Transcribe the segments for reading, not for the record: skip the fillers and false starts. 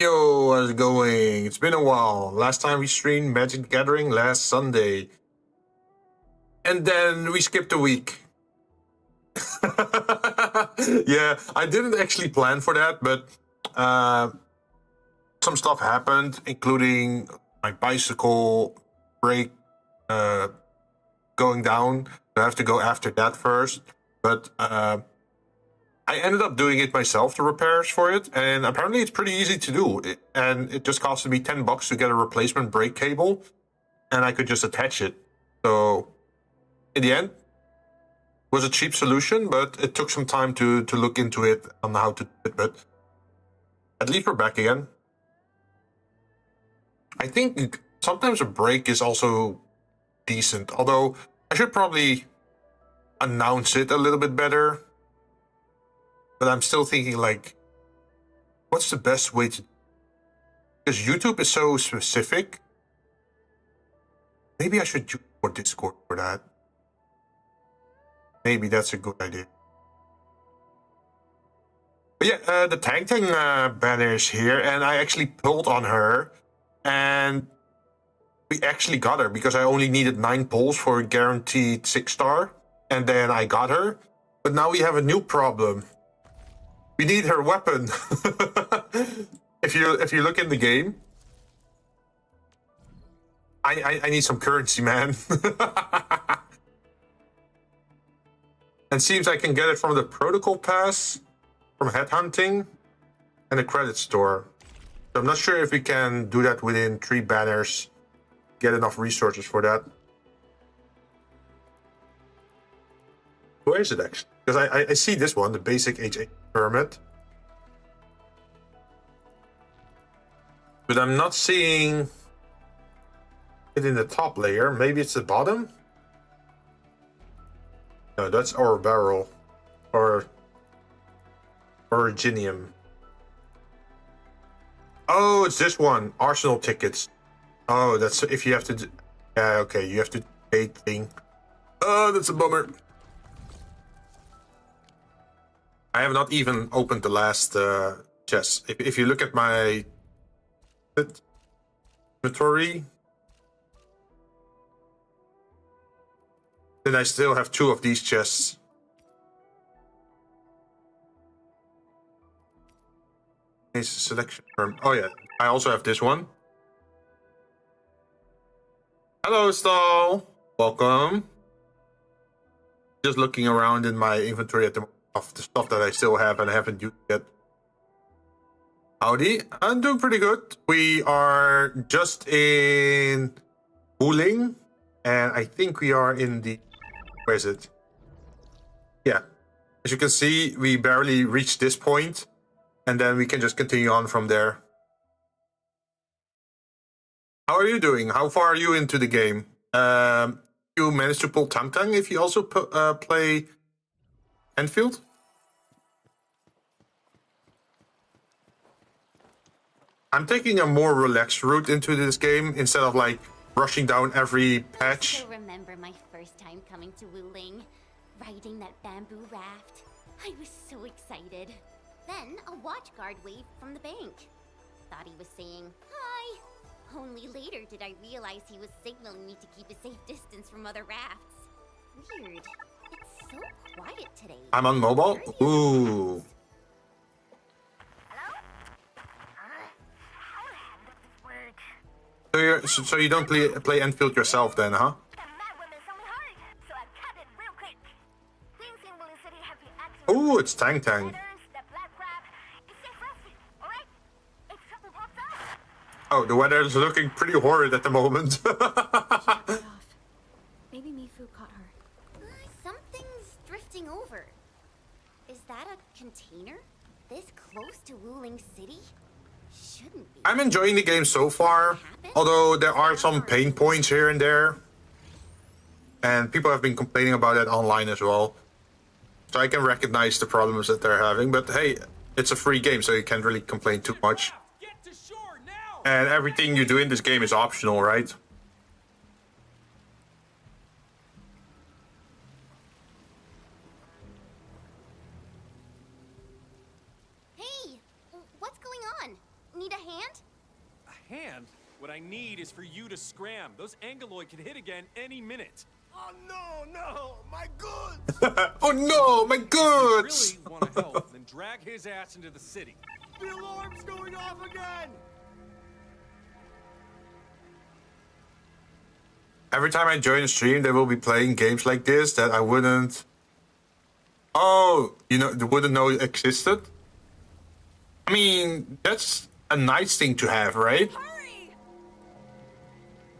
Yo, how's it going? It's been a while. Last time we streamed Magic the Gathering last Sunday. And then we skipped a week. Yeah, I didn't actually plan for that, but some stuff happened, including my bicycle brake going down. So I have to go after that first. But I ended up doing it myself, the repairs for it, and apparently it's pretty easy to do. And it just costed me $10 to get a replacement brake cable, and I could just attach it. So, in the end, it was a cheap solution, but it took some time to look into it on how to do it. But at least we're back again. I think sometimes a brake is also decent, although I should probably announce it a little bit better. But I'm still thinking, like, what's the best way to... Because YouTube is so specific. Maybe I should use more Discord for that. Maybe that's a good idea. But yeah, the Tang banner is here, and I actually pulled on her. And we actually got her, because I only needed 9 pulls for a guaranteed 6-star. And then I got her. But now we have a new problem. We need her weapon. If you look in the game, I need some currency, man. And seems I can get it from the protocol pass, from headhunting, and the credit store. So I'm not sure if we can do that within 3 banners. Get enough resources for that. Where is it actually? Because I see this one, the basic H8 permit. But I'm not seeing it in the top layer. Maybe it's the bottom? No, that's our barrel. Or Originium. Oh, it's this one. Arsenal tickets. Oh, that's if you have to do... Yeah, okay, you have to do a thing. Oh, that's a bummer. I have not even opened the last chest. If you look at my inventory, then I still have 2 of these chests. It's a selection term. Oh yeah, I also have this one. Hello, Stall. Welcome. Just looking around in my inventory at the moment. Of the stuff that I still have and I haven't used yet. Howdy, I'm doing pretty good. We are just in Wuling, and I think we are in the... Where is it? Yeah. As you can see, we barely reached this point, and then we can just continue on from there. How are you doing? How far are you into the game? You managed to pull Tang if you also play... Enfield? I'm taking a more relaxed route into this game instead of like rushing down every patch. I still remember my first time coming to Wuling, riding that bamboo raft. I was so excited. Then a watch guard waved from the bank. Thought he was saying hi. Only later did I realize he was signaling me to keep a safe distance from other rafts. Weird. It's so quiet today. I'm on mobile? Ooh. So you don't play Enfield yourself then, huh? Ooh, it's Tang. Oh, the weather is looking pretty horrid at the moment. Maybe Mifu caught her. Something's drifting over. Is that a container? This close to Wuling City? Shouldn't be. I'm enjoying the game so far, although there are some pain points here and there. And people have been complaining about that online as well. So I can recognize the problems that they're having, but hey, it's a free game, so you can't really complain too much. And everything you do in this game is optional, right? Hey, what's going on? Need a hand? A hand? What I need is for you to scram. Those Angeloid can hit again any minute. Oh no, my goods! Oh no, my goods! Really want to help, then drag his ass into the city. The alarm's going off again! Every time I join a stream, they will be playing games like this that I wouldn't... Oh, you know, they wouldn't know it existed? I mean, that's a nice thing to have, right? Hurry!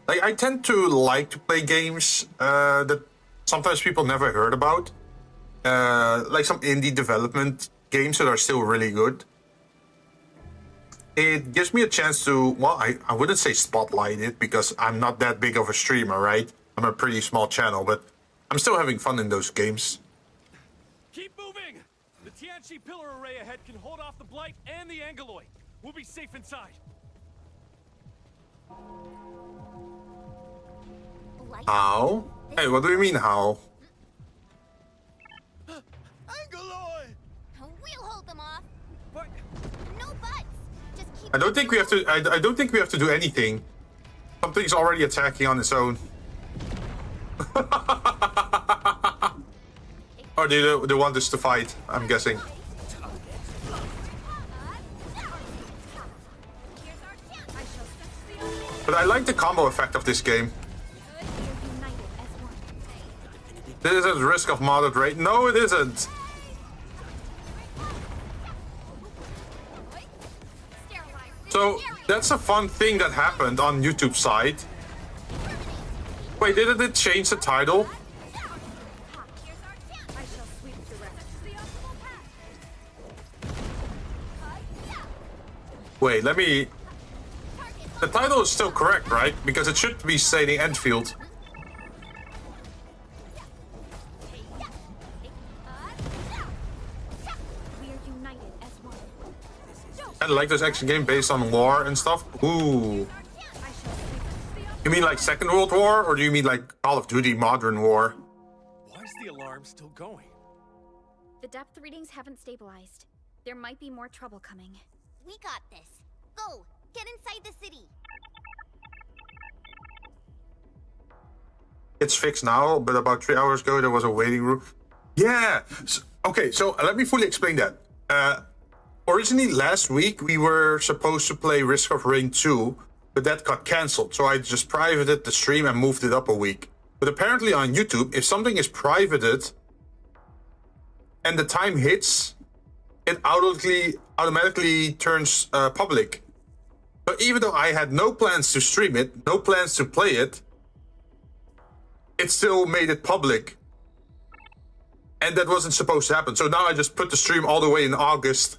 Like, I tend to like to play games that sometimes people never heard about. Like some indie development games that are still really good. It gives me a chance to, well, I wouldn't say spotlight it because I'm not that big of a streamer, right? I'm a pretty small channel, but I'm still having fun in those games. Keep moving! The Tianchi pillar array ahead can hold off the Blight and the Angeloid. We'll be safe inside. Blight? How? Hey, what do you mean, how? Angeloid! We'll hold them off. But No buts. Just keep. I don't think we have to. I don't think we have to do anything. Something's already attacking on its own. Or they want us to fight, I'm guessing. But I like the combo effect of this game. This is at risk of modded rate. No, it isn't. So that's a fun thing that happened on YouTube side. Wait, didn't it change the title? Wait, let me... The title is still correct, right? Because it should be stating Enfield. I like this action game based on war and stuff. Ooh. You mean like Second World War? Or do you mean like Call of Duty Modern War? why is the alarm still going? The depth readings haven't stabilized. There might be more trouble coming. We got this. Go. Get inside the city. It's fixed now, but about 3 hours ago there was a waiting room. Yeah. Okay, so let me fully explain that. Originally last week we were supposed to play Risk of Rain 2, but that got cancelled. So I just privated the stream and moved it up a week. But apparently on YouTube, if something is privated and the time hits, it automatically turns public. So even though I had no plans to stream it, no plans to play it, it still made it public. And that wasn't supposed to happen. So now I just put the stream all the way in August.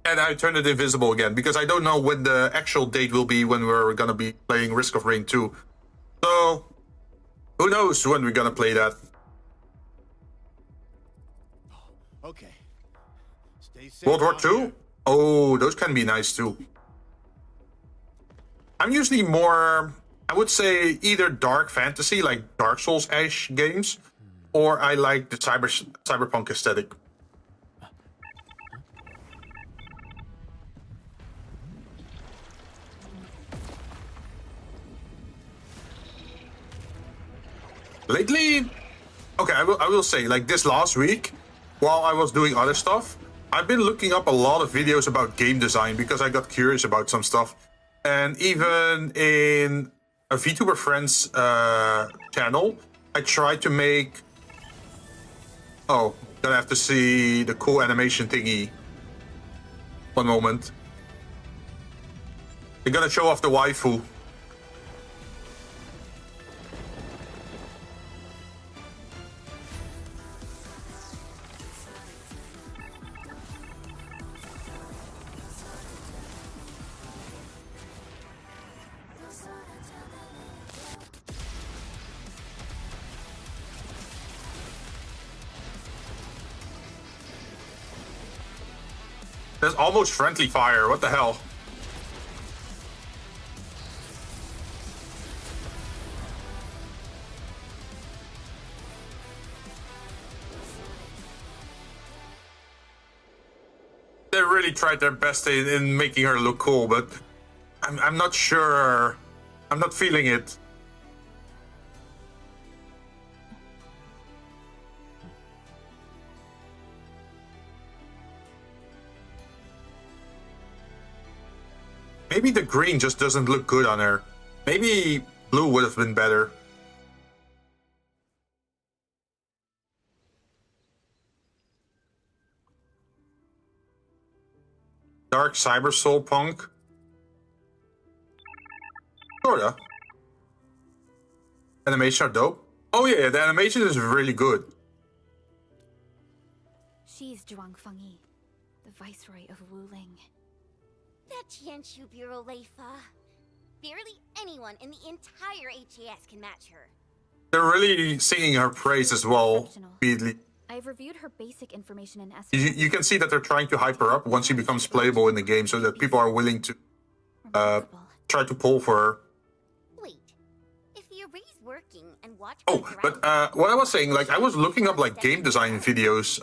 And I turned it invisible again. Because I don't know when the actual date will be when we're going to be playing Risk of Rain 2. So, who knows when we're going to play that. Okay. Stay safe. World War out II? here. Oh, those can be nice too. I'm usually more... I would say either dark fantasy, like Dark Souls-ish games, or I like the cyberpunk aesthetic. Lately, okay, I will say, like this last week, while I was doing other stuff, I've been looking up a lot of videos about game design because I got curious about some stuff. And even in a VTuber friend's channel, I tried to make... Oh, gonna have to see the cool animation thingy. One moment. They're gonna show off the waifu. There's almost friendly fire. What the hell? they really tried their best in making her look cool, but I'm not sure. I'm not feeling it. Maybe the green just doesn't look good on her. Maybe blue would have been better. Dark Cyber Soul Punk. Sorta. Animation are dope. Oh yeah, the animation is really good. She's Zhuang Fengyi, the Viceroy of Wuling. That Jianshu Bureau Leifa. Barely anyone in the entire HAS can match her. They're really singing her praise as well. Repeatedly. I've reviewed her basic information in estimates. You can see that they're trying to hype her up once she becomes playable in the game, so that people are willing to try to pull for her. Wait, if the array's working and watch. Oh, but what I was saying, like I was looking up like game design videos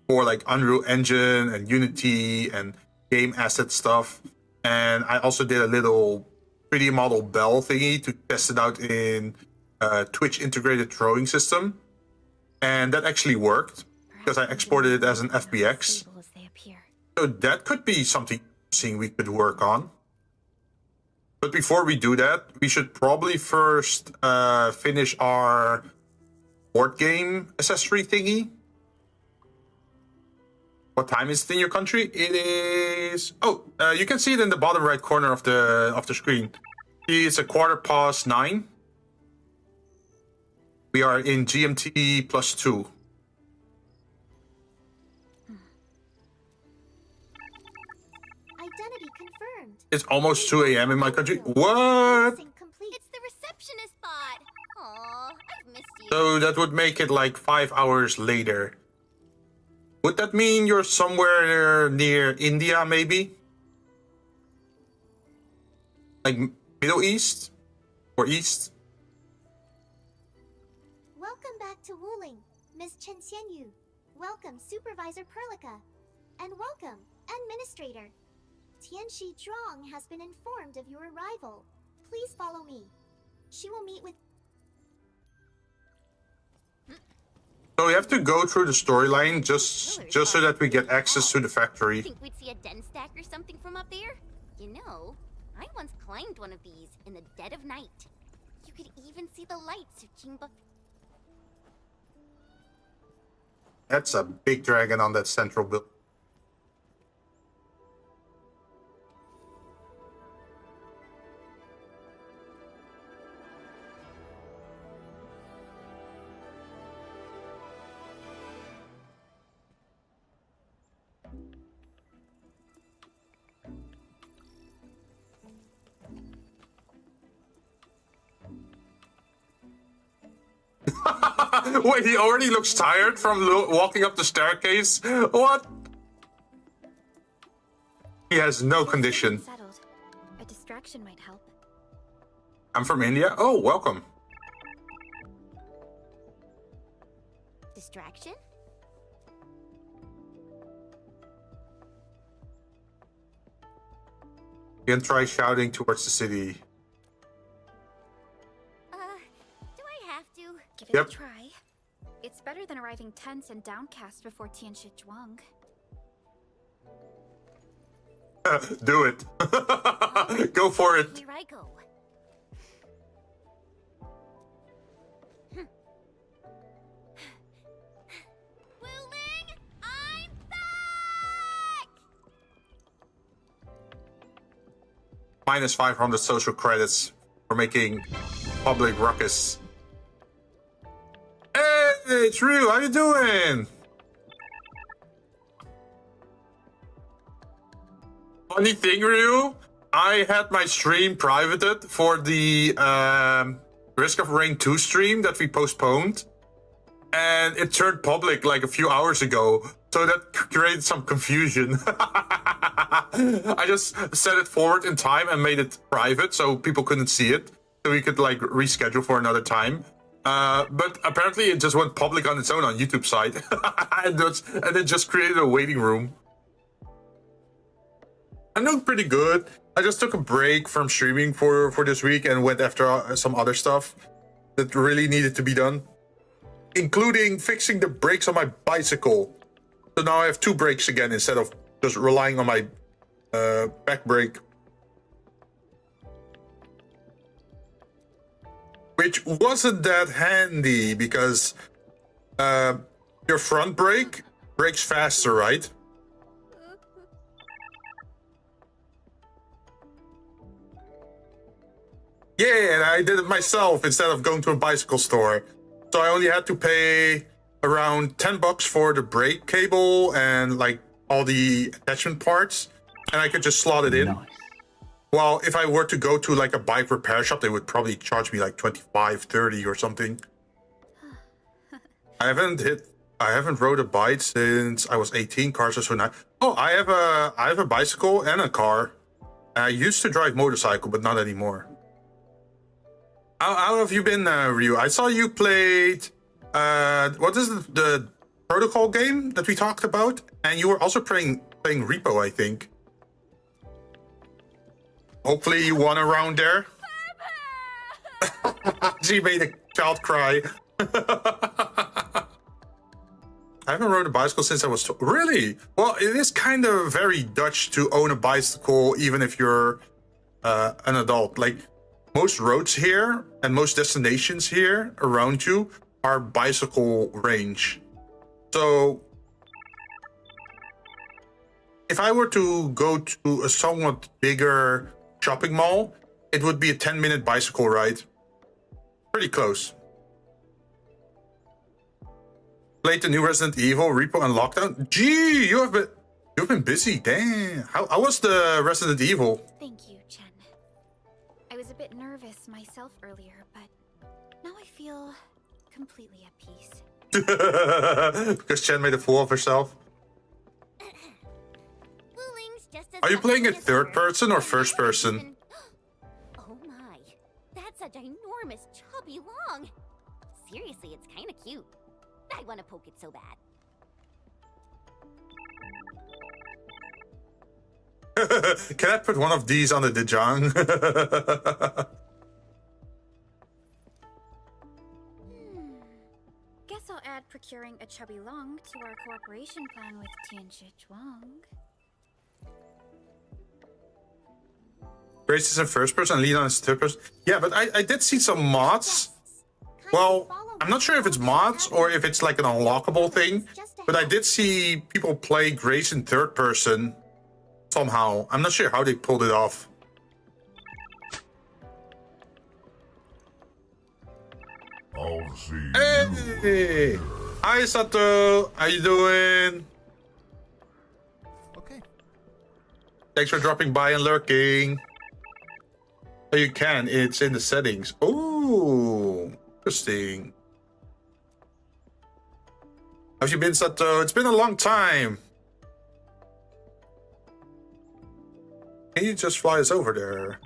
for like Unreal Engine and Unity and game asset stuff, and I also did a little 3D model bell thingy to test it out in Twitch integrated throwing system, and that actually worked because I exported it as an FBX. So that could be something we could work on. But before we do that, we should probably first finish our board game accessory thingy. What time is it in your country? It is... Oh, you can see it in the bottom right corner of the screen. It's 9:15. We are in GMT +2. Identity confirmed. It's almost 2 a.m. in my country. What? It's the receptionist bot. Aw, I've missed you. So that would make it like 5 hours later. Would that mean you're somewhere near India, maybe? Like Middle East? Or East? Welcome back to Wuling, Ms. Chen Xianyu. Welcome, Supervisor Perlica. And welcome, Administrator. Tianxi Zhuang has been informed of your arrival. Please follow me. She will meet with... So we have to go through the storyline just so that we get access to the factory. Think we'd see a den stack or something from up there? You know, I once climbed one of these in the dead of night. You could even see the lights of Jingba. That's a big dragon on that central building. Wait, he already looks tired from walking up the staircase? What? He has no condition. Settled. A distraction might help. I'm from India? Oh, welcome. Distraction? You can try shouting towards the city. Do I have to? Give it a try. It's better than arriving tense and downcast before Tianxi Zhuang. Do it. Go for it. Here I go. Wuling, I'm back! Minus 500 social credits for making public ruckus. Hey, it's Ryu. How you doing? Funny thing, Ryu, I had my stream privated for the Risk of Rain 2 stream that we postponed. And it turned public like a few hours ago. So that created some confusion. I just set it forward in time and made it private so people couldn't see it. So we could like reschedule for another time. But apparently it just went public on its own on YouTube side. and it just created a waiting room. I'm doing pretty good. I just took a break from streaming for this week and went after some other stuff that really needed to be done, including fixing the brakes on my bicycle. So now I have 2 brakes again instead of just relying on my back brake. Which wasn't that handy because your front brake brakes faster, right? Yeah, and I did it myself instead of going to a bicycle store. So I only had to pay around $10 for the brake cable and like all the attachment parts, and I could just slot it in. Nice. Well, if I were to go to like a bike repair shop, they would probably charge me like $25, $30 or something. I haven't rode a bike since I was 18. Cars are so nice. Oh, I have a bicycle and a car. I used to drive motorcycle, but not anymore. How have you been, Ryu? I saw you played, what is the protocol game that we talked about? And you were also playing Repo, I think. Hopefully you won a round there. She made a child cry. I haven't rode a bicycle since I was... Really? Well, it is kind of very Dutch to own a bicycle, even if you're an adult. Like, most roads here and most destinations here around you are bicycle range. So if I were to go to a somewhat bigger shopping mall, it would be a 10-minute bicycle ride. Pretty close. Played the new Resident Evil, Repo, and Lockdown. Gee, you've been busy. Damn. How was the Resident Evil? Thank you, Jen. I was a bit nervous myself earlier, but now I feel completely at peace. Because Chen made a fool of herself. Are you playing it third person or first person? Oh my, that's a ginormous chubby long. Seriously, it's kind of cute. I want to poke it so bad. Can I put one of these on the Dejang? Guess I'll add procuring a chubby long to our cooperation plan with Tianshi Zhuang. Grace is in first person, Leon is third person. Yeah, but I did see some mods. Well, I'm not sure if it's mods or if it's like an unlockable thing, but I did see people play Grace in third person somehow. I'm not sure how they pulled it off. I'll see. Hey! Hi, Sato! How you doing? Okay. Thanks for dropping by and lurking. Oh, you can. It's in the settings. Oh, interesting. How have you been, Sato? It's been a long time. Can you just fly us over there?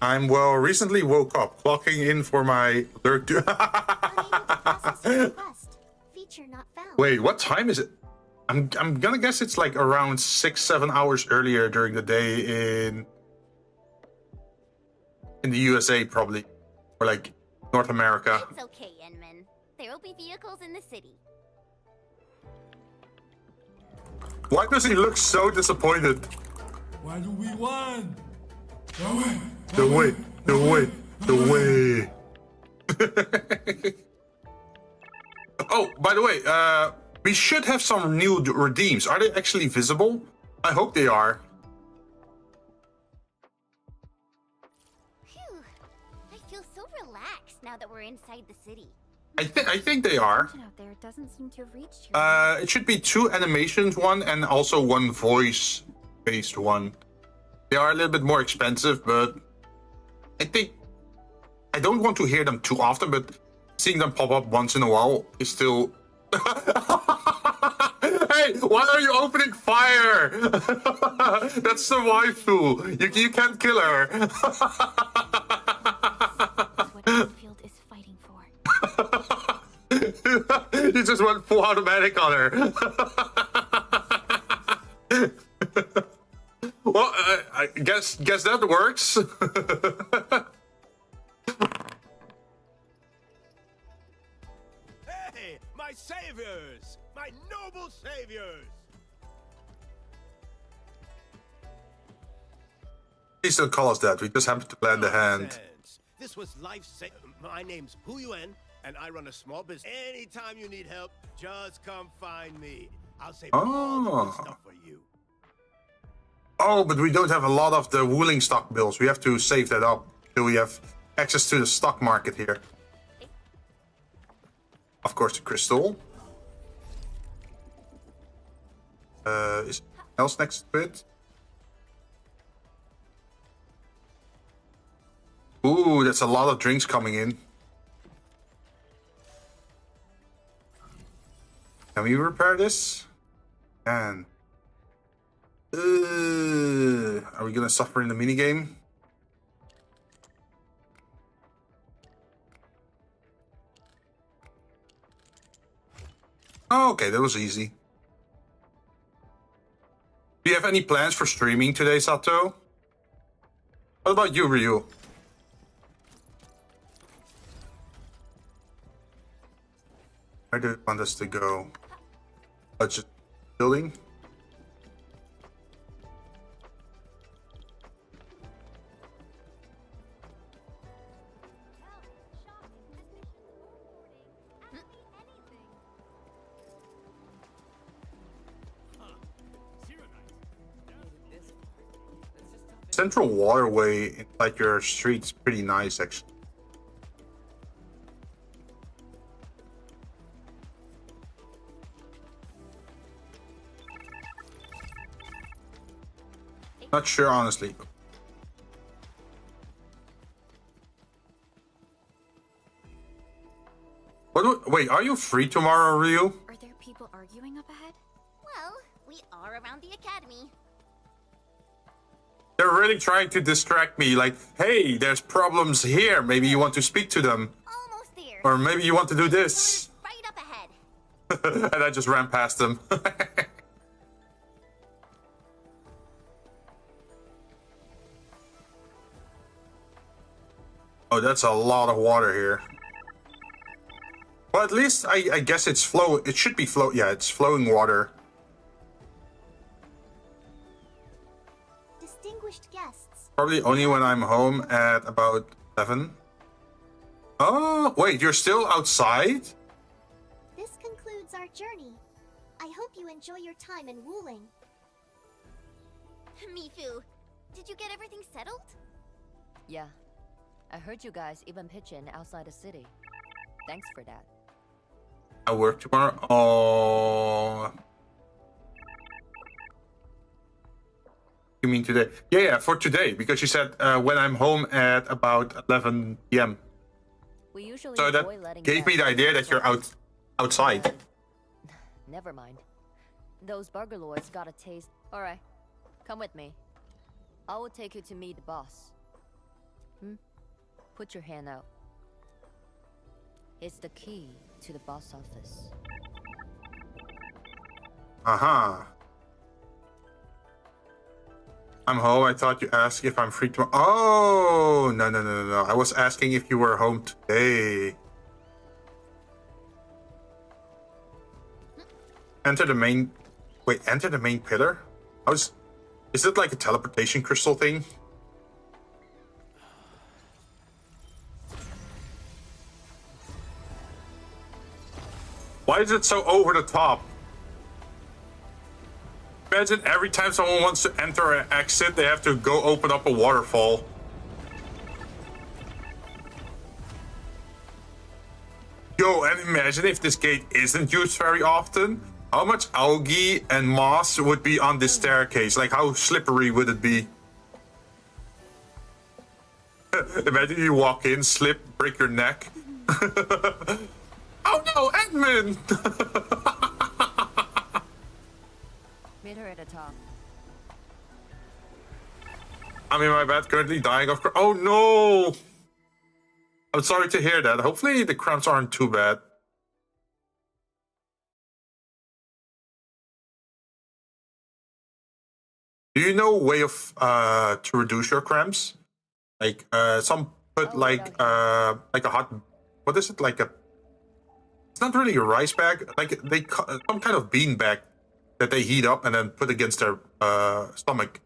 I'm well, recently woke up, clocking in for my lurk. Feature not found. Wait, what time is it? I'm gonna guess it's like around 6-7 hours earlier during the day in the USA, probably, or like North America. It's okay, Enman. There will be vehicles in the city. Why does he look so disappointed? Why do we won? The way. Oh, by the way, we should have some new redeems. Are they actually visible? I hope they are. Phew. I feel so relaxed now that we're inside the city. I think they are. Out there doesn't seem to have reached here. It should be 2 animations, one, and also 1 voice-based one. They are a little bit more expensive, but I think I don't want to hear them too often, but seeing them pop up once in a while is still... Hey, why are you opening fire? That's the waifu. You can't kill her. What ENFIELD is fighting for. You just went full automatic on her. I guess that works. Hey, my saviors! My noble saviors! Please don't call us that. We just happen to land the hand. Nonsense. This was my name's Pu Yuan, and I run a small business. Anytime you need help, just come find me. I'll save all the good stuff for you. Oh, but we don't have a lot of the Wuling stock bills. We have to save that up till we have access to the stock market here. Of course, the crystal. Is anything else next to it? Ooh, that's a lot of drinks coming in. Can we repair this? And are we gonna suffer in the minigame? Oh, okay, that was easy. Do you have any plans for streaming today, Sato? What about you, Ryu? Where do you want us to go? Just building? Central waterway inside your street's pretty nice, actually. Not sure, honestly. Wait, are you free tomorrow, Ryu? Are there people arguing up ahead? Well, we are around the academy. They're really trying to distract me, like, hey, there's problems here. Maybe you want to speak to them. Almost there. Or maybe you want to do this. Right up ahead. And I just ran past them. Oh, that's a lot of water here. Well, at least I guess it's flow. It should be flow. Yeah, it's flowing water. Distinguished guests. Probably only when I'm home at about 11. Oh, wait, you're still outside? This concludes our journey. I hope you enjoy your time in Wuling. Mifu, did you get everything settled? Yeah. I heard you guys even pitch in outside the city. Thanks for that. I work tomorrow. Oh. You mean today? Yeah, for today, because you said when I'm home at about 11 p.m. We usually So that gave me the idea that you're outside. Never mind. Those burger lords got a taste. Alright, come with me. I will take you to meet the boss. Put your hand out. It's the key to the boss office. Uh-huh. I'm home. I thought you asked if I'm free tomorrow. Oh, no. I was asking if you were home today. Enter the main... Wait, enter the main pillar? Is it like a teleportation crystal thing? Why is it so over the top? Imagine every time someone wants to enter an exit, they have to go open up a waterfall. Yo, and imagine if this gate isn't used very often. How much algae and moss would be on this staircase? Like, how slippery would it be? Imagine you walk in, slip, break your neck. Oh no, admin! Meet her at the top. I'm in my bed, currently dying of... Oh no! I'm sorry to hear that. Hopefully the cramps aren't too bad. Do you know a way of to reduce your cramps? Like some put like a hot, what is it, like a, it's not really a rice bag, like some kind of bean bag that they heat up and then put against their stomach.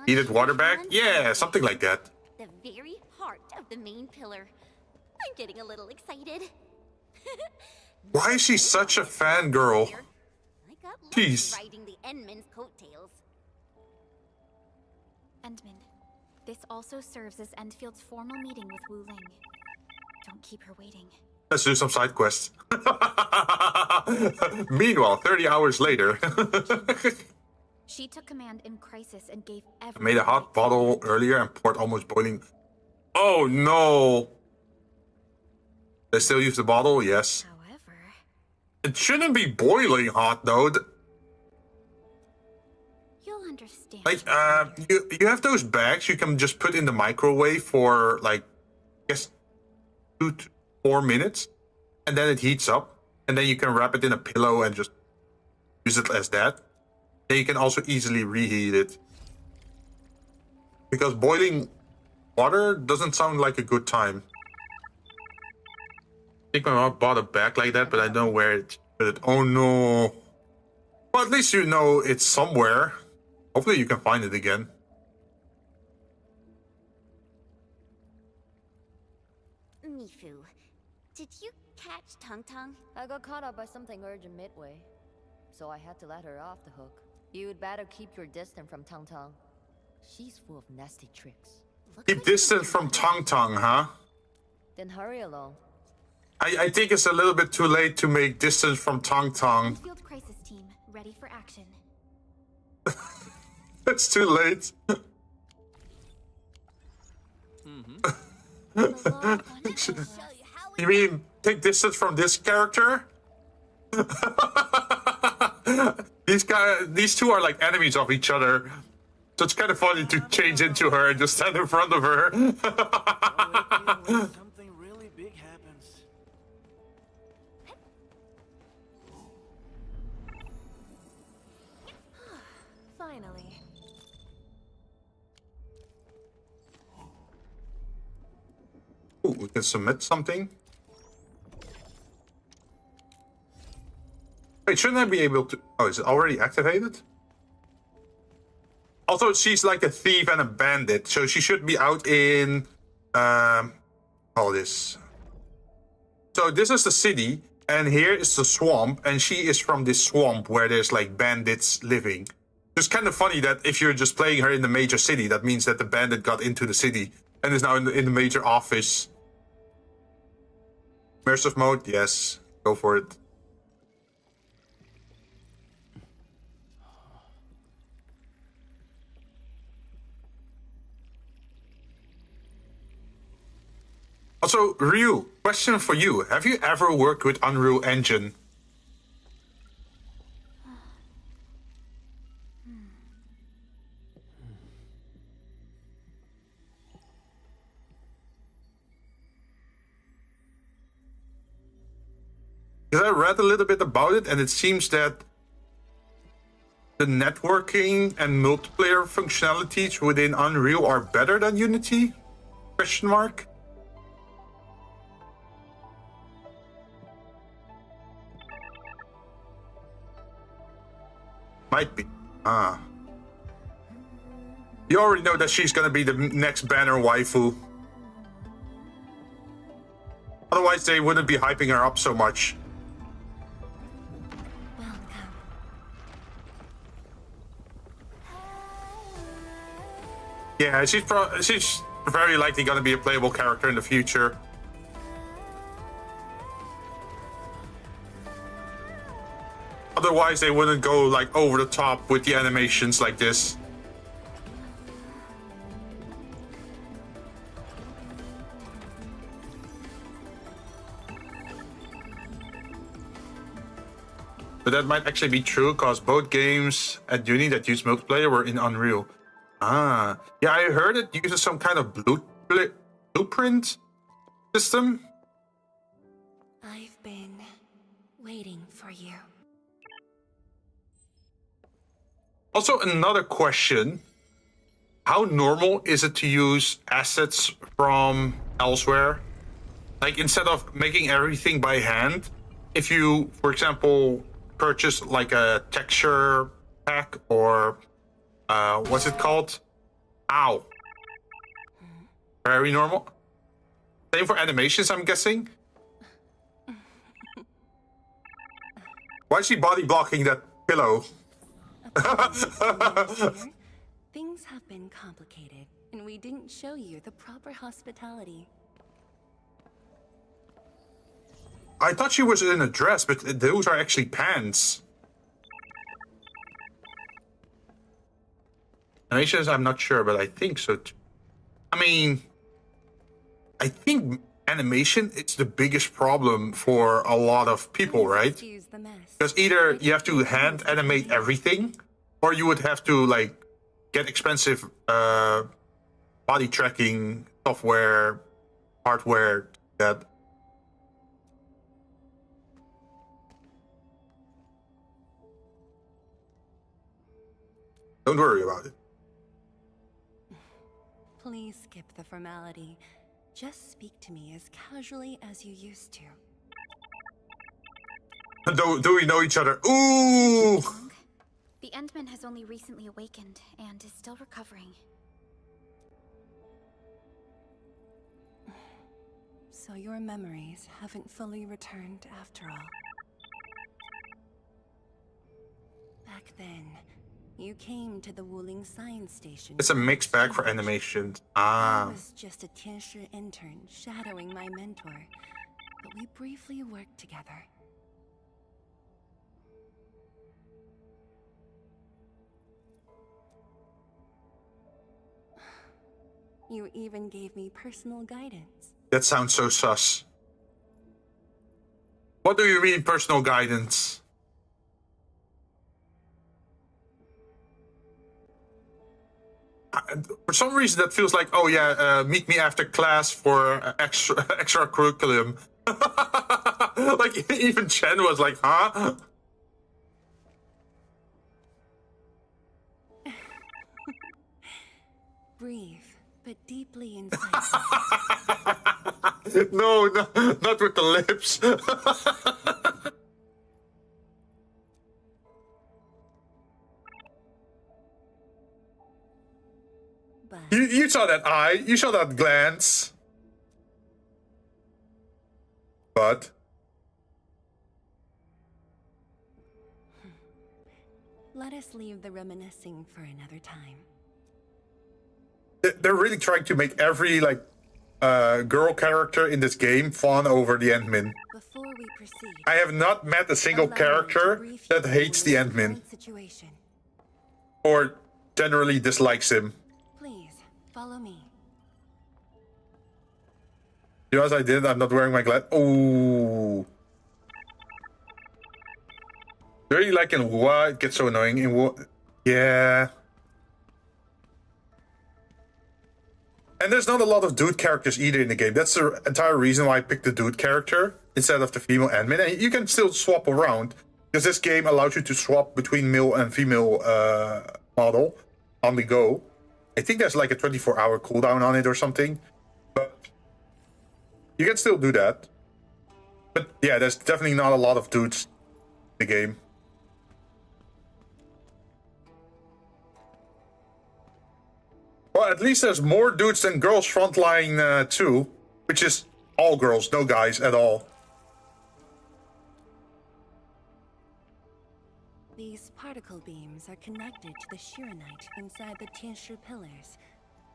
Heated water bag? Yeah, something like that. The very heart of the main pillar. I'm getting a little excited. Why is she such a fangirl? I got Jeez. lucky riding the Endman's coattails. Endman, this also serves as Enfield's formal meeting with Wu Ling. Don't keep her waiting. Let's do some side quests. Meanwhile, 30 hours later. She took command in crisis and gave I every. made a hot bottle earlier and poured almost boiling. Oh no! They still use the bottle? Yes. However, It shouldn't be boiling hot though. you'll understand. Like, you have those bags you can just put in the microwave for like, I guess, 2 to 4 minutes, and then it heats up, and then you can wrap it in a pillow and just use it as that. And you can also easily reheat it. Because boiling water doesn't sound like a good time. I think my mom bought a bag like that, but I don't know where it. Oh no. Well, at least you know it's somewhere. Hopefully you can find it again. Mifu, did you catch Tung Tung? I got caught up by something urgent midway, so I had to let her off the hook. You'd better keep your distance from Tung Tung. She's full of nasty tricks. Looks Keep like you distance from Tung Tung, huh? Then hurry along. I think it's a little bit too late to make distance from Tung Tung. Enfield crisis team ready for action. It's too late. You mean take distance from this character? These two are like enemies of each other. So it's kind of funny to change into her and just stand in front of her. Something really big happens. Finally. Ooh, we can submit something. Wait, shouldn't I be able to... Oh, is it already activated? Also, she's like a thief and a bandit, so she should be out in... all this. So this is the city, and here is the swamp, and she is from this swamp where there's like bandits living. It's kind of funny that if you're just playing her in the major city, that means that the bandit got into the city and is now in the major office. Immersive mode? Yes. Go for it. Also, Ryu, question for you. Have you ever worked with Unreal Engine? Because I read a little bit about it, and it seems that the networking and multiplayer functionalities within Unreal are better than Unity? Question mark. Might be. Ah. You already know that she's gonna be the next banner waifu. Otherwise, they wouldn't be hyping her up so much. Yeah, she's very likely gonna be a playable character in the future. Otherwise, they wouldn't go like over the top with the animations like this. But that might actually be true, because both games at Uni that use multiplayer were in Unreal. Ah, yeah, I heard it uses some kind of blueprint system. I've been waiting for you. Also, another question. How normal is it to use assets from elsewhere? Like, instead of making everything by hand, if you, for example, purchase like a texture pack or what's it called? Ow. Very normal. Same for animations, I'm guessing. Why is she body blocking that pillow? Things have been complicated, and we didn't show you the proper hospitality. I thought she was in a dress, but those are actually pants. Animations, I'm not sure, but I think so too. I mean, I think animation is the biggest problem for a lot of people, right? Because either you have to hand animate everything, or you would have to like get expensive body tracking software, hardware that. Don't worry about it. Please skip the formality. Just speak to me as casually as you used to. Do we know each other? Ooh! The Endman has only recently awakened and is still recovering. So your memories haven't fully returned after all. Back then, you came to the Wuling Science Station. It's a mixed bag for animations. I was just a Tianshi intern shadowing my mentor, but we briefly worked together. You even gave me personal guidance. That sounds so sus. What do you mean, personal guidance? For some reason, that feels like, oh yeah, meet me after class for extra curriculum. Like, even Chen was like, huh? Brief, but deeply inside. No, not with the lips. You saw that eye, you saw that glance. But let us leave the reminiscing for another time. They're really trying to make every like girl character in this game fawn over the Endman. Before we proceed, I have not met a single character that hates the Endman or generally dislikes him. Follow me. Yes, I did. I'm not wearing my glass. Oh. Really like in Hua, it gets so annoying. In Hua, yeah. And there's not a lot of dude characters either in the game. That's the entire reason why I picked the dude character instead of the female admin. And you can still swap around, because this game allows you to swap between male and female model on the go. I think there's like a 24-hour cooldown on it or something. But you can still do that. But yeah, there's definitely not a lot of dudes in the game. Well, at least there's more dudes than girls frontline too. Which is all girls, no guys at all. These particle beams are connected to the Shiranite inside the Tianshi pillars.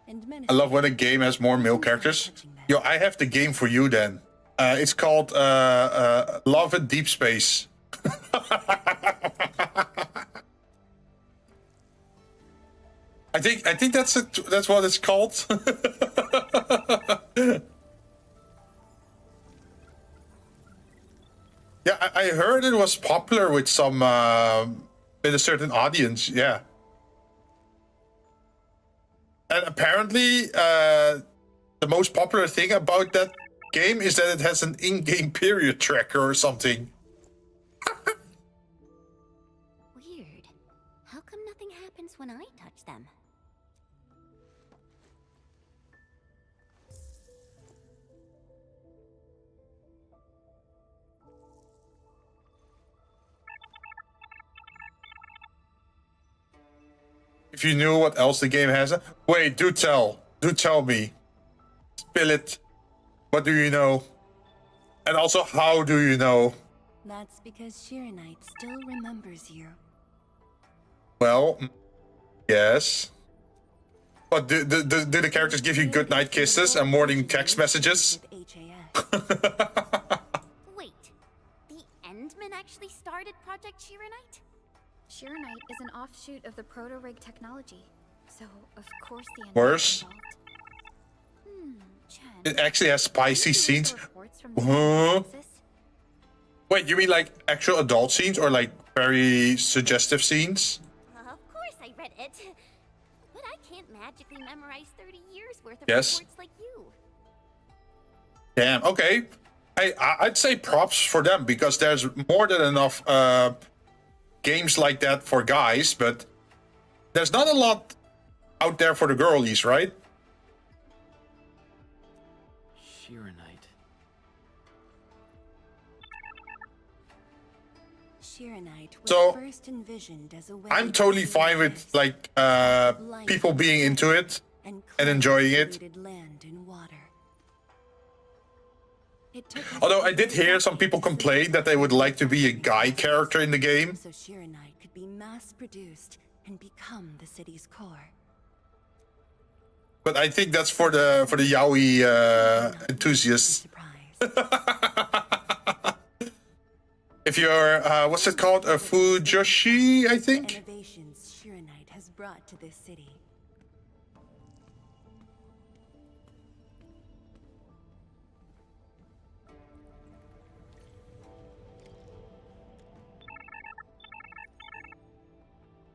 And I love when a game has more male characters. Yo, I have the game for you then. It's called Love in Deep Space. I think that's it. That's what it's called. Yeah, I heard it was popular with some with a certain audience. Yeah, and apparently the most popular thing about that game is that it has an in-game period tracker or something. happens when I touch them? If you knew what else the game has. Wait, do tell. Do tell me. Spill it. What do you know? And also, how do you know? That's because Shirenite still remembers you. Well, yes. But do the characters give you goodnight kisses and morning text messages? Wait, the Endmen actually started Project Shirenite? Shirenite is an offshoot of the proto-rig technology, so of course the Endmen Worse? Chen, It actually has spicy scenes. reports from the Huh? census? Wait, you mean like actual adult scenes or like very suggestive scenes? Of course I read it. But I can't magically memorize 30 years worth of Yes. reports like you. Damn, okay. I'd say props for them because there's more than enough games like that for guys, but there's not a lot out there for the girlies, right? Shirenite. Shirenite was So, first envisioned as a way I'm to totally see fine with this like people being into it and enjoying it. polluted land and water. It took us Although I did hear some people complain that they would like to be a guy character in the game. so Shirenite could be mass-produced and become the city's core. But I think that's for the yaoi enthusiasts. If you're what's it called? A Fujoshi, I The think. innovations Shirenite has brought to this city.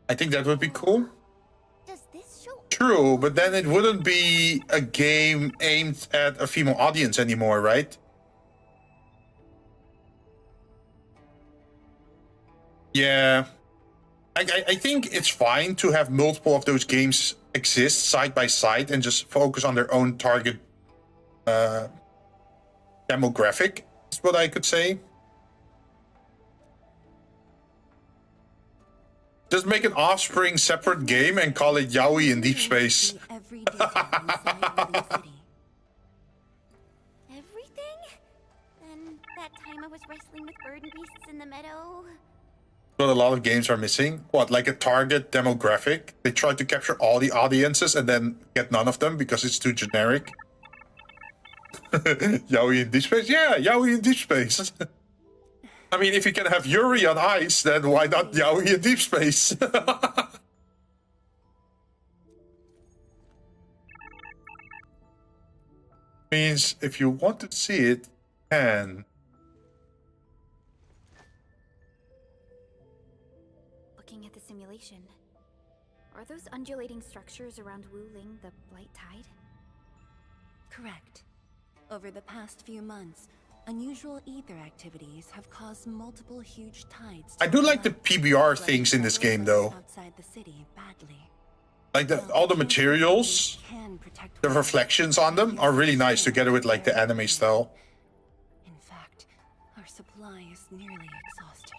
I think that would be cool. Does this show? True, but then it wouldn't be a game aimed at a female audience anymore, right? Yeah. I think it's fine to have multiple of those games exist side by side and just focus on their own target demographic, is what I could say. Just make an Offspring separate game and call it Yaoi in Deep Space. Every detail inside Living City. Everything? Then that time I was wrestling with bird and beasts in the meadow. What a lot of games are missing. What, like a target demographic? They try to capture all the audiences and then get none of them because it's too generic. Yaoi in Deep Space? Yeah, Yaoi in Deep Space. I mean, if you can have Yuri on ice, then why not Yaoi in Deep Space? Means if you want to see it, you can. Looking at the simulation, are those undulating structures around Wuling the Blight Tide? Correct. Over the past few months, unusual ether activities have caused multiple huge tides. I do like the PBR things in this game, though. Outside the city badly. Like all the materials, the reflections on them are really nice together with like the anime style. In fact, our supply is nearly exhausted.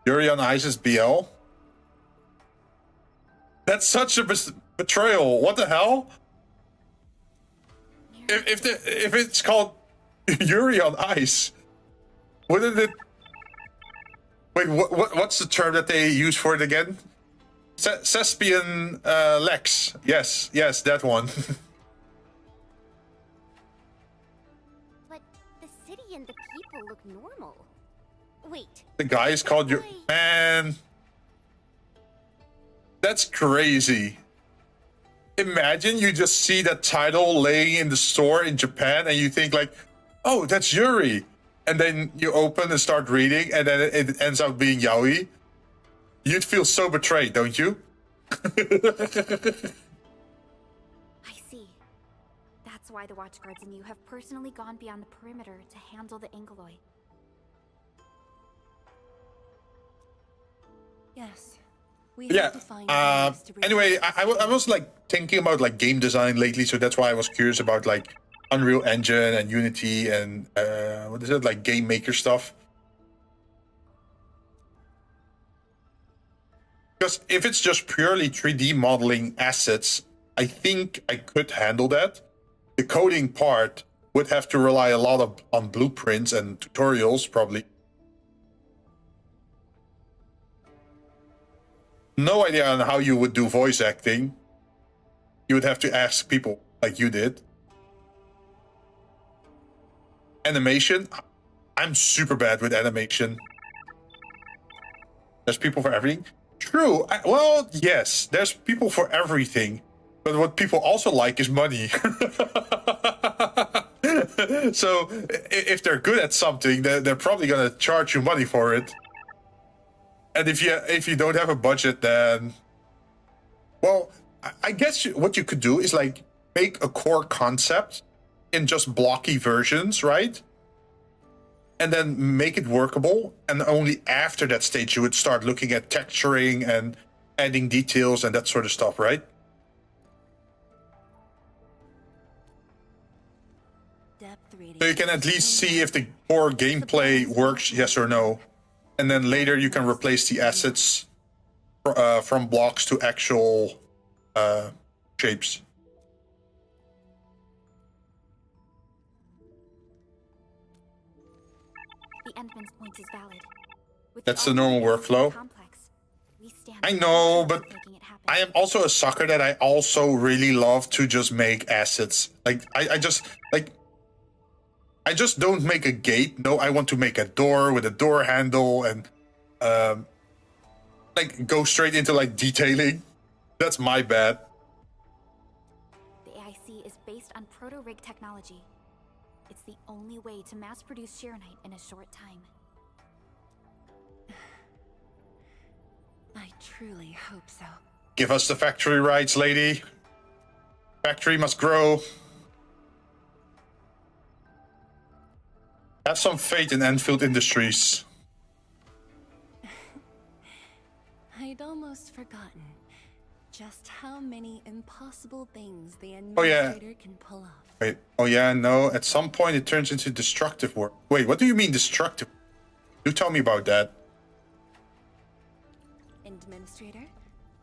Yuri on Ice is BL. That's such a betrayal. What the hell? If it's called Yuri on Ice, wouldn't it? Wait, what's the term that they use for it again? Thespian Lex. Yes, that one. But the city and the people look normal. Wait. The guy is called you. Man, that's crazy. Imagine you just see that title laying in the store in Japan and you think like, oh, that's Yuri. And then you open and start reading and then it ends up being Yaoi. You'd feel so betrayed, don't you? I see. That's why the Watchguards and you have personally gone beyond the perimeter to handle the Angeloi. Yes, Yeah. Anyway, I was like thinking about like game design lately, so that's why I was curious about like Unreal Engine and Unity and what is it, like game maker stuff. Because if it's just purely 3D modeling assets, I think I could handle that. The coding part would have to rely a lot on blueprints and tutorials, probably. No idea on how you would do voice acting. You would have to ask people like you did. Animation, I'm super bad with animation. There's people for everything. True. Well, yes, there's people for everything. But what people also like is money. So if they're good at something, they're probably gonna charge you money for it. And if you don't have a budget, then, well, I guess what you could do is like make a core concept in just blocky versions, right? And then make it workable. And only after that stage you would start looking at texturing and adding details and that sort of stuff, right? So you can at least see if the core gameplay works, yes or no. And then later you can replace the assets from blocks to actual shapes. The Endman's point is valid. That's the normal workflow. I know, but I am also a sucker that I also really love to just make assets. Like I just don't make a gate. No, I want to make a door with a door handle and like go straight into like detailing. That's my bad. The AIC is based on proto-rig technology. It's the only way to mass-produce Shirenite in a short time. I truly hope so. Give us the factory rights, lady. Factory must grow. Have some faith in Enfield Industries. I'd almost forgotten just how many impossible things the Oh yeah. administrator can pull off. Wait. Oh yeah, no. At some point it turns into destructive work. Wait, what do you mean destructive? Do tell me about that. Administrator,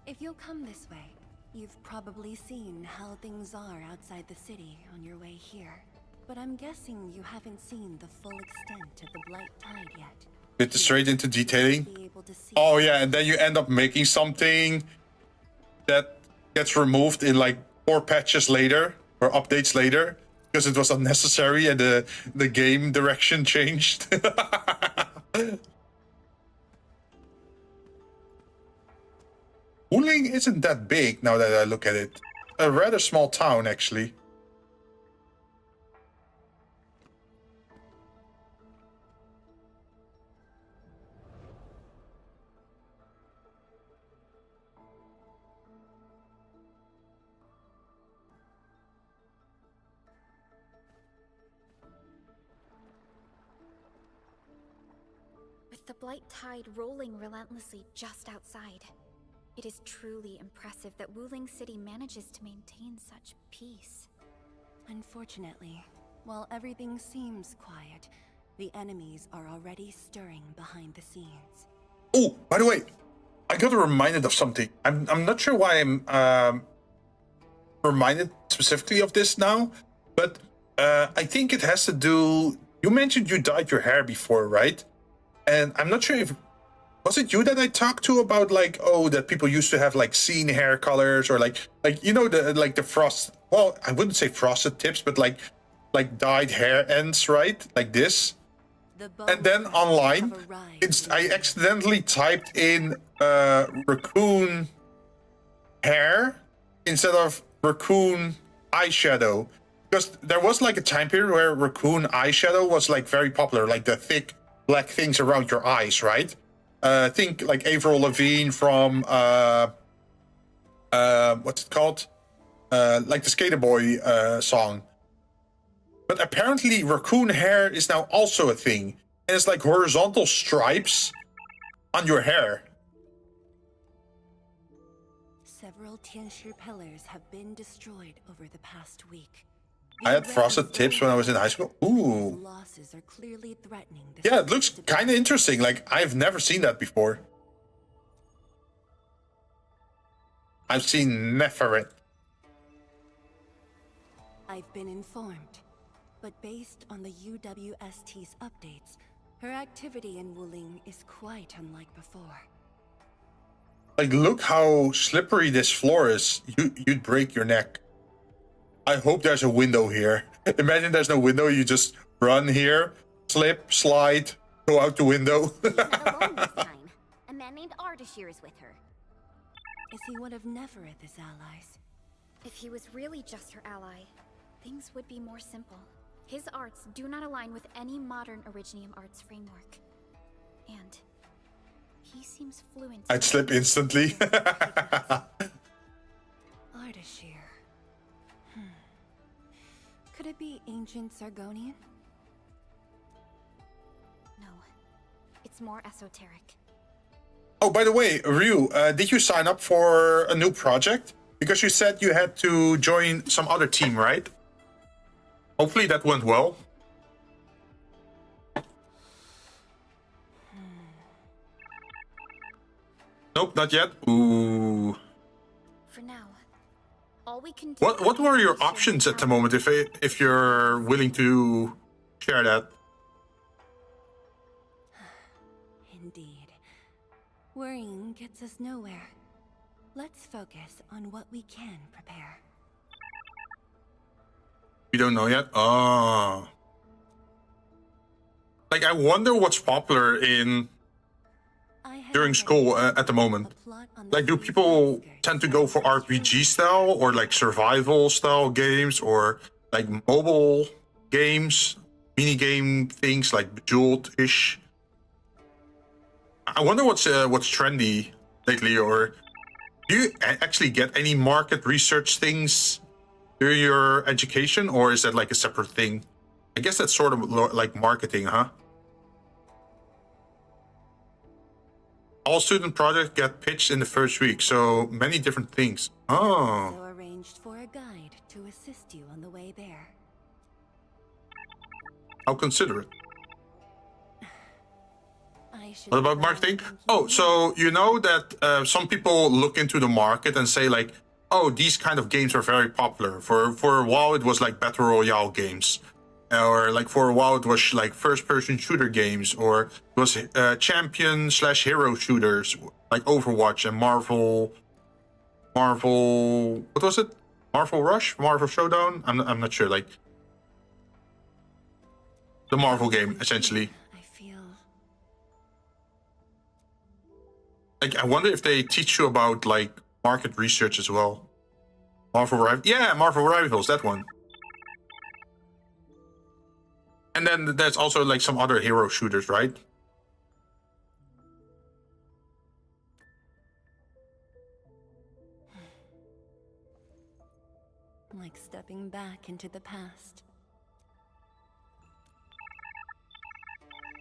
if you'll come this way, you've probably seen how things are outside the city on your way here. But I'm guessing you haven't seen the full extent of the Blight Tide yet. Get straight into detailing. Oh yeah, and then you end up making something that gets removed in like 4 patches later or updates later because it was unnecessary and the game direction changed. Wuling isn't that big now that I look at it. A rather small town actually. With the Blight Tide rolling relentlessly just outside, it is truly impressive that Wuling City manages to maintain such peace. Unfortunately, while everything seems quiet, the enemies are already stirring behind the scenes. Oh, by the way, I got reminded of something. I'm not sure why I'm reminded specifically of this now, but I think it has to do. You mentioned you dyed your hair before, right? And I'm not sure if was it you that I talked to about like, oh, that people used to have like scene hair colors or like you know the frost. Well, I wouldn't say frosted tips, but like dyed hair ends, right? Like this. And then online, I accidentally typed in raccoon hair instead of raccoon eyeshadow, because there was like a time period where raccoon eyeshadow was like very popular, like the thick black things around your eyes, right? Think like Avril Lavigne from what's it called? Like the Skater Boy song. But apparently raccoon hair is now also a thing. And it's like horizontal stripes on your hair. Several Tianshi pillars have been destroyed over the past week. I had frosted tips when I was in high school. Ooh. Losses are clearly threatening the Yeah, it looks kind of interesting. Like, I've never seen that before. I've seen Neferet. I've been informed, but based on the UWST's updates, her activity in Wuling is quite unlike before. Like, look how slippery this floor is. You'd break your neck. I hope there's a window here. Imagine there's no window. You just run here, slip, slide, go out the window. She's not alone this time. A man named Ardashir is with her. Is he one of Nefereth's allies? If he was really just her ally, things would be more simple. His arts do not align with any modern Originium arts framework. And he seems fluent. I'd slip instantly. Ardashir. Could it be ancient Sargonian? No. It's more esoteric. Oh, by the way, Ryu, did you sign up for a new project? Because you said you had to join some other team, right? Hopefully that went well. Nope, not yet. Ooh. For now, all we can do. What were your options at the moment, if you're willing to share that? Indeed. Worrying gets us nowhere. Let's focus on what we can prepare. We don't know yet? Oh. Like, I wonder what's popular in during school at the moment. Like, do people tend to go for RPG style or like survival style games or like mobile games, mini game things like Bejeweled-ish? I wonder what's trendy lately. Or do you actually get any market research things during your education, or is that like a separate thing? I guess that's sort of like marketing, huh? All student projects get pitched in the first week, so many different things. Oh. So arranged for a guide to assist you on the way there. How considerate. What about marketing? Oh, so you know that some people look into the market and say like, oh, these kind of games are very popular. For a while it was like Battle Royale games. Or like for a while it was like first-person shooter games, or it was champion/hero shooters like Overwatch and Marvel. What was it? Marvel Rush, Marvel Showdown. I'm not sure. Like the Marvel game, essentially. I feel like I wonder if they teach you about like market research as well. Marvel Rivals, that one. And then there's also like some other hero shooters, right? like stepping back into the past.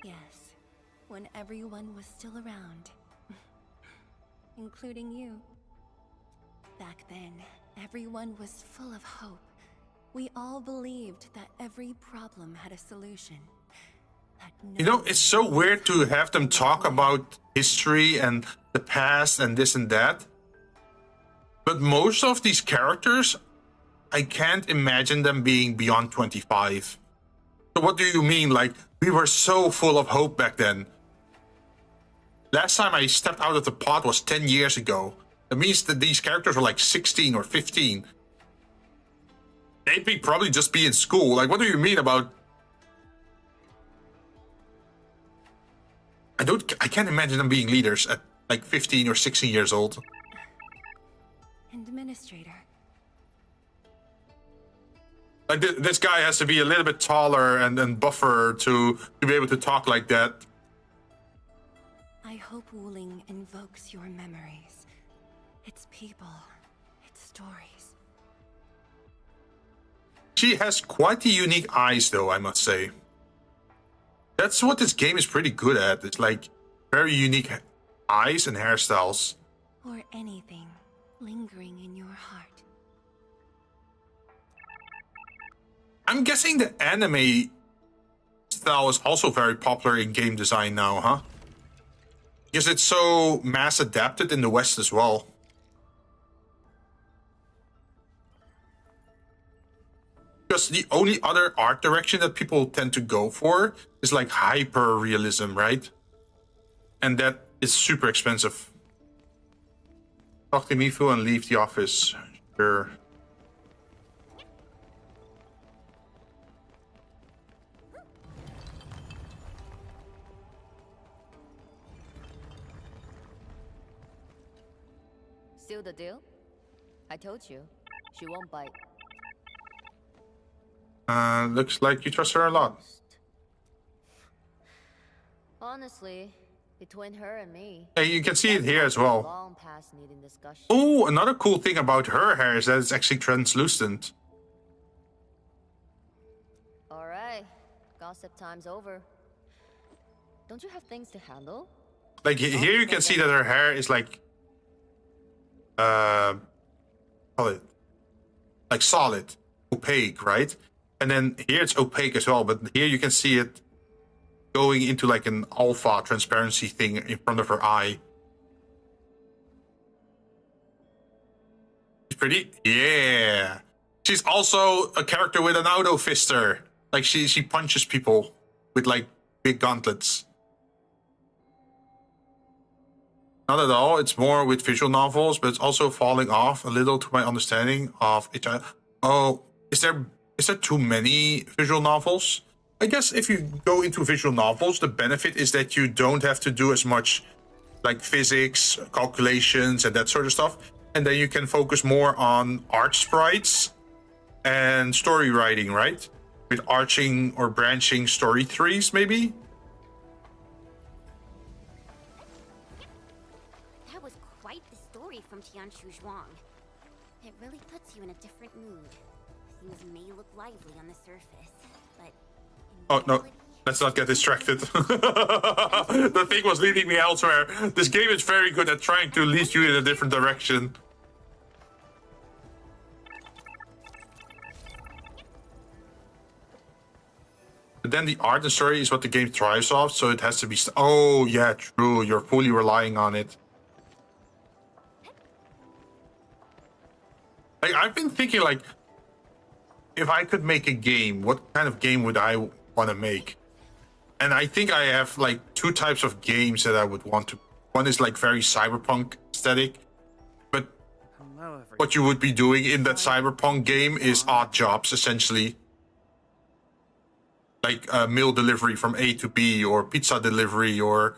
Yes, when everyone was still around. Including you. Back then, everyone was full of hope. We all believed that every problem had a solution. You know, it's so weird to have them talk about history and the past and this and that. But most of these characters, I can't imagine them being beyond 25. So what do you mean? Like, we were so full of hope back then. Last time I stepped out of the pod was 10 years ago. That means that these characters were like 16 or 15. They'd probably just be in school. Like, what do you mean about... I can't imagine them being leaders at like 15 or 16 years old. Administrator. Like this guy has to be a little bit taller and buffer to be able to talk like that. I hope Wuling invokes your memories. Its people, its stories. She has quite the unique eyes though, I must say. That's what this game is pretty good at. It's like very unique eyes and hairstyles. Or anything lingering in your heart. I'm guessing the anime style is also very popular in game design now, huh? Because it's so mass adapted in the West as well. Because the only other art direction that people tend to go for is like hyper realism, right? And that is super expensive. Talk to Mifu and leave the office. Sure. Seal the deal? I told you, she won't bite. Looks like you trust her a lot. Honestly, between her and me, Hey, you can see it here as well. long past needing discussion. Oh, another cool thing about her hair is that it's actually translucent. All right, gossip time's over. Don't you have things to handle? Like here you can see that her hair is like call it like solid, opaque, right? And then here it's opaque as well, but here you can see it going into like an alpha transparency thing in front of her eye. She's pretty. Yeah. She's also a character with an auto fister. Like she punches people with like big gauntlets. Not at all. It's more with visual novels, but it's also falling off a little to my understanding of it. Oh, is there too many visual novels? I guess if you go into visual novels, the benefit is that you don't have to do as much like physics, calculations, and that sort of stuff. And then you can focus more on art sprites and story writing, right? With arching or branching story trees, maybe? That was quite the story from Tianshu Zhuang. It really puts you in a different mood. Things may look lively on the surface, but Oh, no. Let's not get distracted. The thing was leading me elsewhere. This game is very good at trying to lead you in a different direction. But then the art and story is what the game thrives off, so it has to be... Oh, yeah, true. You're fully relying on it. Like, I've been thinking, like, if I could make a game, what kind of game would I want to make? And I think I have like two types of games that I would want to. One is like very cyberpunk aesthetic, but what you would be doing in that cyberpunk game is odd jobs essentially, like mail delivery from A to B, or pizza delivery, or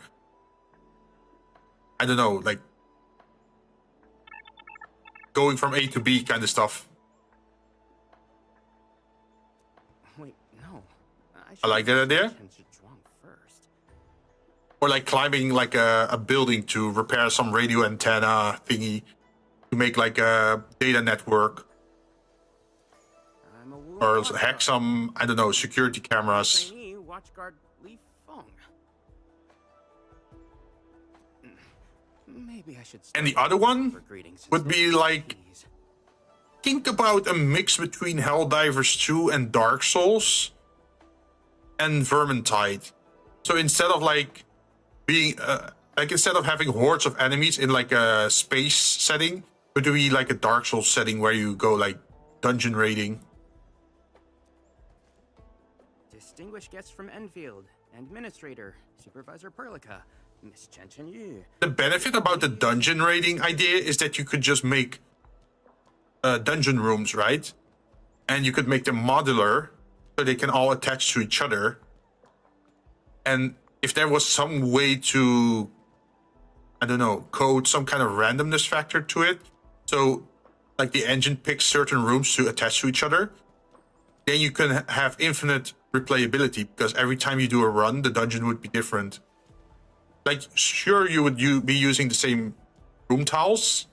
I don't know, like going from A to B kind of stuff. Wait, no. I like that idea. Or like climbing like a building to repair some radio antenna thingy to make like a data network. Or hack some, I don't know, security cameras. Watchguard Li Feng. Maybe I should. And the other one would be like, think about a mix between Helldivers 2 and Dark Souls and Vermintide. So instead of like being like instead of having hordes of enemies in like a space setting, would it be like a Dark Souls setting where you go like dungeon raiding? Distinguished guests from Enfield, Administrator, Supervisor Perlica, Miss Chen Yu. The benefit about the dungeon raiding idea is that you could just make dungeon rooms, right? And you could make them modular so they can all attach to each other. And if there was some way to, I don't know, code some kind of randomness factor to it, so like the engine picks certain rooms to attach to each other, then you can have infinite replayability, because every time you do a run, the dungeon would be different. Like, sure, you would be using the same room tiles,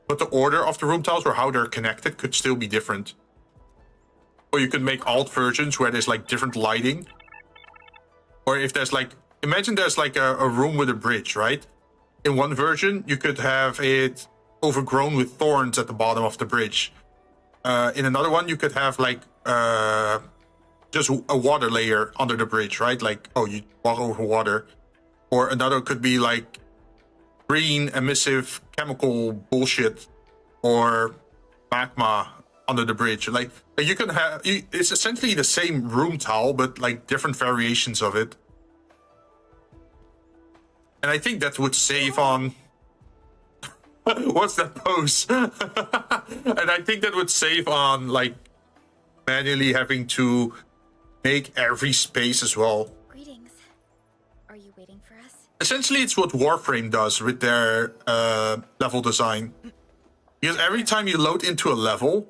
but the order of the room tiles or how they're connected could still be different. Or you could make alt versions where there's like different lighting. Or if there's like, imagine there's like a room with a bridge, right? in one version, you could have it overgrown with thorns at the bottom of the bridge. In another one, you could have like just a water layer under the bridge, right? Like, oh, you walk over water. Or another could be like green emissive chemical bullshit or magma under the bridge. Like you can have, it's essentially the same room tile, but like different variations of it. And I think that would save on... What's that pose? And I think that would save on like manually having to make every space as well. Greetings. Are you waiting for us? Essentially, it's what Warframe does with their level design. Because every time you load into a level,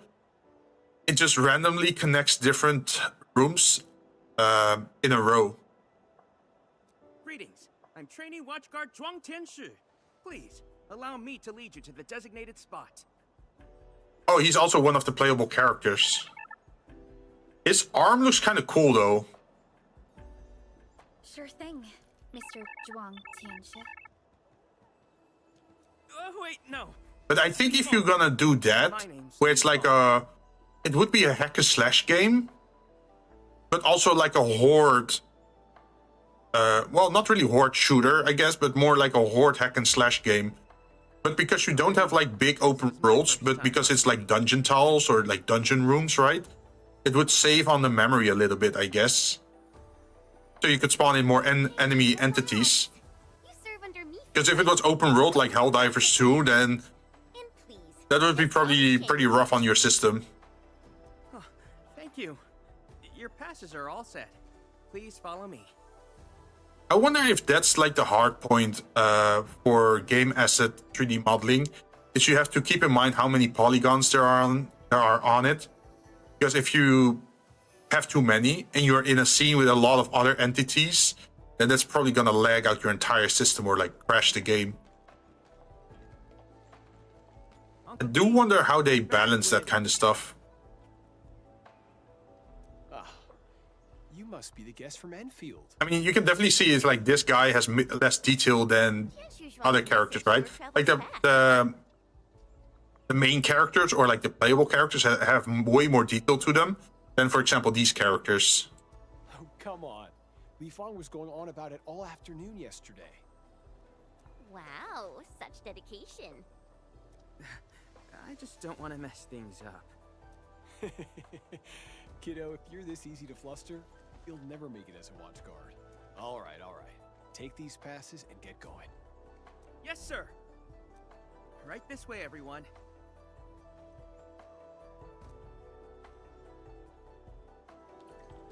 it just randomly connects different rooms in a row. Greetings. I'm trainee watchguard Zhuang Tianshi. Please, allow me to lead you to the designated spot. Oh, he's also one of the playable characters. His arm looks kind of cool, though. Sure thing, Mr. Zhuang Tianshi. Wait, no. But I think if you're gonna do that, where it's like a... It would be a hack and slash game, but also like a horde... well, not really horde shooter, I guess, but more like a horde hack and slash game. But because you don't have like big open worlds, but because it's like dungeon tiles or like dungeon rooms, right? It would save on the memory a little bit, I guess. So you could spawn in more enemy entities. Because if it was open world like Helldivers 2, then that would be probably pretty rough on your system. Oh, thank you. Your passes are all set. Please follow me. I wonder if that's like the hard point for game asset 3D modeling, is you have to keep in mind how many polygons there are on it. Because if you have too many and you're in a scene with a lot of other entities, then that's probably gonna lag out your entire system or like crash the game. I do wonder how they balance that kind of stuff. You must be the guest from Enfield. I mean, you can definitely see it's like this guy has less detail than other characters, right? Like the main characters or like the playable characters have way more detail to them than, for example, these characters. Oh, come on. Li Fang was going on about it all afternoon yesterday. Wow, such dedication. I just don't want to mess things up. Kiddo, if you're this easy to fluster, you'll never make it as a watch guard. All right. Take these passes and get going. Yes, sir. Right this way, everyone.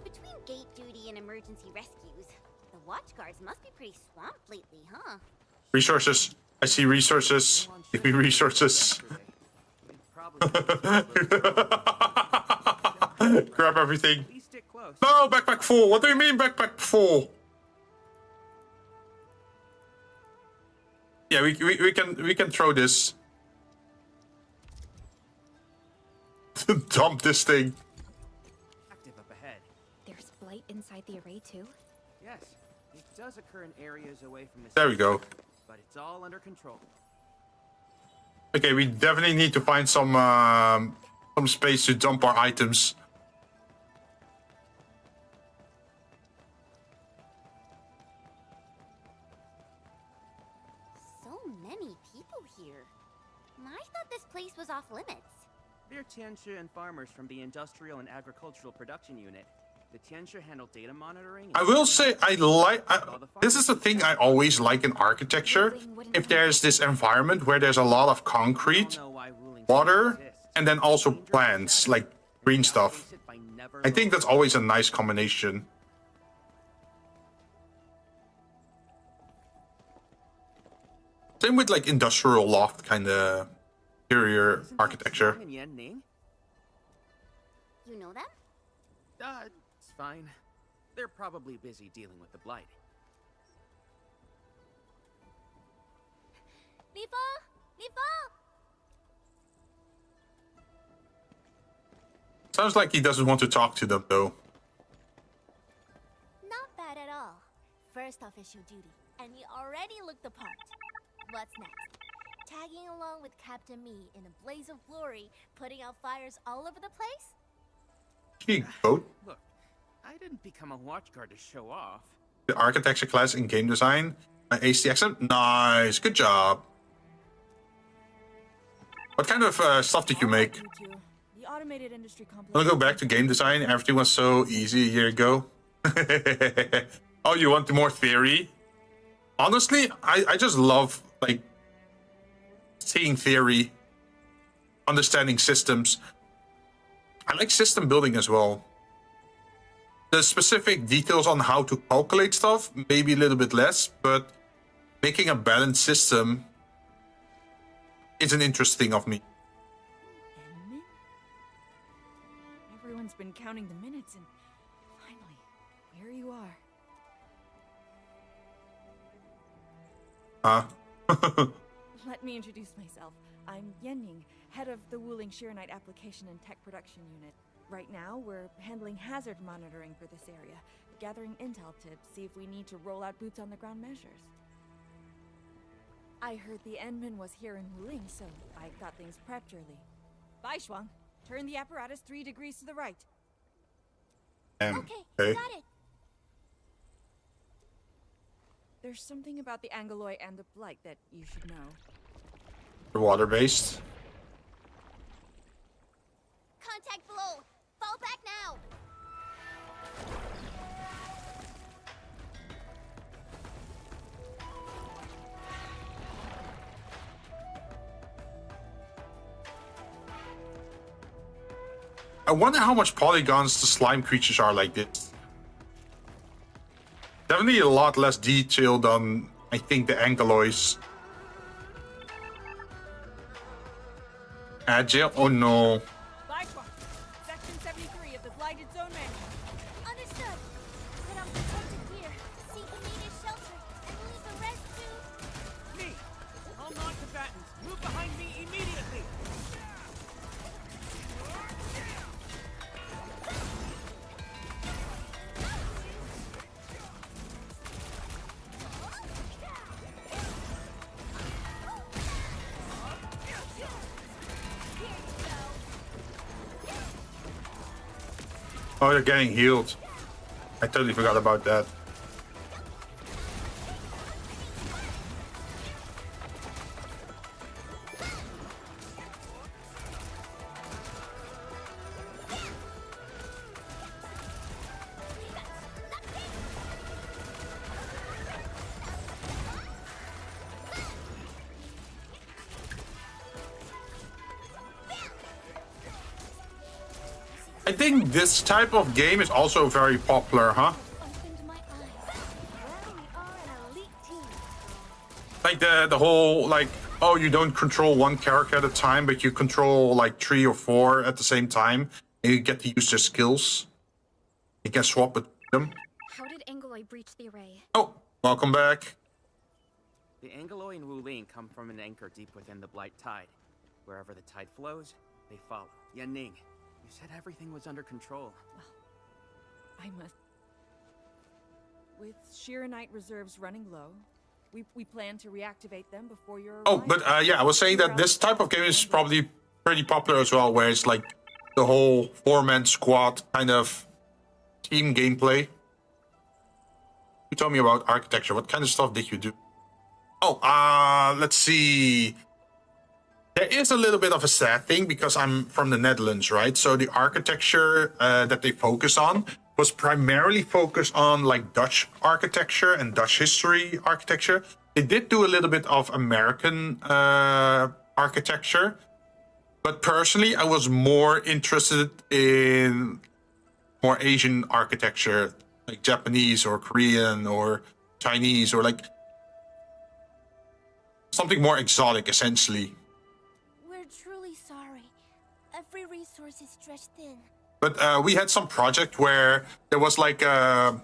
Between gate duty and emergency rescues, the watch guards must be pretty swamped lately, huh? Resources. I see resources. Give me resources. Grab everything. No, backpack full. What do you mean backpack full? Yeah, we can throw this. Dump this thing. Active up ahead. There's blight inside the array too? Yes, it does occur in areas away from the There we go. But it's all under control. Okay, we definitely need to find some space to dump our items. So many people here. I thought this place was off limits. They're Tianshi and farmers from the Industrial and Agricultural Production Unit. The Tianshi handle data monitoring. I will say this is the thing I always like in architecture. If there's this environment where there's a lot of concrete, water, and then also plants, like green stuff. I think that's always a nice combination. Same with like industrial loft kind of interior architecture. You know them? It's fine. They're probably busy dealing with the blight. Lifa! Sounds like he doesn't want to talk to them though. Not bad at all. First official duty, and you already look the part. What's next? Tagging along with Captain Me in a blaze of glory, putting out fires all over the place? Boat. Look, I didn't become a watchguard to show off. The architecture class in game design. My ACT accent. Nice. Good job. What kind of stuff did you make? The automated industry complex. Wanna go back to game design? Everything was so easy a year ago. Oh, you want more theory? Honestly, I just love like seeing theory, understanding systems. I like system building as well. The specific details on how to calculate stuff, maybe a little bit less, but making a balanced system is an interest thing of me. Everyone's been counting the minutes, and finally, here you are. Let me introduce myself. I'm Yenning, head of the Wuling Shiranite Application and Tech Production Unit. Right now, we're handling hazard monitoring for this area, gathering intel to see if we need to roll out boots-on-the-ground measures. I heard the Endman was here in Wuling, so I got things prepped early. Bye, Shuang. Turn the apparatus 3 degrees to the right. Okay, got it. There's something about the Angoloi and the Blight that you should know. The water-based. Contact below. Fall back now. I wonder how much polygons the slime creatures are like this. Definitely a lot less detailed than I think the Angolois. Agile? Oh no. Section 73 of the Blighted Zone Manual. Understood. Put on protective gear, seek immediate shelter, and leave the rest to... Me! All non-combatants, move behind me immediately! Oh, you're getting healed. I totally forgot about that. I think this type of game is also very popular, huh? Like the whole like, oh, you don't control one character at a time, but you control like 3 or 4 at the same time, and you get to use their skills. You can swap with them. How did Angoloi breach the array? Oh, welcome back. The Angoloi and Wuling come from an anchor deep within the Blight Tide. Wherever the tide flows, they follow. Yanning, you said everything was under control. Well, I must... With Shiranite reserves running low, we plan to reactivate them before your Oh, but yeah, I was saying that this type of game is probably pretty popular as well, where it's like the whole 4-man squad kind of team gameplay. You told me about architecture. What kind of stuff did you do? Oh, let's see. There is a little bit of a sad thing because I'm from the Netherlands, right? So the architecture that they focus on was primarily focused on like Dutch architecture and Dutch history architecture. They did do a little bit of American architecture, but personally I was more interested in more Asian architecture, like Japanese or Korean or Chinese, or like something more exotic essentially. We're truly sorry. Every resource is stretched thin. But we had some project where there was like an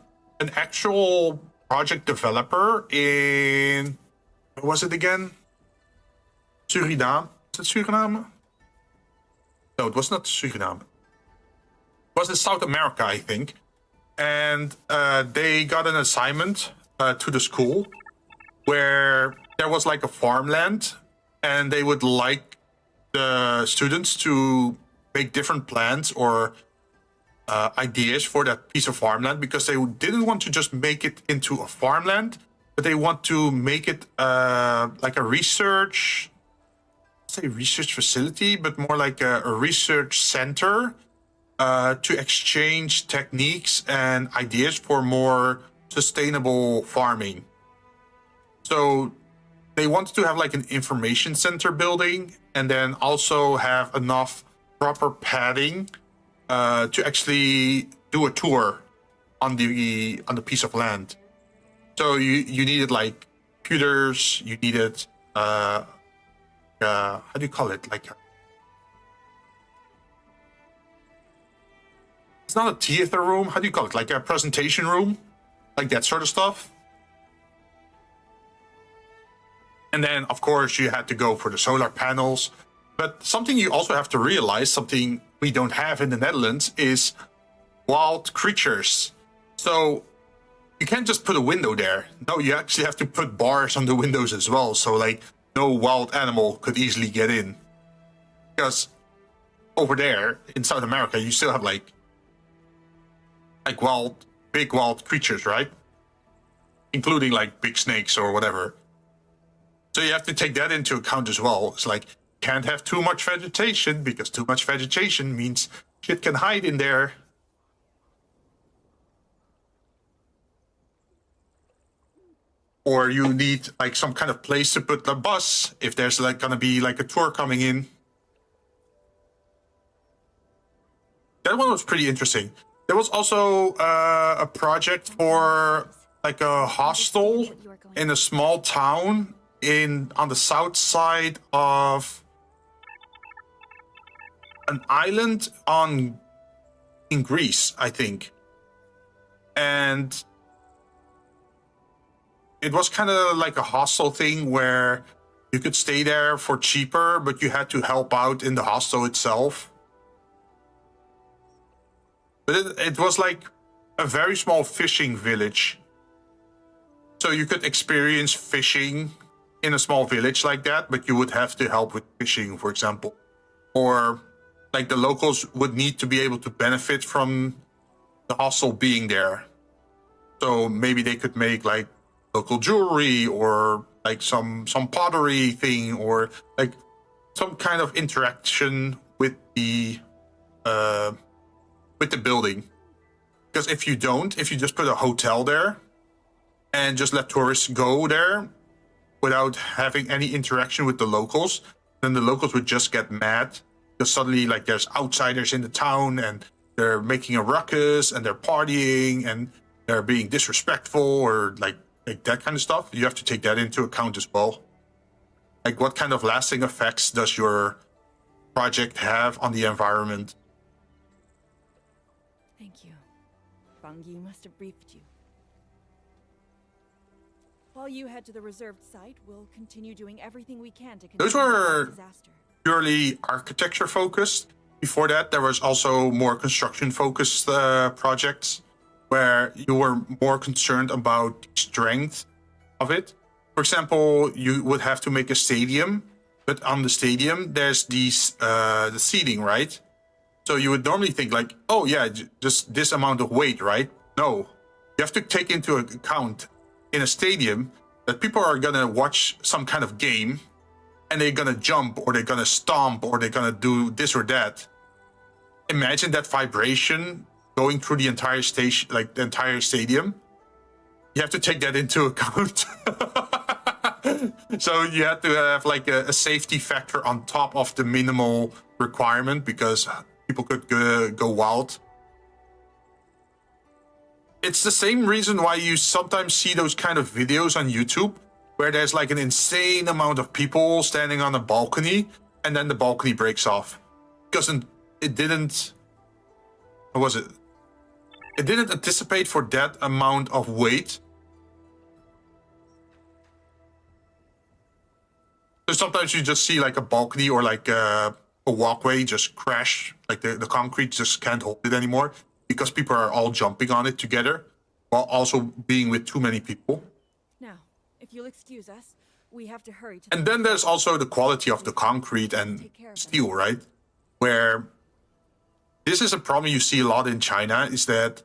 actual project developer in, what was it again? Suriname? Is it Suriname? No, it was not Suriname. It was in South America, I think. And they got an assignment to the school where there was like a farmland, and they would like the students to make different plans or ideas for that piece of farmland, because they didn't want to just make it into a farmland, but they want to make it like a research facility, but more like a research center to exchange techniques and ideas for more sustainable farming. So they wanted to have like an information center building, and then also have enough proper padding to actually do a tour on the piece of land. So you needed like computers, you needed how do you call it? Like it's not a theater room. How do you call it? Like a presentation room, like that sort of stuff. And then, of course, you had to go for the solar panels. But something you also have to realize, something we don't have in the Netherlands, is wild creatures. So you can't just put a window there. No, you actually have to put bars on the windows as well. So like no wild animal could easily get in. Because over there in South America, you still have like big wild creatures, right? Including like big snakes or whatever. So you have to take that into account as well. It's like, can't have too much vegetation, because too much vegetation means shit can hide in there. Or you need like some kind of place to put the bus if there's like gonna be like a tour coming in. That one was pretty interesting. There was also a project for like a hostel in a small town on the south side of an island in Greece, I think. And it was kind of like a hostel thing where you could stay there for cheaper, but you had to help out in the hostel itself. But it was like a very small fishing village. So you could experience fishing in a small village like that, but you would have to help with fishing, for example. Or like the locals would need to be able to benefit from the hostel being there. So maybe they could make like local jewelry, or like some pottery thing, or like some kind of interaction with the building. Because if you just put a hotel there and just let tourists go there without having any interaction with the locals, then the locals would just get mad, because suddenly like there's outsiders in the town and they're making a ruckus and they're partying and they're being disrespectful, or like that kind of stuff. You have to take that into account as well. Like, what kind of lasting effects does your project have on the environment? Thank you. Bangi must have briefed you. While you head to the reserved site, we'll continue doing everything we can to contain Those were the disaster. purely architecture focused. Before that, there was also more construction focused projects where you were more concerned about the strength of it. For example, you would have to make a stadium, but on the stadium there's these the seating, right? So you would normally think like, oh yeah, just this amount of weight, right? No, you have to take into account in a stadium that people are gonna watch some kind of game, and they're gonna jump, or they're gonna stomp, or they're gonna do this or that. Imagine that vibration going through the entire station, like the entire stadium. You have to take that into account. So you have to have like a safety factor on top of the minimal requirement, because people could go wild. It's the same reason why you sometimes see those kind of videos on YouTube where there's like an insane amount of people standing on a balcony, and then the balcony breaks off. Because it didn't... What was it? It didn't anticipate for that amount of weight. So sometimes you just see like a balcony or like a walkway just crash. Like the concrete just can't hold it anymore, because people are all jumping on it together while also being with too many people. Now, if you'll excuse us, We have to hurry to And then there's also the quality of the concrete and steel, right? Where this is a problem you see a lot in China, is that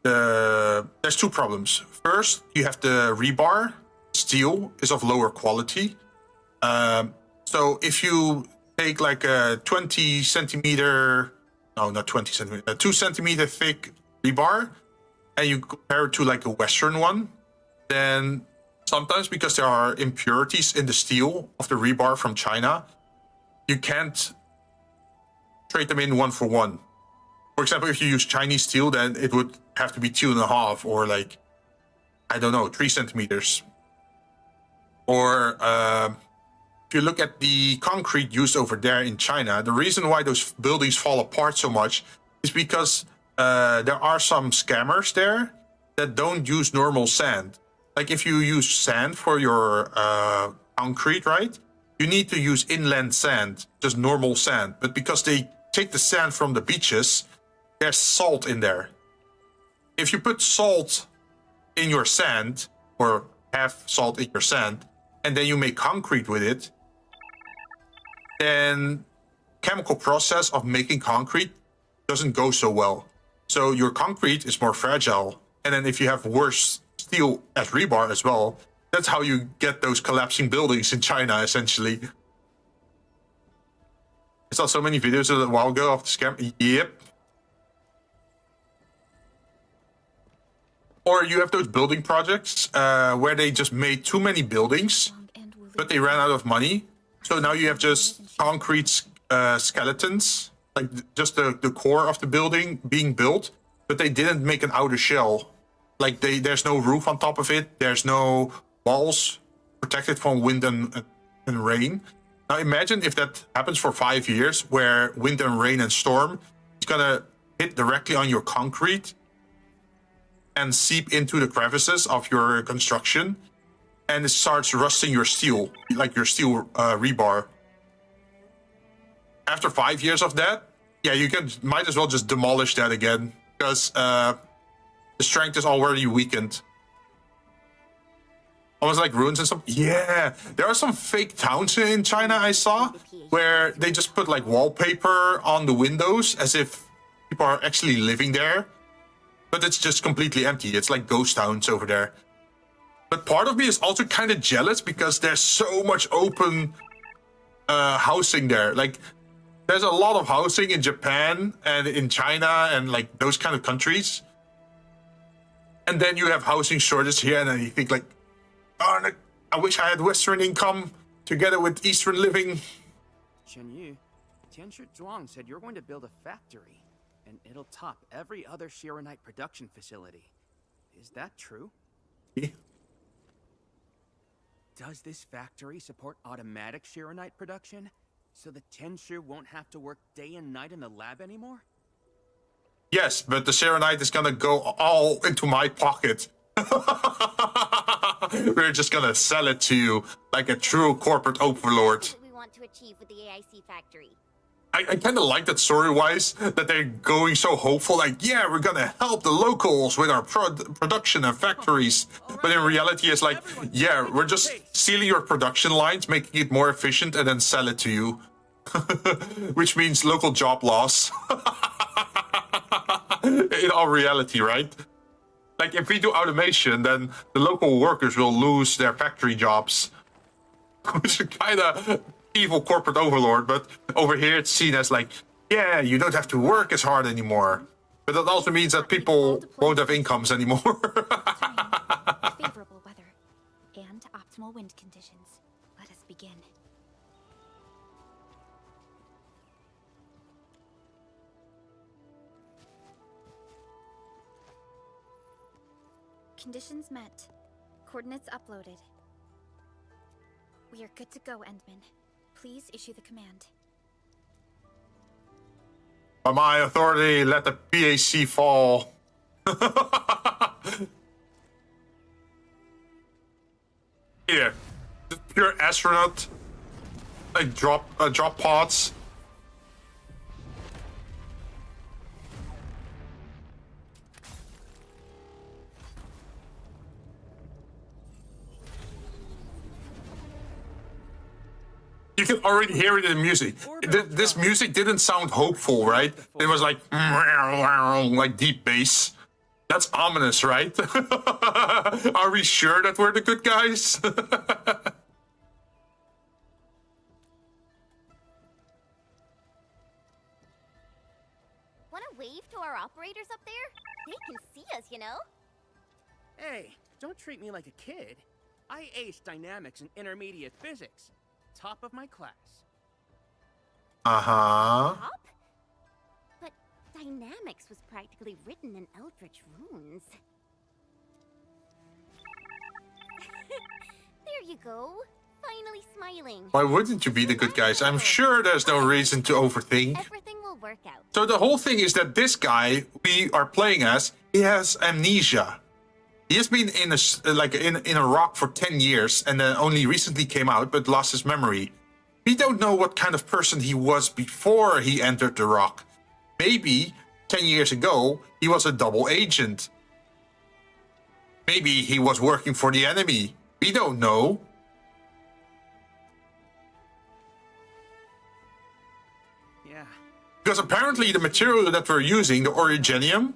there's two problems. First, you have the rebar. Steel is of lower quality. So if you take like a 20 centimeter, no, not 20 centimeter, a 2 centimeter thick rebar, and you compare it to like a Western one, then sometimes because there are impurities in the steel of the rebar from China, you can't trade them in one for one. For example, if you use Chinese steel, then it would have to be 2.5 or like, I don't know, 3 centimeters. Or if you look at the concrete used over there in China, the reason why those buildings fall apart so much is because there are some scammers there that don't use normal sand. Like if you use sand for your concrete, right? You need to use inland sand, just normal sand. But because they take the sand from the beaches, there's salt in there. If you put salt in your sand, or have salt in your sand, and then you make concrete with it, then chemical process of making concrete doesn't go so well. So your concrete is more fragile. And then if you have worse steel as rebar as well, that's how you get those collapsing buildings in China, essentially. I saw so many videos a while ago of the scam. Yep. Or you have those building projects where they just made too many buildings, but they ran out of money. So now you have just concrete skeletons, like just the core of the building being built, but they didn't make an outer shell. Like there's no roof on top of it. There's no walls protected from wind and rain. Now imagine if that happens for 5 years, where wind and rain and storm is gonna hit directly on your concrete and seep into the crevices of your construction, and it starts rusting your steel, like your steel rebar. After 5 years of that, yeah, you might as well just demolish that again, because the strength is already weakened. Almost like ruins and stuff. Yeah, there are some fake towns in China I saw where they just put like wallpaper on the windows as if people are actually living there. But it's just completely empty. It's like ghost towns over there. But part of me is also kind of jealous because there's so much open housing there. Like, there's a lot of housing in Japan and in China and like those kind of countries. And then you have housing shortage here, and then you think like, oh, I wish I had Western income together with Eastern living. Chen Tianshi Zhuang said you're going to build a factory, and it'll top every other Shiranite production facility. Is that true? Yeah. Does this factory support automatic Shiranite production, so the Tianshi won't have to work day and night in the lab anymore? Yes, but the Shiranite is gonna go all into my pocket. We're just gonna sell it to you like a true corporate overlord. What we want to achieve with the AIC factory. I kind of like that story-wise, that they're going so hopeful, like, yeah, we're gonna help the locals with our production and factories. But in reality, it's like, yeah, we're just stealing your production lines, making it more efficient, and then sell it to you. Which means local job loss. In all reality, right? Like, if we do automation, then the local workers will lose their factory jobs. Which is kind of evil corporate overlord, but over here it's seen as like, yeah, you don't have to work as hard anymore. But that also means that people won't have incomes anymore. Favorable weather and optimal wind conditions. Let us begin. Conditions met. Coordinates uploaded. We are good to go, Endman. Please issue the command. By my authority, let the PAC fall. Here, just pure astronaut, like drop pods. can already hear it in the music. This music didn't sound hopeful, right? It was like deep bass. That's ominous, right? Are we sure that we're the good guys? Want to wave to our operators up there? They can see us, you know? Hey, don't treat me like a kid. I aced dynamics and intermediate physics. Top of my class. Uh-huh. Top? But dynamics was practically written in Eldritch runes. There you go. Finally smiling. Why wouldn't you be the good guys? I'm sure there's no reason to overthink. Everything will work out. So the whole thing is that this guy we are playing as, he has amnesia. He has been in a rock for 10 years and then only recently came out but lost his memory. We don't know what kind of person he was before he entered the rock. Maybe 10 years ago he was a double agent. Maybe he was working for the enemy. We don't know. Yeah. Because apparently the material that we're using, the originium,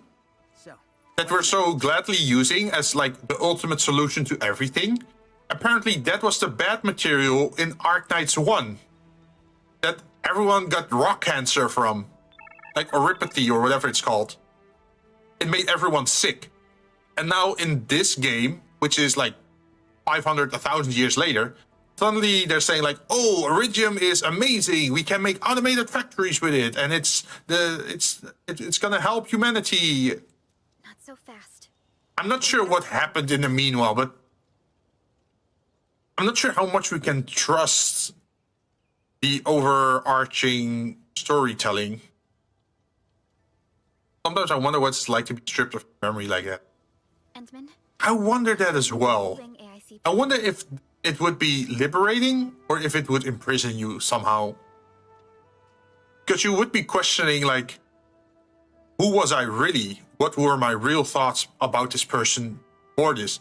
that we're so gladly using as like the ultimate solution to everything, apparently that was the bad material in ARKNIGHTS 1. That everyone got rock cancer from. Like oripathy or whatever it's called. It made everyone sick. And now in this game, which is like 500, 1,000 years later, suddenly they're saying like, oh, Iridium is amazing. We can make automated factories with it. And it's gonna help humanity. So fast. I'm not sure what happened in the meanwhile, but I'm not sure how much we can trust the overarching storytelling. Sometimes I wonder what it's like to be stripped of memory like that. Endman? I wonder that as well. I wonder if it would be liberating or if it would imprison you somehow. Because you would be questioning like, who was I really? What were my real thoughts about this person for this?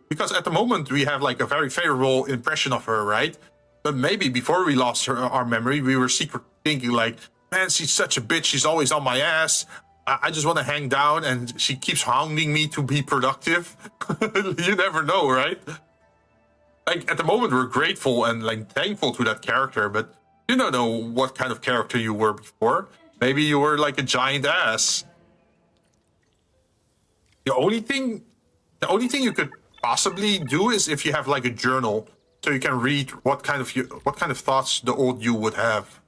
Because at the moment we have like a very favorable impression of her, right? But maybe before we lost our memory, we were secretly thinking like, man, she's such a bitch. She's always on my ass. I just want to hang down and she keeps hounding me to be productive. You never know, right? Like at the moment we're grateful and like thankful to that character, but you don't know what kind of character you were before. Maybe you were like a giant ass. The only thing you could possibly do is if you have like a journal, so you can read what kind of thoughts the old you would have.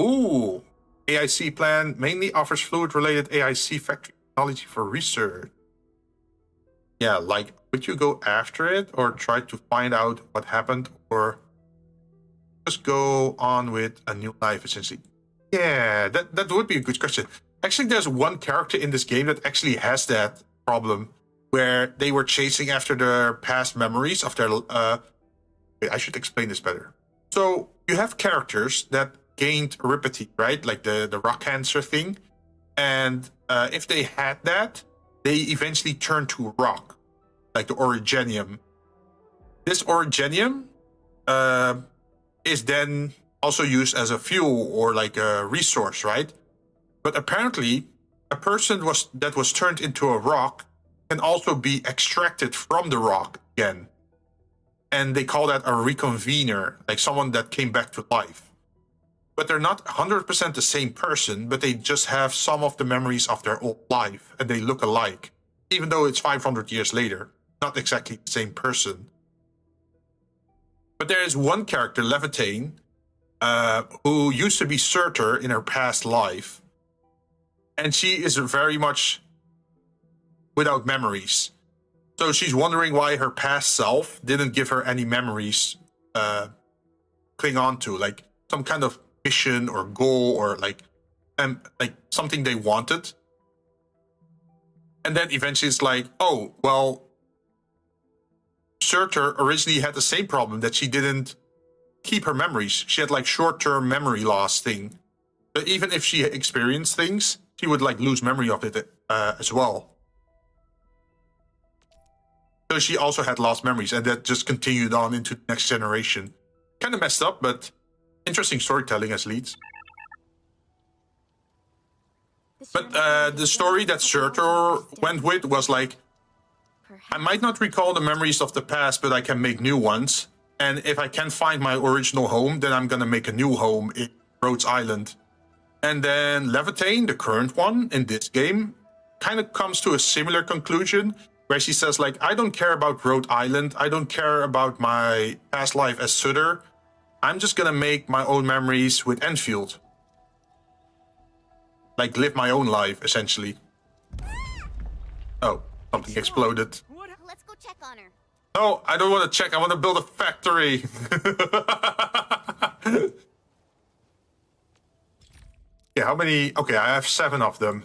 Ooh, AIC plan mainly offers fluid-related AIC factory technology for research. Yeah, like would you go after it or try to find out what happened, or just go on with a new life essentially? Yeah, that would be a good question. Actually, there's one character in this game that actually has that problem, where they were chasing after their past memories of their... I should explain this better. So, you have characters that gained oripathy, right? Like the rock cancer thing. And if they had that, they eventually turn to rock, like the originium. This originium is then also used as a fuel or like a resource, right? But apparently, a person that was turned into a rock can also be extracted from the rock again. And they call that a reconvener, like someone that came back to life. But they're not 100% the same person, but they just have some of the memories of their old life, and they look alike. Even though it's 500 years later, not exactly the same person. But there is one character, Levitane, who used to be Surtur in her past life. And she is very much without memories. So she's wondering why her past self didn't give her any memories cling on to, like some kind of mission or goal or like something they wanted. And then eventually it's like, oh, well, Surtur originally had the same problem, that she didn't keep her memories. She had like short-term memory loss thing. But even if she experienced things, she would like lose memory of it as well. So she also had lost memories, and that just continued on into the next generation. Kind of messed up, but interesting storytelling as leads. But the story that Surtur went with was like, I might not recall the memories of the past, but I can make new ones. And if I can't find my original home, then I'm gonna make a new home in Rhodes Island. And then Levitane, the current one in this game, kind of comes to a similar conclusion, where she says, like, I don't care about Rhode Island, I don't care about my past life as Sutter. I'm just gonna make my own memories with Enfield. Like, live my own life, essentially. Oh, something exploded. Let's go check on her. No, I don't want to check. I want to build a factory. Yeah, how many? Okay, I have 7 of them.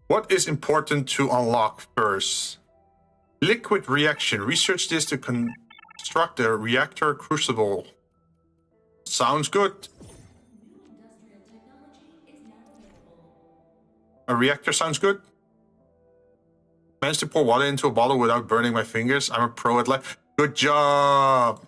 What is important to unlock first? Liquid reaction. Research this to construct a reactor crucible. Sounds good. A reactor sounds good. Managed to pour water into a bottle without burning my fingers. I'm a pro at life. Good job.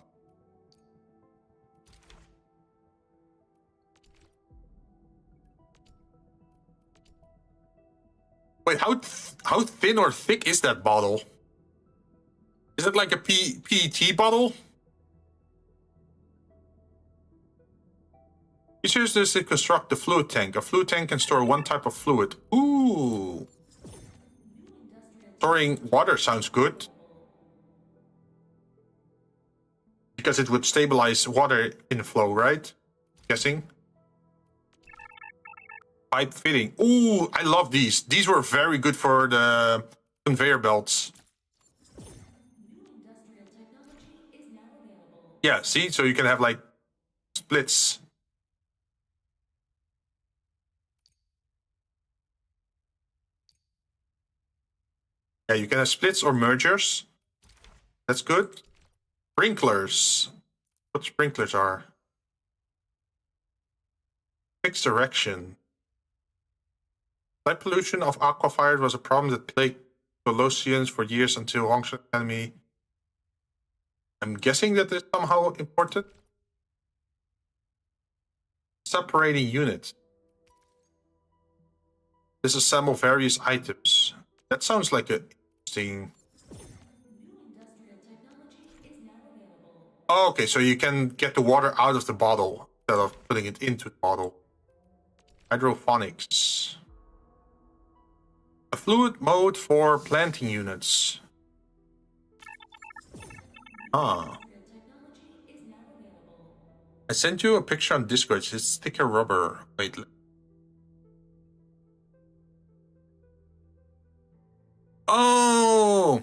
Wait, how thin or thick is that bottle? Is it like a PET bottle? Research this to construct the fluid tank. A fluid tank can store 1 type of fluid. Ooh. Storing water sounds good. Because it would stabilize water inflow, right? Guessing. Pipe fitting. Ooh, I love these. These were very good for the conveyor belts. Yeah, see? So you can have like splits. Yeah, you can have splits or mergers. That's good. Sprinklers. What sprinklers are? Fixed direction. Light pollution of aquifers was a problem that plagued Colossians for years until Hongshan Academy. I'm guessing that is somehow important. Separating unit. Disassemble various items. That sounds like a interesting. Oh, okay, so you can get the water out of the bottle instead of putting it into the bottle. Hydroponics. A fluid mode for planting units. Ah. I sent you a picture on Discord. It's thicker rubber. Wait. Oh.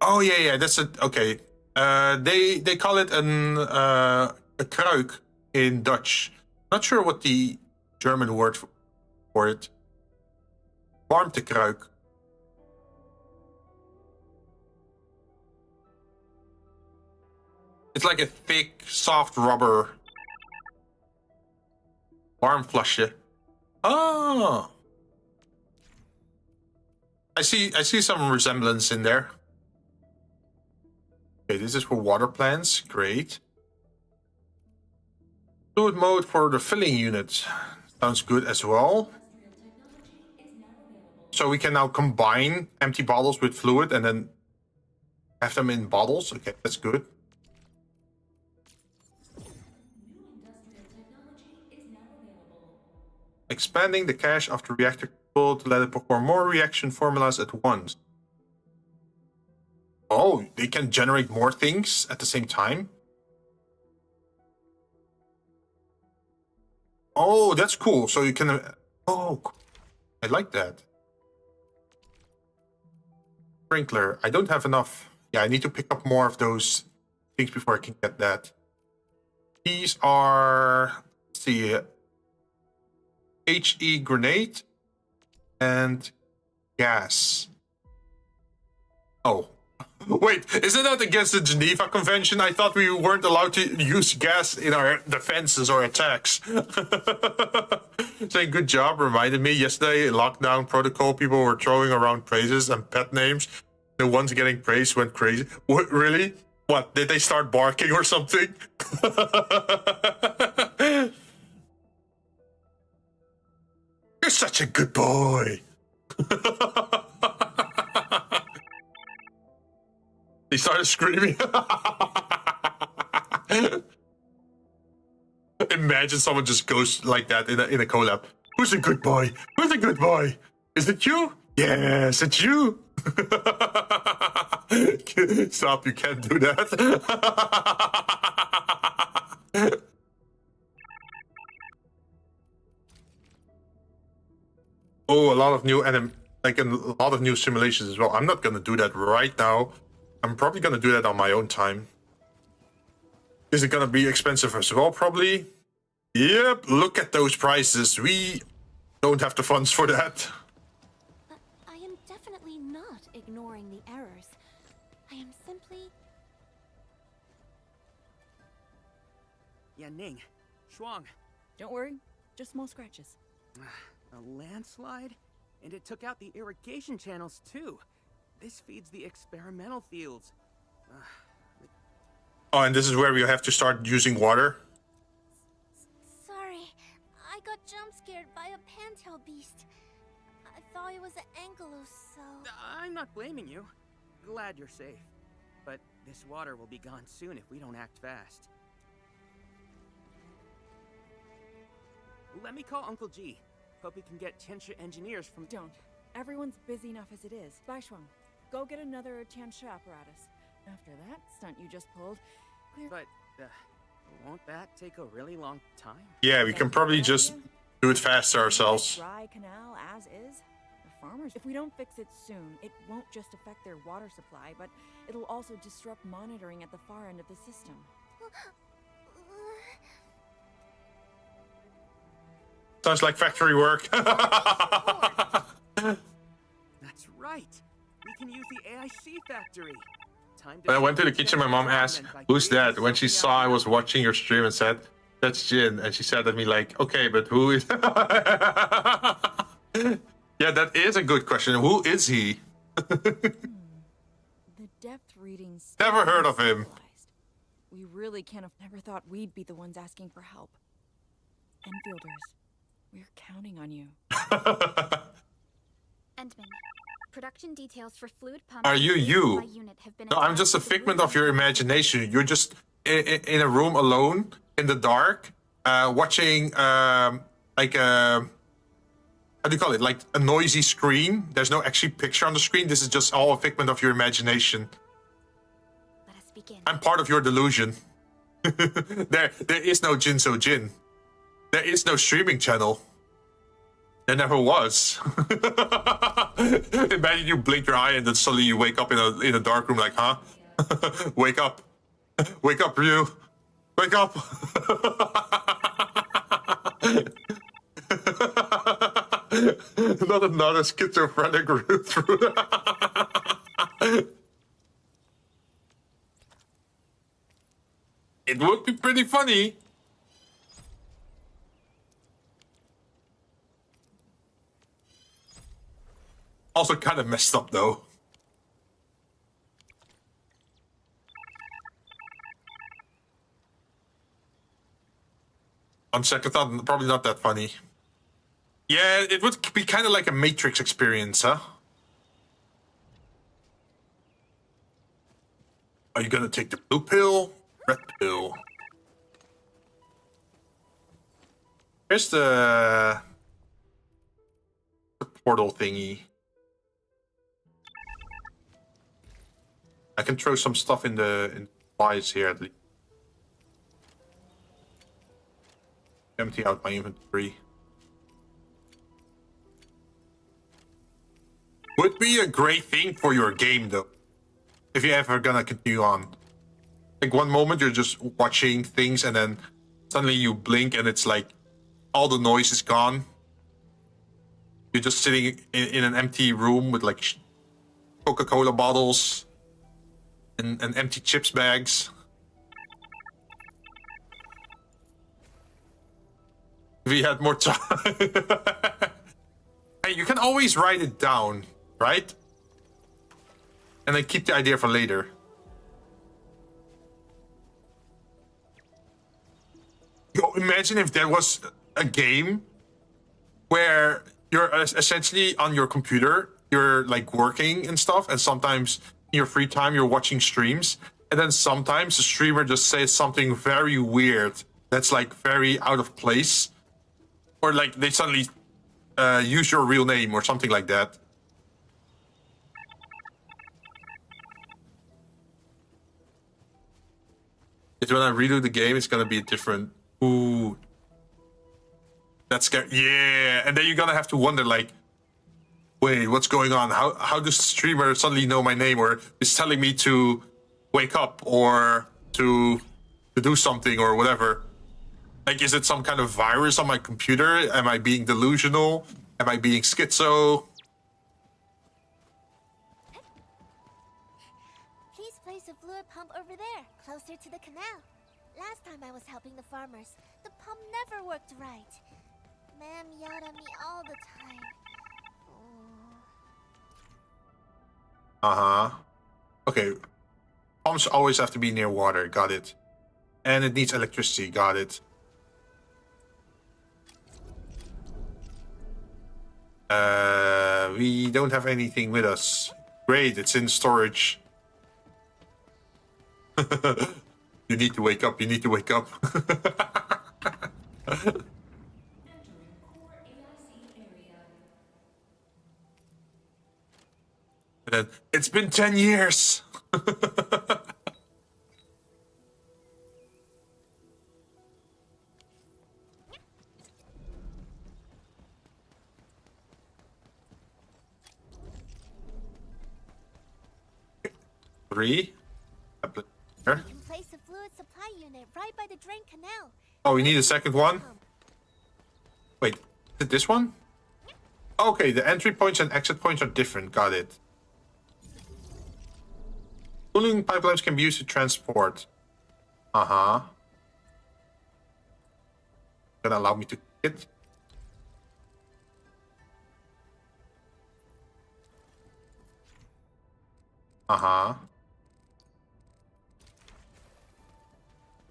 Oh yeah. That's a okay. They call it a kruik in Dutch. Not sure what the German word for it. Warmtekruik. It's like a thick, soft rubber. Warmflasje. Oh. I see some resemblance in there. Okay, this is for water plants. Great. Fluid mode for the filling unit. Sounds good as well. So we can now combine empty bottles with fluid and then have them in bottles. Okay, that's good. Expanding the cache of the reactor to let it perform more reaction formulas at once. Oh, they can generate more things at the same time? Oh, that's cool. So you can... Oh, I like that. Sprinkler. I don't have enough. Yeah, I need to pick up more of those things before I can get that. These are... Let's see... HE grenade and gas. Oh. Wait, isn't that against the Geneva Convention? I thought we weren't allowed to use gas in our defenses or attacks. Saying good job reminded me yesterday in lockdown protocol people were throwing around praises and pet names. The ones getting praised went crazy. What, really? What, did they start barking or something? You're such a good boy. They started screaming. Imagine someone just goes like that in a collab. Who's a good boy? Who's a good boy? Is it you? Yes, it's you. Stop, you can't do that. Oh, a lot of new like a lot of new simulations as well. I'm not gonna do that right now. I'm probably gonna do that on my own time. Is it gonna be expensive as well? Probably. Yep, look at those prices. We don't have the funds for that. But I am definitely not ignoring the errors. I am simply... Yanning, Shuang. Don't worry, just small scratches. A landslide? And it took out the irrigation channels too. This feeds the experimental fields. Oh, and this is where we have to start using water. Sorry, I got jump scared by a pantail beast. I thought it was an ankylos, so... I'm not blaming you. Glad you're safe. But this water will be gone soon if we don't act fast. Let me call Uncle G. Hope we can get Tianxia engineers from... Don't. Everyone's busy enough as it is. Bai Shuang, go get another Tianxia apparatus. After that stunt you just pulled, But, won't that take a really long time? Yeah, we can probably just do it faster ourselves. Dry canal as is. The farmers, if we don't fix it soon, it won't just affect their water supply, but it'll also disrupt monitoring at the far end of the system. Sounds like factory work. That's right. We can use the AIC factory. When I went to the kitchen, my mom asked, "Who's that?" When she saw I was watching your stream and said, "That's Jinn," and she said at me like, "Okay, but who is?" Yeah, that is a good question. Who is he? The depth readings. Never heard of him. We really can't have never thought we'd be the ones asking for help. Enfielders, we're counting on you. Endman, production details for fluid pump. Are you you? Unit have been No, I'm just a figment of your imagination. You're just in a room alone in the dark, watching like a how do you call it? Like a noisy screen. There's no actual picture on the screen. This is just all a figment of your imagination. Let us begin. I'm part of your delusion. There is no Jinzou Jinn. There is no streaming channel. There never was. Imagine you blink your eye and then suddenly you wake up in a dark room like, huh? Wake up. Wake up, Ryu. Wake up. Not another schizophrenic route through. It would be pretty funny. Also kind of messed up though. On second thought, probably not that funny. Yeah, it would be kind of like a Matrix experience, huh? Are you gonna take the blue pill? Red pill? Here's the portal thingy. I can throw some stuff in the supplies here at least. Empty out my inventory. Would be a great thing for your game though. If you're ever gonna continue on. Like one moment you're just watching things and then suddenly you blink and it's like all the noise is gone. You're just sitting in an empty room with like Coca-Cola bottles and empty chips bags. If we had more time. Hey, you can always write it down, right? And then keep the idea for later. imagine if there was a game where you're essentially on your computer, you're like working and stuff, and sometimes in your free time you're watching streams, and then sometimes the streamer just says something very weird that's like very out of place, or like they suddenly use your real name or something like that. It's when I redo the game, it's gonna be different. Ooh. That's scary. Yeah, and then you're gonna have to wonder, like, wait, what's going on? How does the streamer suddenly know my name, or is telling me to wake up or to do something or whatever? Like, is it some kind of virus on my computer? Am I being delusional? Am I being schizo? Please place a fluid pump over there, closer to the canal. Last time I was helping the farmers, the pump never worked right. Ma'am yelled at me all the time. Uh-huh. Okay. Pumps always have to be near water. Got it. And it needs electricity. Got it. We don't have anything with us. Great, it's in storage. You need to wake up. You need to wake up. And then, it's been 10 years. Three. You can place a fluid supply unit right by the drain canal. Oh, we need a second one? Wait, is it this one? Okay, the entry points and exit points are different. Got it. Cooling pipelines can be used to transport. Uh-huh. Gonna allow me to click it. Uh-huh.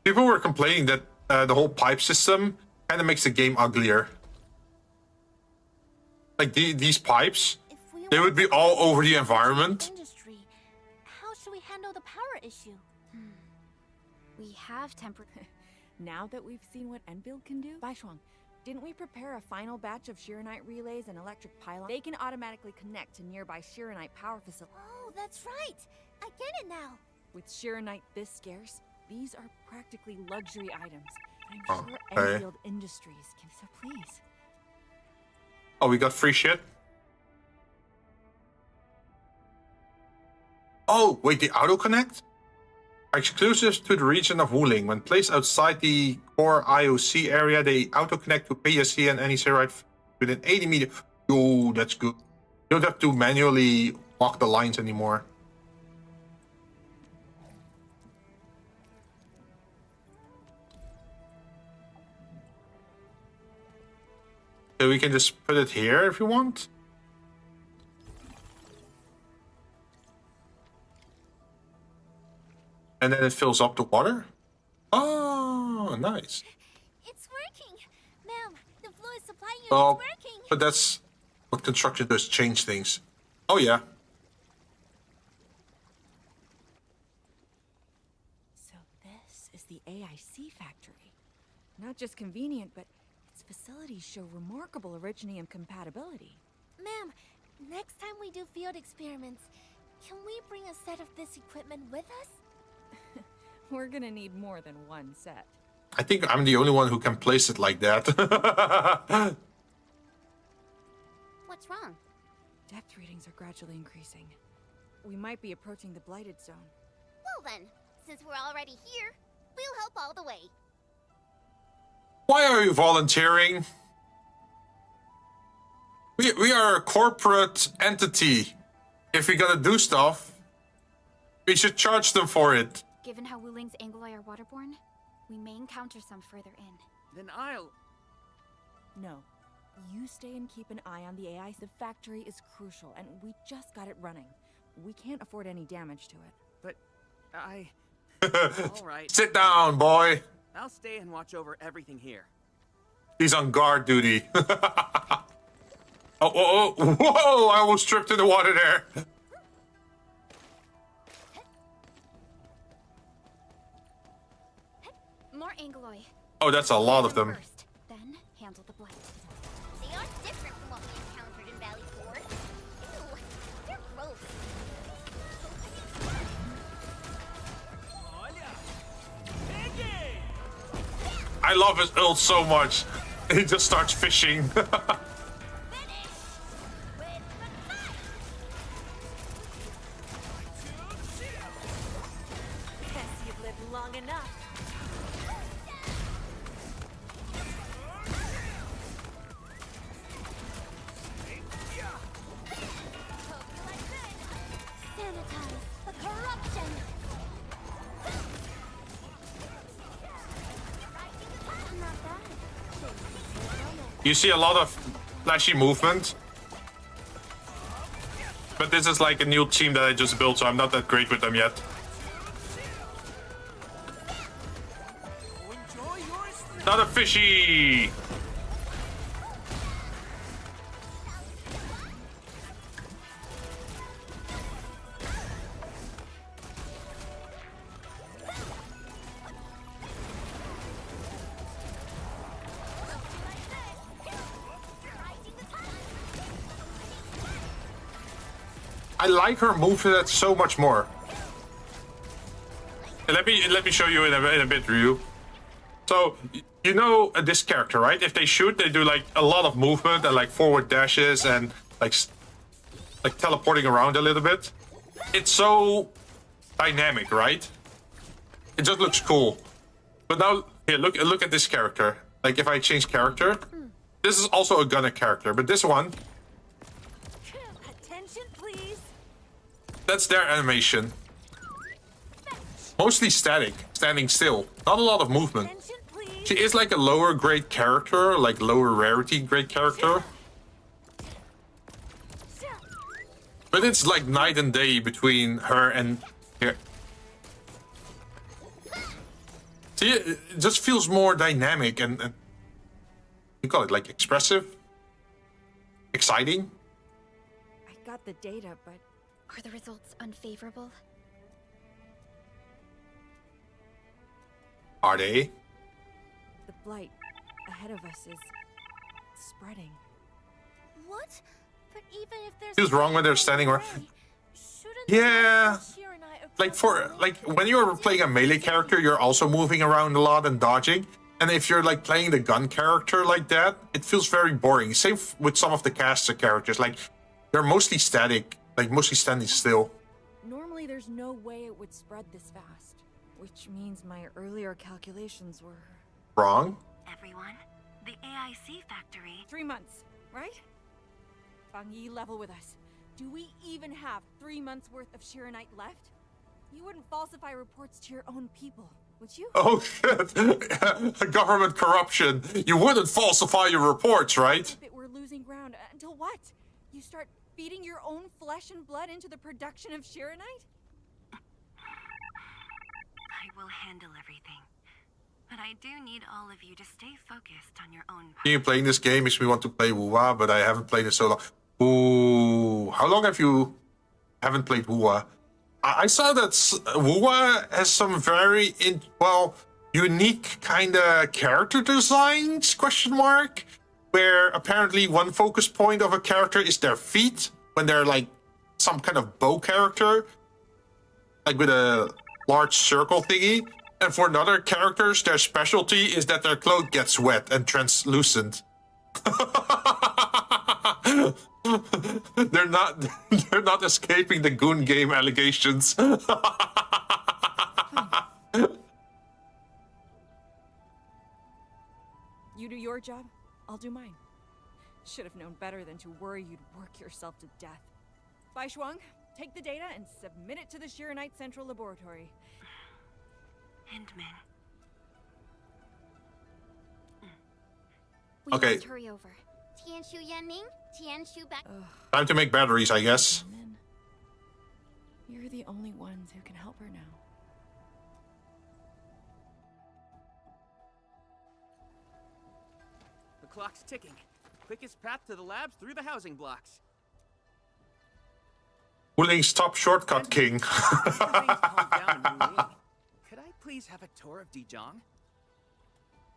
People were complaining that the whole pipe system kind of makes the game uglier. Like these pipes, they would be all over the environment. How should we handle the power issue? We have Now that we've seen what ENFIELD can do, Baishuang, didn't we prepare a final batch of Shiranite relays and electric pylons? They can automatically connect to nearby Shiranite power facilities. Oh, that's right. I get it now. With Shiranite this scarce, these are practically luxury items. I'm sure Okay. ENFIELD Industries can, so please. Oh, we got free shit? Oh, wait, the auto-connect? Are exclusive to the region of Wuling. When placed outside the core IOC area, they auto-connect to PSC and any Shiranite within 80 meters. Oh, that's good. You don't have to manually walk the lines anymore. So we can just put it here if you want. And then it fills up the water. Oh, nice. It's working. Ma'am, the fluid supply unit Oh, is working. but that's what construction does, change things. Oh, yeah. So this is the AIC factory. Not just convenient, but its facilities show remarkable originium compatibility. Ma'am, next time we do field experiments, can we bring a set of this equipment with us? We're gonna need more than one set. I think I'm the only one who can place it like that. What's wrong? Depth readings are gradually increasing. We might be approaching the blighted zone. Well then, since we're already here, we'll help all the way. Why are you volunteering? We are a corporate entity. If we're gonna do stuff, we should charge them for it. Given how Wuling's Angloi are waterborne, we may encounter some further in. Then I'll... No. You stay and keep an eye on the AI. The factory is crucial, and we just got it running. We can't afford any damage to it. But I... All right. Sit down, boy. I'll stay and watch over everything here. He's on guard duty. Oh, whoa! I almost tripped in the water there. More Angeloi. Oh, that's a lot of them. First, then handle the blight. They are different from what we encountered in Valley Ford. Ew, they're gross. I love his ult so much. He just starts fishing. You've lived long enough. Sanitize the corruption. Not bad. You see a lot of flashy movement. But this is like a new team that I just built, so I'm not that great with them yet. Not a fishy! I like her moveset so much more. Let me show you in a bit, Ryu. So you know this character, right? If they shoot, they do like a lot of movement and like forward dashes and like teleporting around a little bit. It's so dynamic, right? It just looks cool. But now here, look at this character. Like if I change character, this is also a gunner character, but this one. Attention, please. That's their animation. Mostly static, standing still. Not a lot of movement. She is like a lower grade character, like lower rarity grade character. But it's like night and day between her and here. See, it just feels more dynamic and you call it like expressive, exciting. I got the data, but Are the results unfavorable? Are they? the blight ahead of us is spreading. What? But even if there's Feels wrong when they're standing where. Yeah. Like when you're playing a melee character, you're also moving around a lot and dodging. And if you're like playing the gun character like that, it feels very boring. Same with some of the caster characters. Like they're mostly static, like mostly standing still. Normally there's no way it would spread this fast, which means my earlier calculations were Wrong. Everyone, the AIC factory. 3 months, right? Fang Yi, level with us. Do we even have 3 months worth of Shiranite left? You wouldn't falsify reports to your own people, would you? Oh shit! Government corruption. You wouldn't falsify your reports, right? That we're losing ground until what? You start feeding your own flesh and blood into the production of Shiranite? I will handle everything. But I do need all of you to stay focused on your own part. You playing this game makes me want to play Wuwa, but I haven't played it so long. Ooh, how long have you haven't played Wuwa? I saw that Wuwa has some very unique kind of character designs, question mark, where apparently one focus point of a character is their feet when they're like some kind of bow character, like with a large circle thingy. And for another characters, their specialty is that their cloth gets wet and translucent. They're not escaping the Goon Game allegations. You do your job, I'll do mine. Should have known better than to worry you'd work yourself to death. Bai Shuang, take the data and submit it to the Shiranite Central Laboratory. Hindman. We Okay. must hurry over. Tianshu Yanning, Tianshu back. Time to make batteries, I guess. You're the only ones who can help her now. clock's ticking. Quickest path to the labs through the housing blocks. Wuling's top shortcut king. Could I please have a tour of Dijong?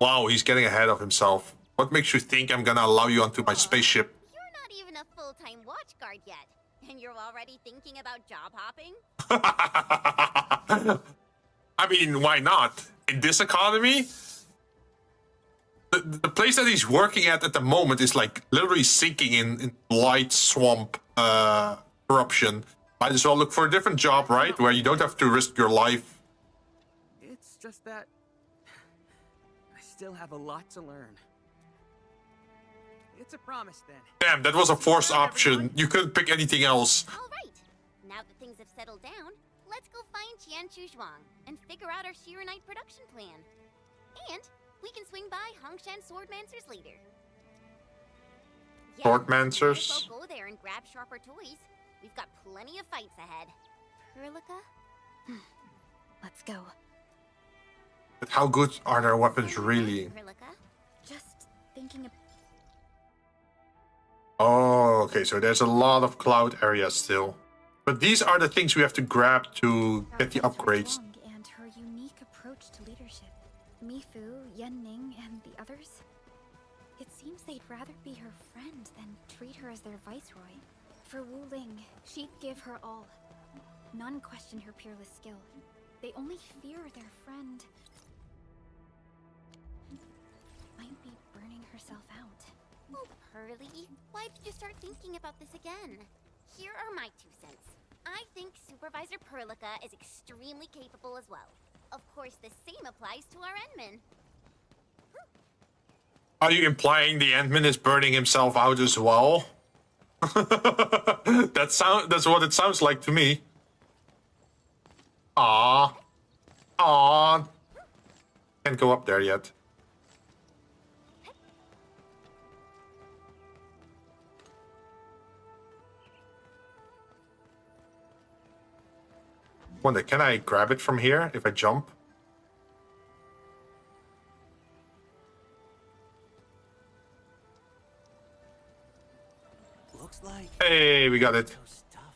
Wow, he's getting ahead of himself. What makes you think I'm gonna allow you onto my spaceship? You're not even a full-time watch guard yet, and you're already thinking about job hopping? I mean, why not? In this economy? The place that he's working at the moment is like literally sinking in blight, swamp, corruption. Might as well look for a different job, right? Where you don't have to risk your life. It's just that I still have a lot to learn. It's a promise then. Damn, that was a forced option. You couldn't pick anything else. All right. Now that things have settled down, let's go find Qianchu Zhuang and figure out our Shiranite production plan. And we can swing by Hongshan Swordmancers later. Yeah, Swordmancers? might as well go there and grab sharper toys. We've got plenty of fights ahead. Perlica? Let's go. But how good are their weapons really? Perlica? Just thinking of... Oh, okay, so there's a lot of cloud areas still. But these are the things we have to grab to get the upgrades. And her unique approach to leadership. Mifu, Yanning, and the others. It seems they'd rather be her friend than treat her as their viceroy. For Wu Ling, she'd give her all. None question her peerless skill. They only fear their friend might be burning herself out. Oh, Pearly, why did you start thinking about this again? Here are my 2 cents. I think Supervisor Perlica is extremely capable as well. Of course, the same applies to our Endman. Are you implying the Ant-Man is burning himself out as well? That's what it sounds like to me. Ah, can't go up there yet. Wonder, can I grab it from here if I jump? Looks like Hey, we got it. stuff.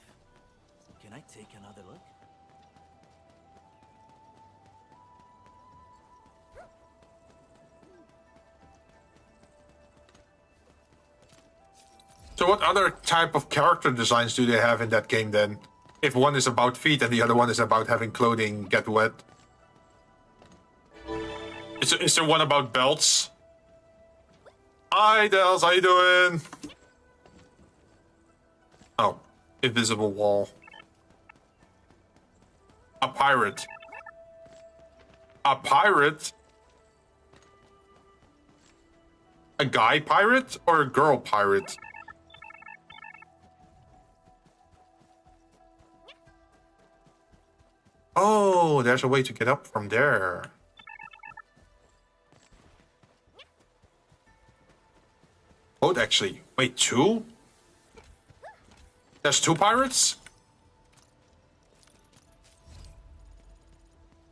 Can I take another look? So what other type of character designs do they have in that game then? If one is about feet and the other one is about having clothing get wet. Is there one about belts? Hi, Dels, how you doing? Oh, invisible wall. A pirate. A pirate? A guy pirate or a girl pirate? Oh, there's a way to get up from there. Oh, actually, wait, 2? There's 2 pirates?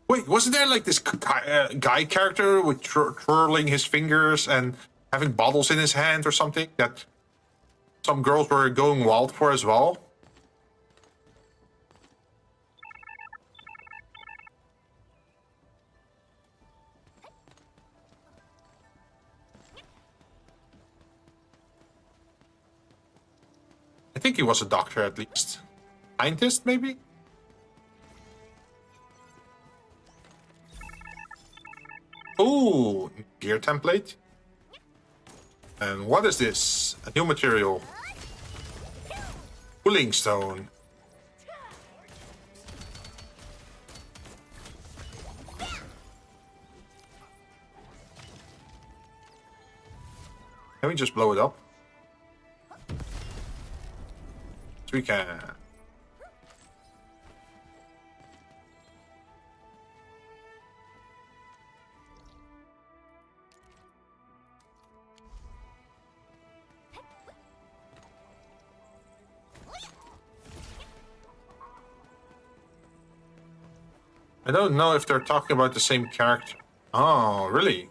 Wait, wasn't there like this guy character with twirling his fingers and having bottles in his hand or something that some girls were going wild for as well? I think he was a doctor at least. Scientist, maybe? Ooh, gear template. And what is this? A new material. Cooling stone. Can we just blow it up? We can. I don't know if they're talking about the same character. Oh, really?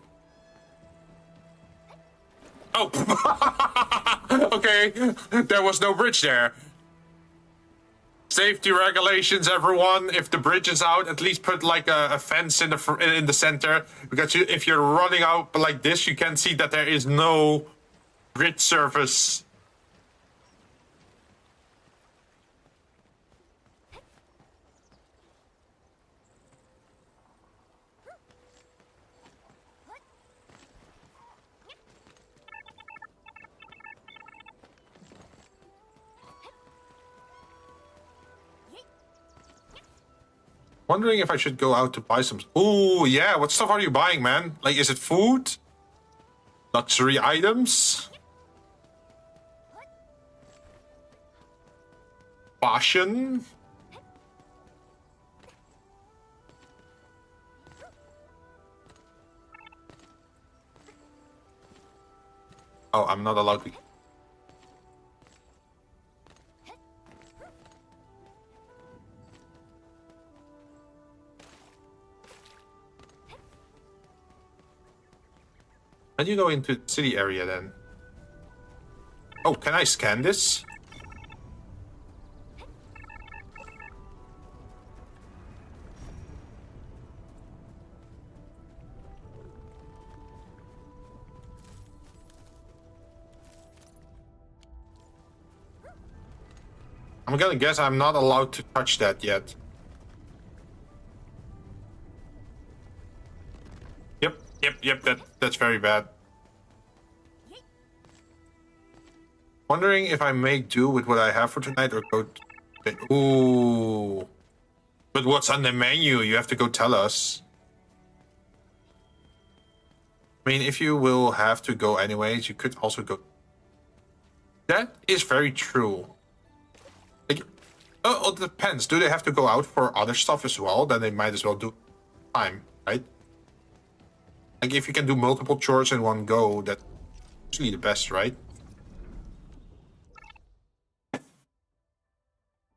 Oh, okay. There was no bridge there. Safety regulations, everyone. If the bridge is out, at least put like a fence in the center, because if you're running out like this, you can see that there is no bridge surface. Wondering if I should go out to buy some. Ooh, yeah. What stuff are you buying, man? Like, is it food? Luxury items? Fashion? Oh, I'm not allowed to. How do you go into the city area then? Oh, can I scan this? I'm gonna guess I'm not allowed to touch that yet. Yep, that's very bad. Wondering if I make do with what I have for tonight or go... Ooh. But what's on the menu? You have to go tell us. I mean, if you will have to go anyways, you could also go... That is very true. Like, oh, it depends. Do they have to go out for other stuff as well? Then they might as well do time, right? Like, if you can do multiple chores in one go, that's usually the best, right?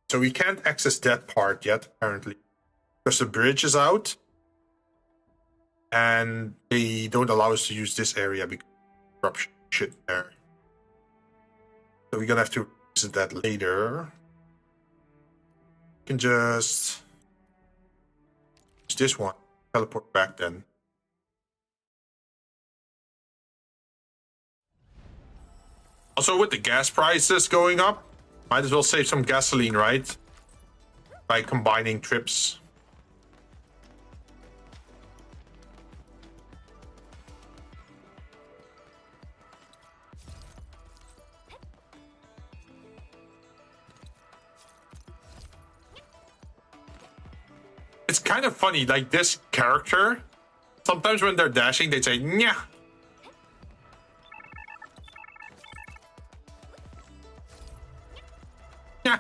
So we can't access that part yet, apparently. Because the bridge is out. And they don't allow us to use this area because of corruption shit there. So we're gonna have to visit that later. We can just use this one. Teleport back then. Also, with the gas prices going up, might as well save some gasoline, right? By combining trips. It's kind of funny, like this character, sometimes when they're dashing, they say, "Nya." Yeah.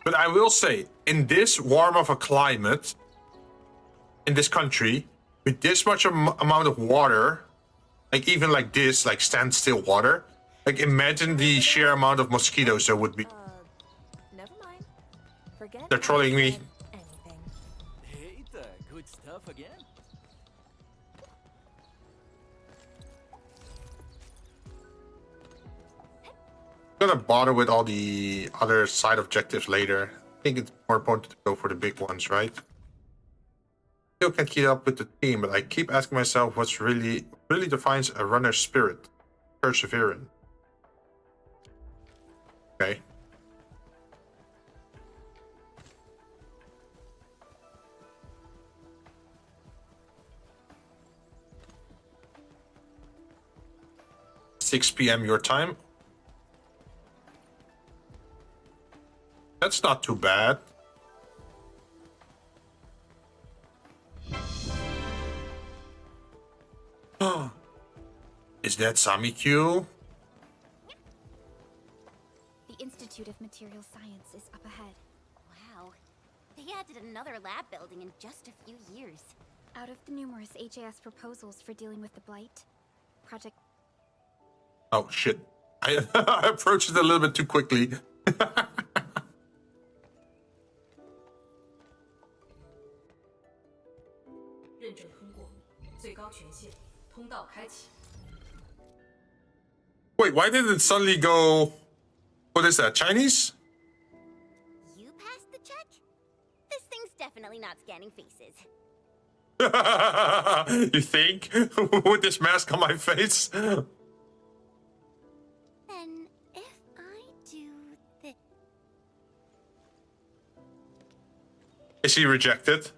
But I will say, in this warm of a climate, in this country, with this much amount of water, like even like this, like standstill water, like imagine the sheer amount of mosquitoes there would be. Never mind. Forget They're trolling me. Hey, the good stuff again. I'm gonna bother with all the other side objectives later. I think it's more important to go for the big ones, right? Still can keep up with the team, but I keep asking myself what's really defines a runner's spirit. Perseverance. Okay. (6 p.m. your time. That's not too bad. Is that Samikyu? The Institute of Material Science is up ahead. Wow. They added another lab building in just a few years. Out of the numerous HAS proposals for dealing with the Blight, Project... Oh, shit. I approached it a little bit too quickly. Wait, why did it suddenly go... What is that, Chinese? You passed the check? This thing's definitely not scanning faces. You think? With this mask on my face? Then if I do this... Is he rejected?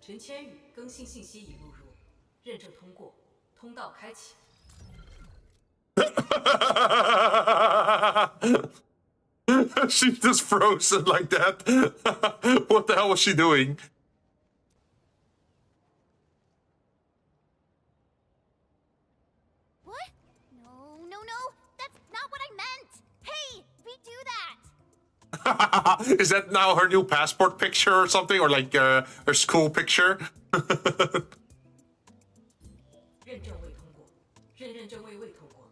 陈千羽更新信息已录入，认证通过，通道开启。 She just frozen like that. What the hell was she doing? What? No, no, no! That's not what I meant! Hey, redo that! Is that now her new passport picture or something? Or like her school picture? 认证未通过，认证未通过。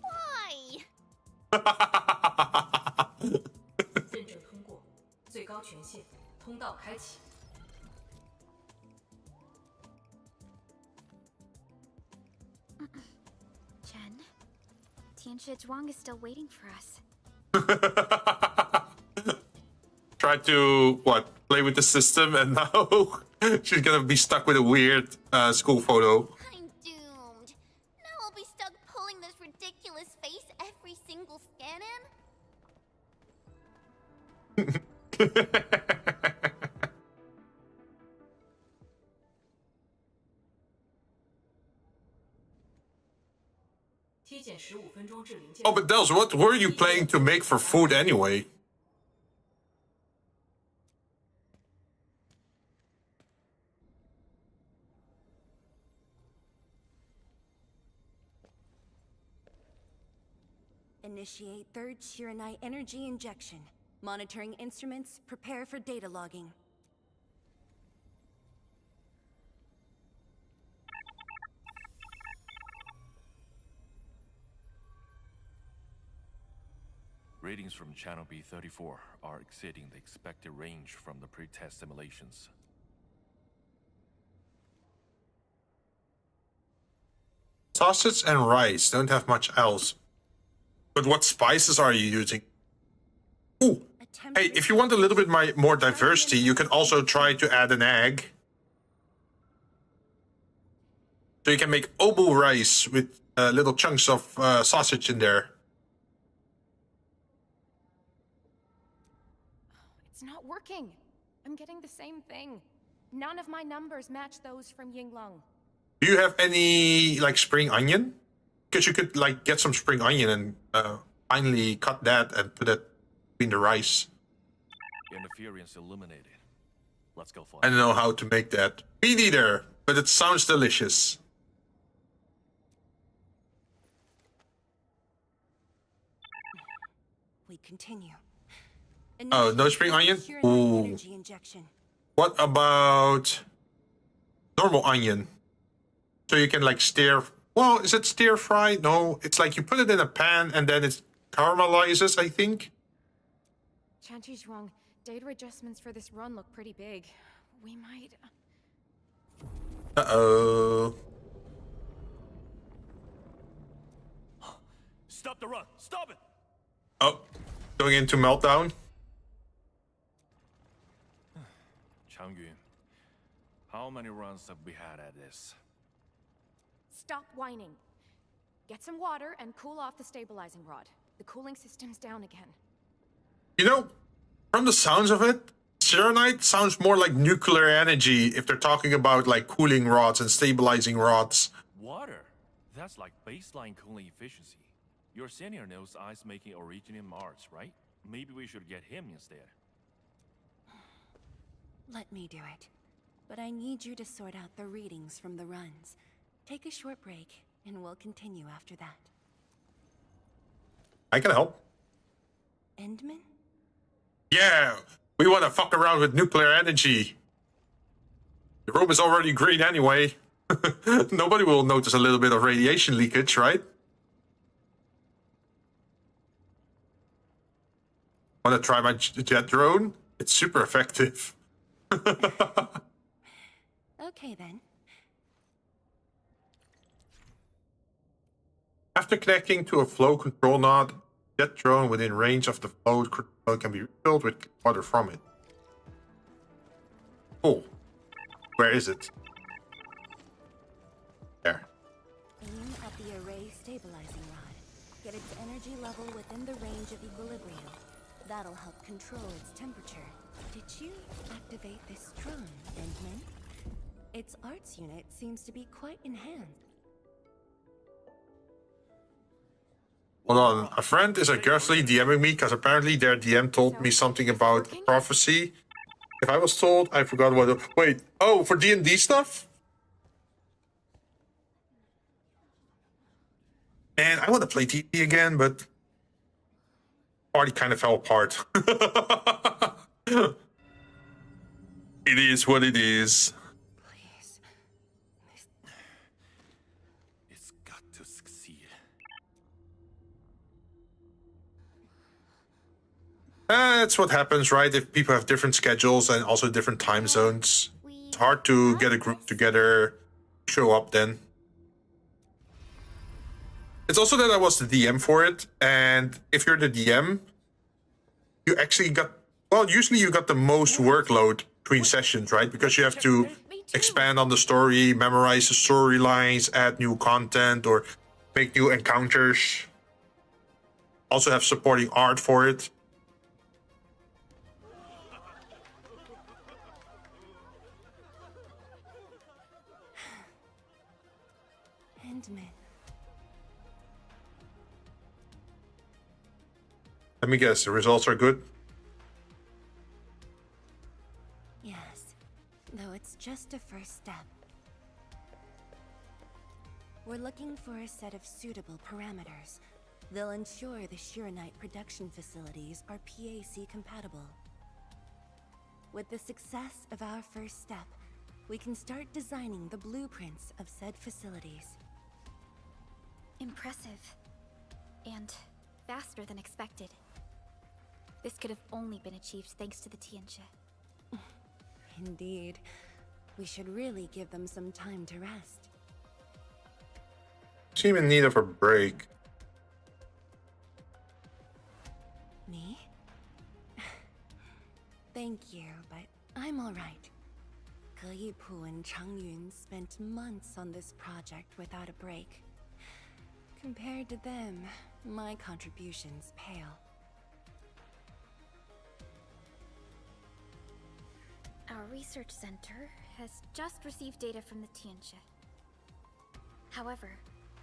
Why? 认证通过，最高权限，通道开启。 Jen, Tianxia Zhuang is still waiting for us. Tried to, what, play with the system, and now she's gonna be stuck with a weird school photo. I'm doomed. Now I'll be stuck pulling this ridiculous face every single scan-in? Oh, but Dels, what were you planning to make for food anyway? Initiate third Chironite energy injection. Monitoring instruments, prepare for data logging. Readings from channel B34 are exceeding the expected range from the pre-test simulations. Sausage and rice, don't have much else. But what spices are you using? Ooh, hey, if you want a little bit more diversity, you can also try to add an egg. So you can make oboe rice with little chunks of sausage in there. It's not working. I'm getting the same thing. None of my numbers match those from Yinglong. Do you have any, like, spring onion? Because you could, like, get some spring onion and finally cut that and put it between the rice. Interference eliminated. Let's go for I don't know how to make that. Me neither, but it sounds delicious. We continue. Oh, no spring onion? Ooh. Energy injection. What about normal onion? So you can, like, stir... Well, is it stir fry? No, it's like you put it in a pan and then it caramelizes, I think. Chanchi's wrong. Data adjustments for this run look pretty big. We might... Uh-oh. Stop the run! Stop it! Oh, going into meltdown. Changyun, how many runs have we had at this? Stop whining. Get some water and cool off the stabilizing rod. The cooling system's down again. You know, from the sounds of it, Chironite sounds more like nuclear energy if they're talking about, like, cooling rods and stabilizing rods. Water? That's like baseline cooling efficiency. Your senior knows ice-making originium arts, right? Maybe we should get him instead. Let me do it. But I need you to sort out the readings from the runs. Take a short break, and we'll continue after that. I can help. Endman? Yeah, we want to fuck around with nuclear energy. The room is already green anyway. Nobody will notice a little bit of radiation leakage, right? Want to try my jet drone? It's super effective. Okay then. After connecting to a flow control node, jet drone within range of the flow control can be refilled with water from it. Cool. Where is it? There. Aim at the array stabilizing rod. Get its energy level within the range of equilibrium. That'll help control its temperature. Did you activate this drone, Endman? Its arts unit seems to be quite enhanced. Hold on, a friend is aggressively DMing me because apparently their DM told me something about prophecy. If I was told, I forgot what it... Wait, oh, for D&D stuff? Man, I want to play D&D again, but... Party kind of fell apart. It is what it is. It's got to succeed. That's what happens, right? If people have different schedules and also different time zones, it's hard to get a group together, show up then. It's also that I was the DM for it, and if you're the DM, you actually got, well, usually you got the most workload between sessions, right? Because you have to expand on the story, memorize the storylines, add new content, or make new encounters. Also have supporting art for it. Endman. Let me guess, the results are good? Yes, though it's just a first step. We're looking for a set of suitable parameters. They'll ensure the Shiranite production facilities are PAC compatible. With the success of our first step, we can start designing the blueprints of said facilities. Impressive. And faster than expected. This could have only been achieved thanks to the Tianxia. Indeed. We should really give them some time to rest. Seem in need of a break. Me? Thank you, but I'm alright. Ge Yipu and Changyun spent months on this project without a break. Compared to them, my contributions pale. Our research center has just received data from the Tianxia. However,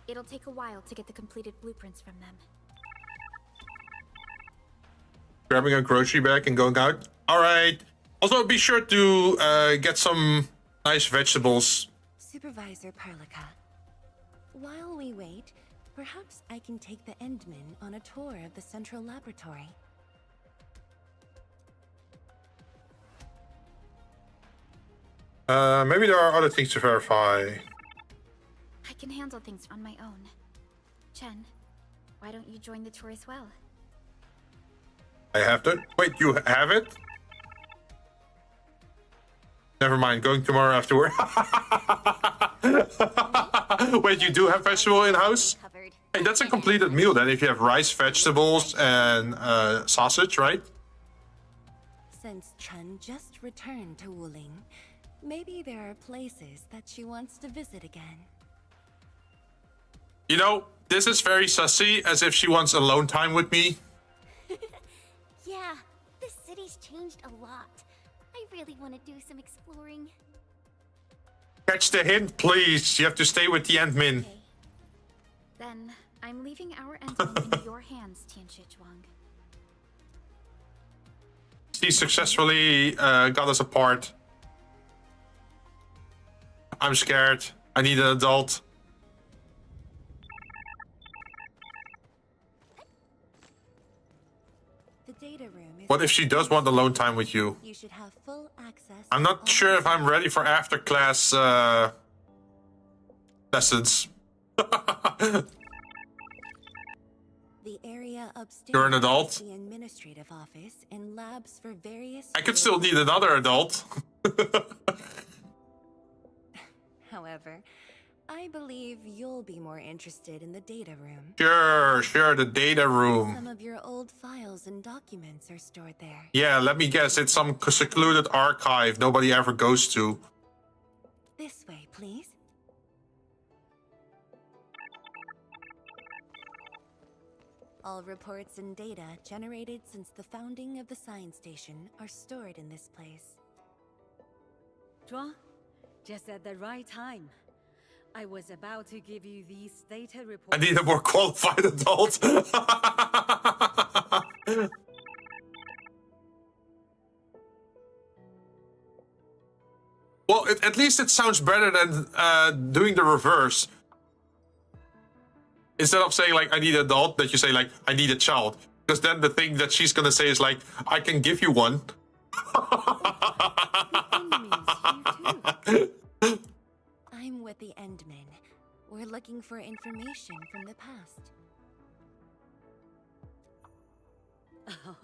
it'll take a while to get the completed blueprints from them. Grabbing a grocery bag and going out. All right. Also, be sure to get some nice vegetables. Supervisor Perlica, while we wait, perhaps I can take the Endman on a tour of the central laboratory. Maybe there are other things to verify. I can handle things on my own. Chen, why don't you join the tour as well? I have to... Wait, you have it? Never mind, going tomorrow after work. Wait, you do have vegetable in-house? Hey, that's a completed meal then, if you have rice, vegetables, and sausage, right? Since Chen just returned to Wuling, maybe there are places that she wants to visit again. You know, this is very sussy, as if she wants alone time with me. Yeah, this city's changed a lot. I really want to do some exploring. Catch the hint, please. You have to stay with the Endmin. Okay. Then, I'm leaving our Endmin in your hands, Tianxia Zhuang. She successfully got us apart. I'm scared. I need an adult. The data room is... What if she does want alone time with you? You should have full access. I'm not sure if I'm ready for after class lessons. The area upstairs. You're an adult. The administrative office and labs for various. I could still need another adult. However, I believe you'll be more interested in the data room. Sure, the data room. Some of your old files and documents are stored there. Yeah, let me guess, it's some secluded archive nobody ever goes to. This way, please. All reports and data generated since the founding of the science station are stored in this place. Zhuang, just at the right time. I was about to give you these data reports. I need a more qualified adult. Well, at least it sounds better than doing the reverse. Instead of saying, like, I need an adult, that you say, like, I need a child. Because then the thing that she's gonna say is, like, I can give you one. I'm with the Endmen. We're looking for information from the past. Oh,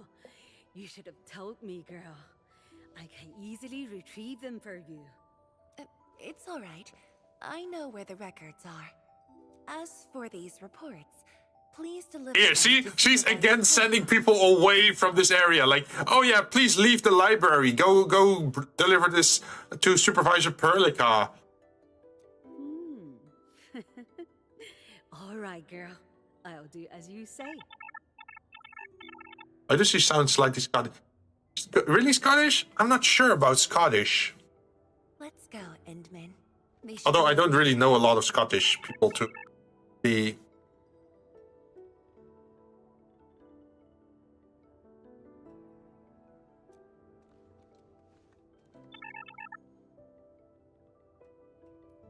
you should have told me, girl. I can easily retrieve them for you. It's all right. I know where the records are. As for these reports, please deliver. Here, see? She's again sending people away from this area. Like, oh yeah, please leave the library. Go deliver this to Supervisor Perlica. All right, girl. I'll do as you say. Why does she sound slightly Scottish? Really Scottish? I'm not sure about Scottish. Let's go, Endman. Although I don't really know a lot of Scottish people to be.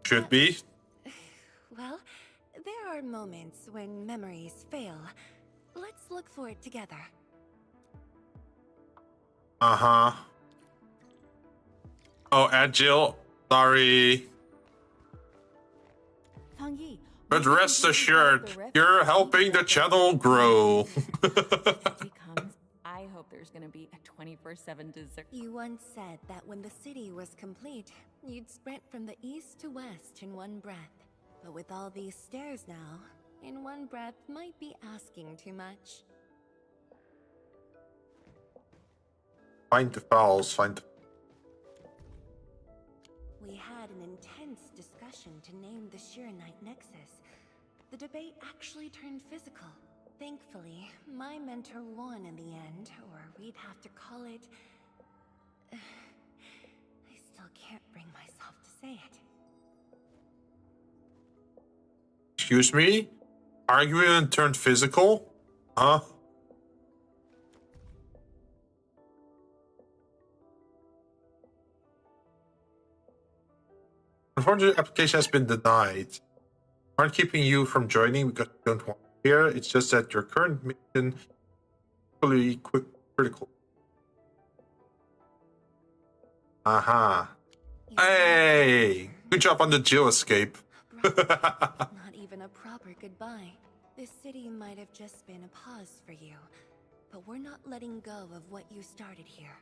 Should be. Well, there are moments when memories fail. Let's look for it together. Uh-huh. Oh, Agile. Sorry. But rest assured, you're helping the channel grow. I hope there's gonna be a 24/7 dessert. You once said that when the city was complete, you'd sprint from the east to west in one breath. But with all these stairs now, in one breath might be asking too much. Find the files, find the... We had an intense discussion to name the Shirenite Nexus. The debate actually turned physical. Thankfully, my mentor won in the end, or we'd have to call it... I still can't bring myself to say it. Excuse me? Argument turned physical? Huh? Unfortunately, the application has been denied. Aren't keeping you from joining because you don't want to hear. It's just that your current mission is fully critical. Aha. Hey! Good job on the jail escape. Not even a proper goodbye. This city might have just been a pause for you, but we're not letting go of what you started here.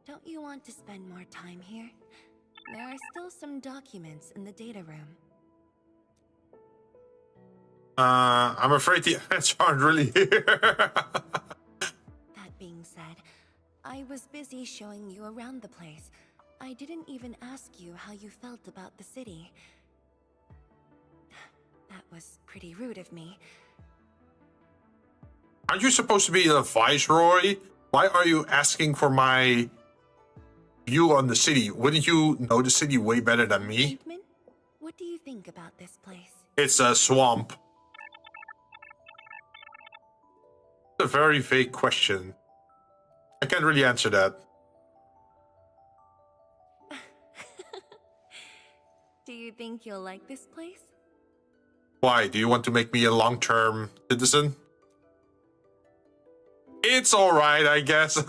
Don't you want to spend more time here? There are still some documents in the data room. I'm afraid the answers aren't really here. That being said, I was busy showing you around the place. I didn't even ask you how you felt about the city. That was pretty rude of me. Aren't you supposed to be the Viceroy? Why are you asking for my view on the city? Wouldn't you know the city way better than me? Pinkman, what do you think about this place? It's a swamp. It's a very vague question. I can't really answer that. Do you think you'll like this place? Why? Do you want to make me a long-term citizen? It's alright, I guess.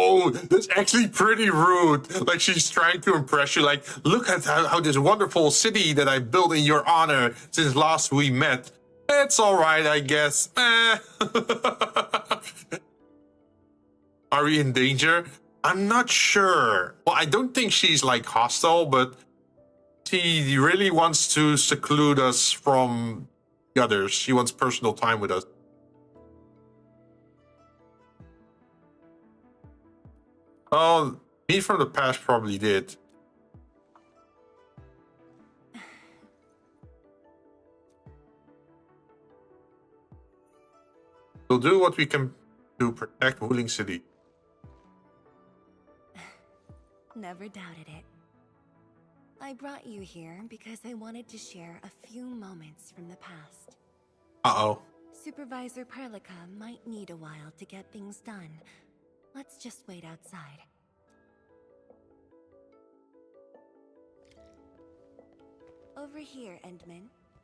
Oh, that's actually pretty rude. Like, she's trying to impress you. Like, look at how this wonderful city that I built in your honor since last we met. It's all right, I guess. Are we in danger? I'm not sure. Well, I don't think she's, like, hostile, but she really wants to seclude us from the others. She wants personal time with us. Oh, me from the past probably did. We'll do what we can to protect Wuling City. Never doubted it. I brought you here because I wanted to share a few moments from the past. Uh-oh. Supervisor Perlica might need a while to get things done. Let's just wait outside. Over here, Endman.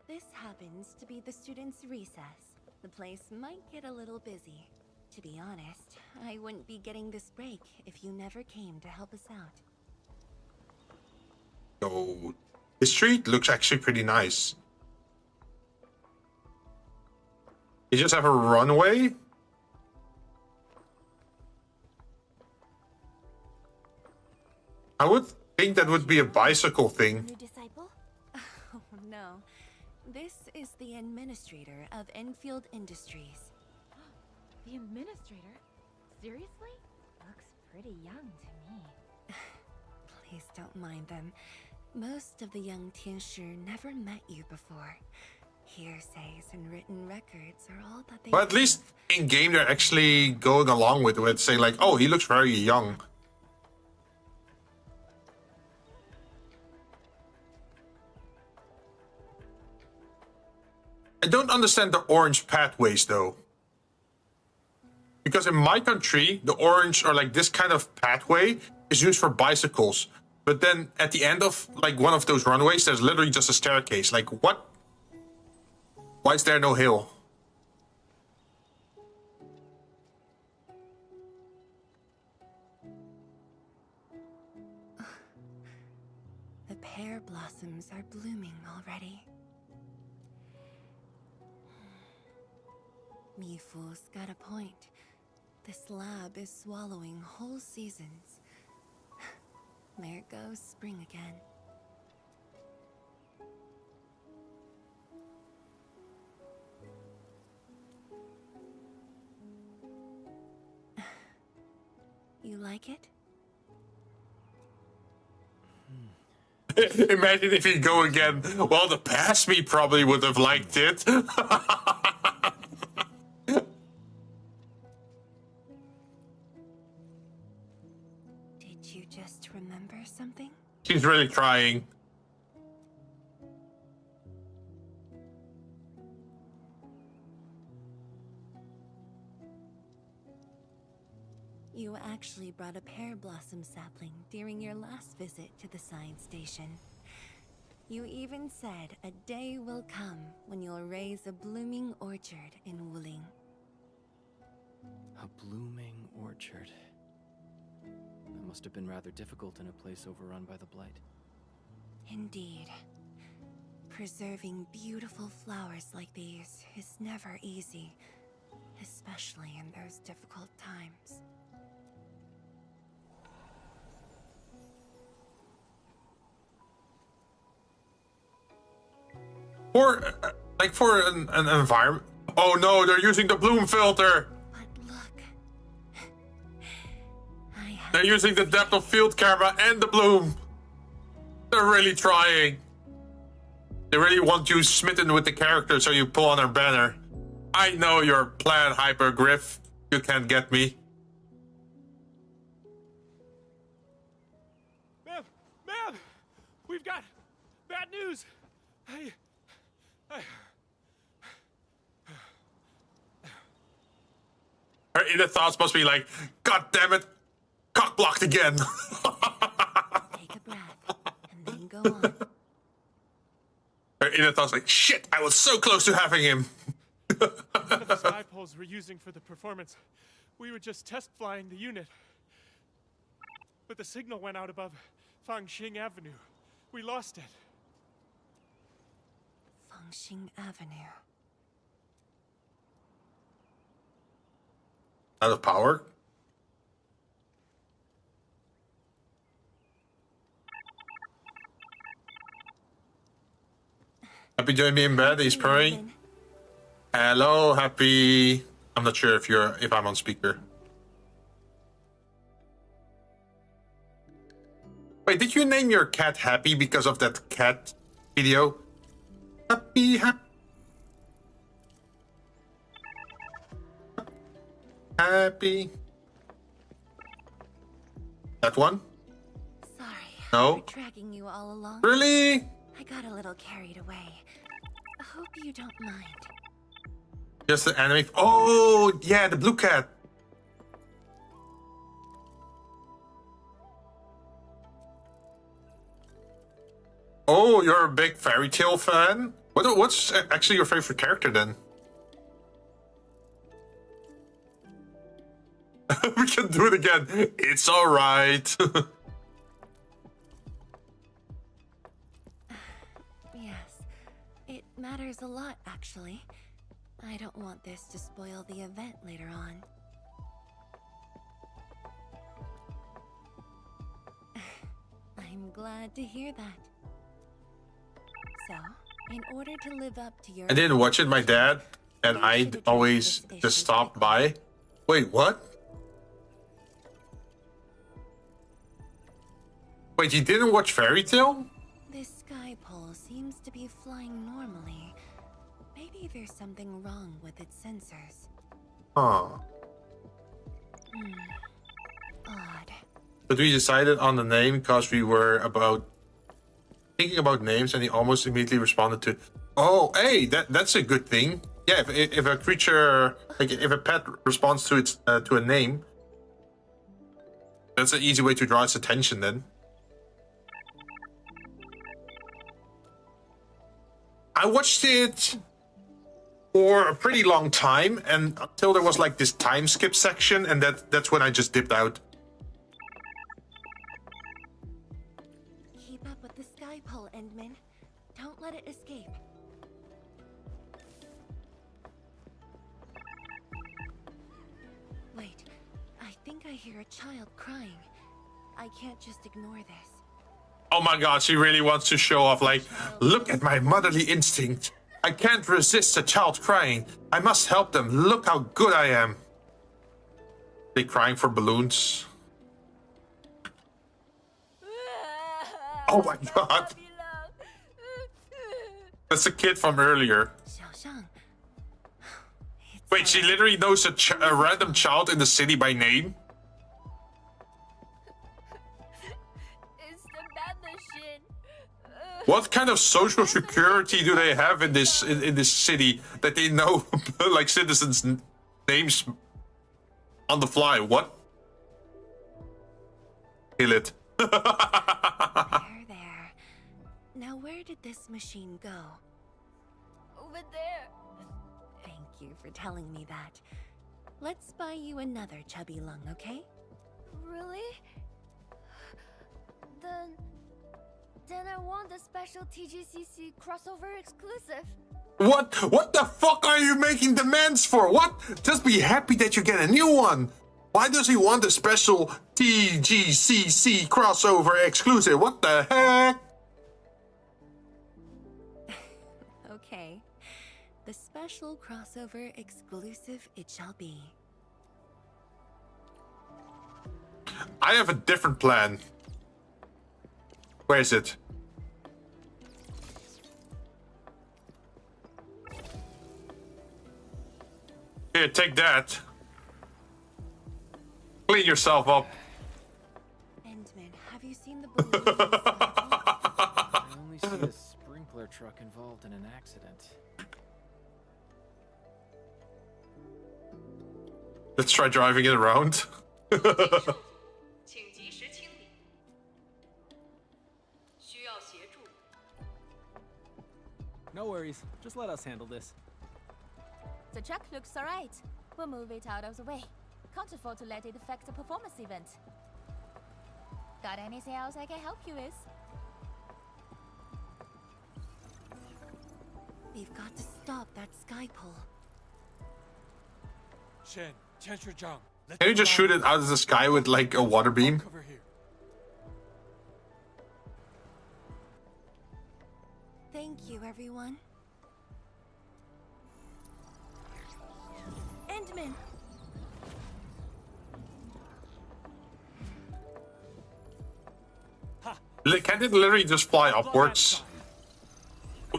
This happens to be the students' recess. The place might get a little busy. To be honest, I wouldn't be getting this break if you never came to help us out. So, the street looks actually pretty nice. You just have a runway? I would think that would be a bicycle thing. New disciple? Oh no. This is the administrator of ENFIELD Industries. The administrator? Seriously? Looks pretty young to me. Please don't mind them. Most of the young Tianshi never met you before. Hearsays and written records are all that they But at least in game they're actually going along with it, saying like, oh, he looks very young. I don't understand the orange pathways though. Because in my country, the orange or like this kind of pathway is used for bicycles. But then at the end of like one of those runways, there's literally just a staircase. Like what? Why is there no hill? The pear blossoms are blooming already. Mifu's got a point. This lab is swallowing whole seasons. There goes spring again. You like it? Imagine if he'd go again. Well, the past me probably would have liked it. Did you just remember something? She's really trying. You actually brought a pear blossom sapling during your last visit to the science station. You even said a day will come when you'll raise a blooming orchard in Wuling. A blooming orchard. That must have been rather difficult in a place overrun by the Blight. Indeed. Preserving beautiful flowers like these is never easy, especially in those difficult times. For an environment. Oh no, they're using the bloom filter. But look, they're using the depth of field camera and the bloom. They're really trying. They really want you smitten with the character, so you pull on their banner. I know your plan, Hypergriff. You can't get me. Ma'am, we've got bad news. Her inner thoughts must be like, God damn it, cock blocked again. Take a breath and then go on. Her inner thoughts like, shit, I was so close to having him. One of the sky poles we're using for the performance. We were just test flying the unit. But the signal went out above Fangxing Avenue. We lost it. Fangxing Avenue. Out of power? Happy join me in bed, he's purring. Hello, Happy. I'm not sure if I'm on speaker. Wait, did you name your cat Happy because of that cat video? Happy, happy. That one? Sorry. No. For dragging you all along. Really? I got a little carried away. I hope you don't mind. Just the anime. Oh, yeah, the blue cat. Oh, you're a big fairy tale fan? What's actually your favorite character then? We can do it again. It's alright. Yes, it matters a lot, actually. I don't want this to spoil the event later on. I'm glad to hear that. So, in order to live up to your... I didn't watch it, my dad, and I'd always just stop by. Wait, what? Wait, you didn't watch Fairy Tail? This sky pole seems to be flying normally. Maybe there's something wrong with its sensors. Huh. Odd. But we decided on the name because we were thinking about names, and he almost immediately responded to, "Oh, hey, that's a good thing." Yeah, if a creature, like if a pet responds to its to a name, that's an easy way to draw its attention. Then I watched it for a pretty long time, and until there was like this time skip section, and that's when I just dipped out. Keep up with the sky pole, Endman. Don't let it escape. Wait, I think I hear a child crying. I can't just ignore this. Oh my god, she really wants to show off, like, look at my motherly instinct. I can't resist a child crying. I must help them. Look how good I am. They crying for balloons. Oh my god. That's a kid from earlier. Wait, she literally knows a random child in the city by name? What kind of social security do they have in this city that they know like citizens' names on the fly? What? Kill it. There. Now where did this machine go? Over there. Thank you for telling me that. Let's buy you another chubby lung, okay? Really? Then I want the special TGCC crossover exclusive. What? What the fuck are you making demands for? What? Just be happy that you get a new one. Why does he want a special TGCC crossover exclusive? What the heck? Okay. The special crossover exclusive it shall be. I have a different plan. Where is it? Here, take that. Clean yourself up. Endman, have you seen the balloon? I only see a sprinkler truck involved in an accident. Let's try driving it around. No worries, just let us handle this. The truck looks alright. We'll move it out of the way. Can't afford to let it affect the performance event. Got anything else I can help you with? We've got to stop that sky pull. Shen, Zhang. Can you just shoot it out of the sky with like a water beam? Over here. Thank you, everyone. Endman! Can't it literally just fly upwards?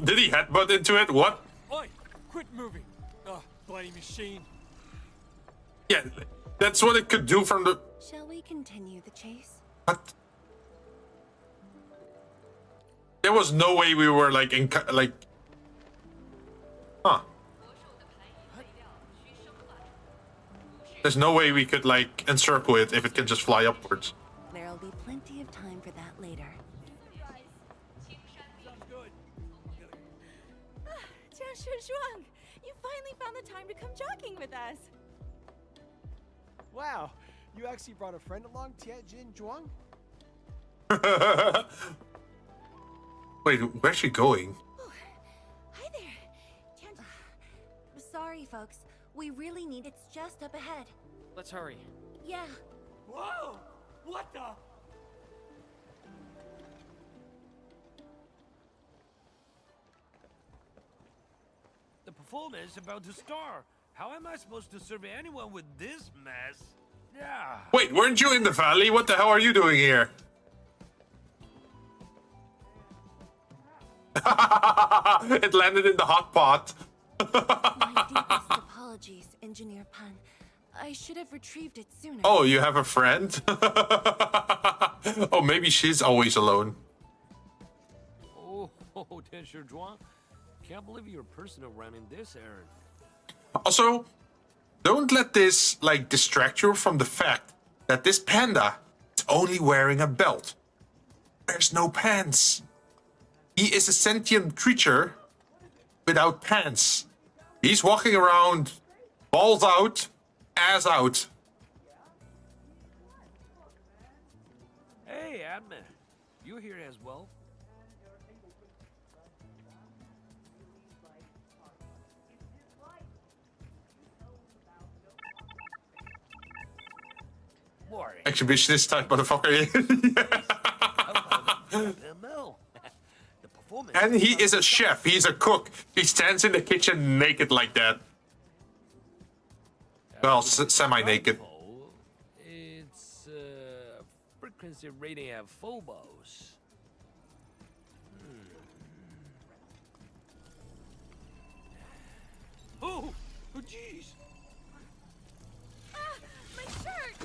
Did he headbutt into it? What? Oi! Quit moving! Ugh, bloody machine. Yeah, that's what it could do from the... Shall we continue the chase? What? There was no way we were like in... like... Huh. There's no way we could like encircle it if it can just fly upwards. There'll be plenty of time for that later. Zhuang, you finally found the time to come jogging with us. Wow, you actually brought a friend along, Jinzou? Wait, where's she going? Oh, hi there. Sorry, folks. We really need... It's just up ahead. Let's hurry. Yeah. Whoa! What the? The performance is about to start. How am I supposed to serve anyone with this mess? Yeah. Wait, weren't you in the valley? What the hell are you doing here? It landed in the hot pot. My deepest apologies, Engineer Pan. I should have retrieved it sooner. Oh, you have a friend? Oh, maybe she's always alone. Oh, Zhuang. Can't believe you're personal running this errand. Also, don't let this like distract you from the fact that this panda is only wearing a belt. There's no pants. He is a sentient creature without pants. He's walking around balls out, ass out. Hey, Admin. You here as well? Exhibitionist type motherfucker. And he is a chef. He's a cook. He stands in the kitchen naked like that. Well, semi-naked. It's frequency rating at Phobos. Oh, jeez. My shirt!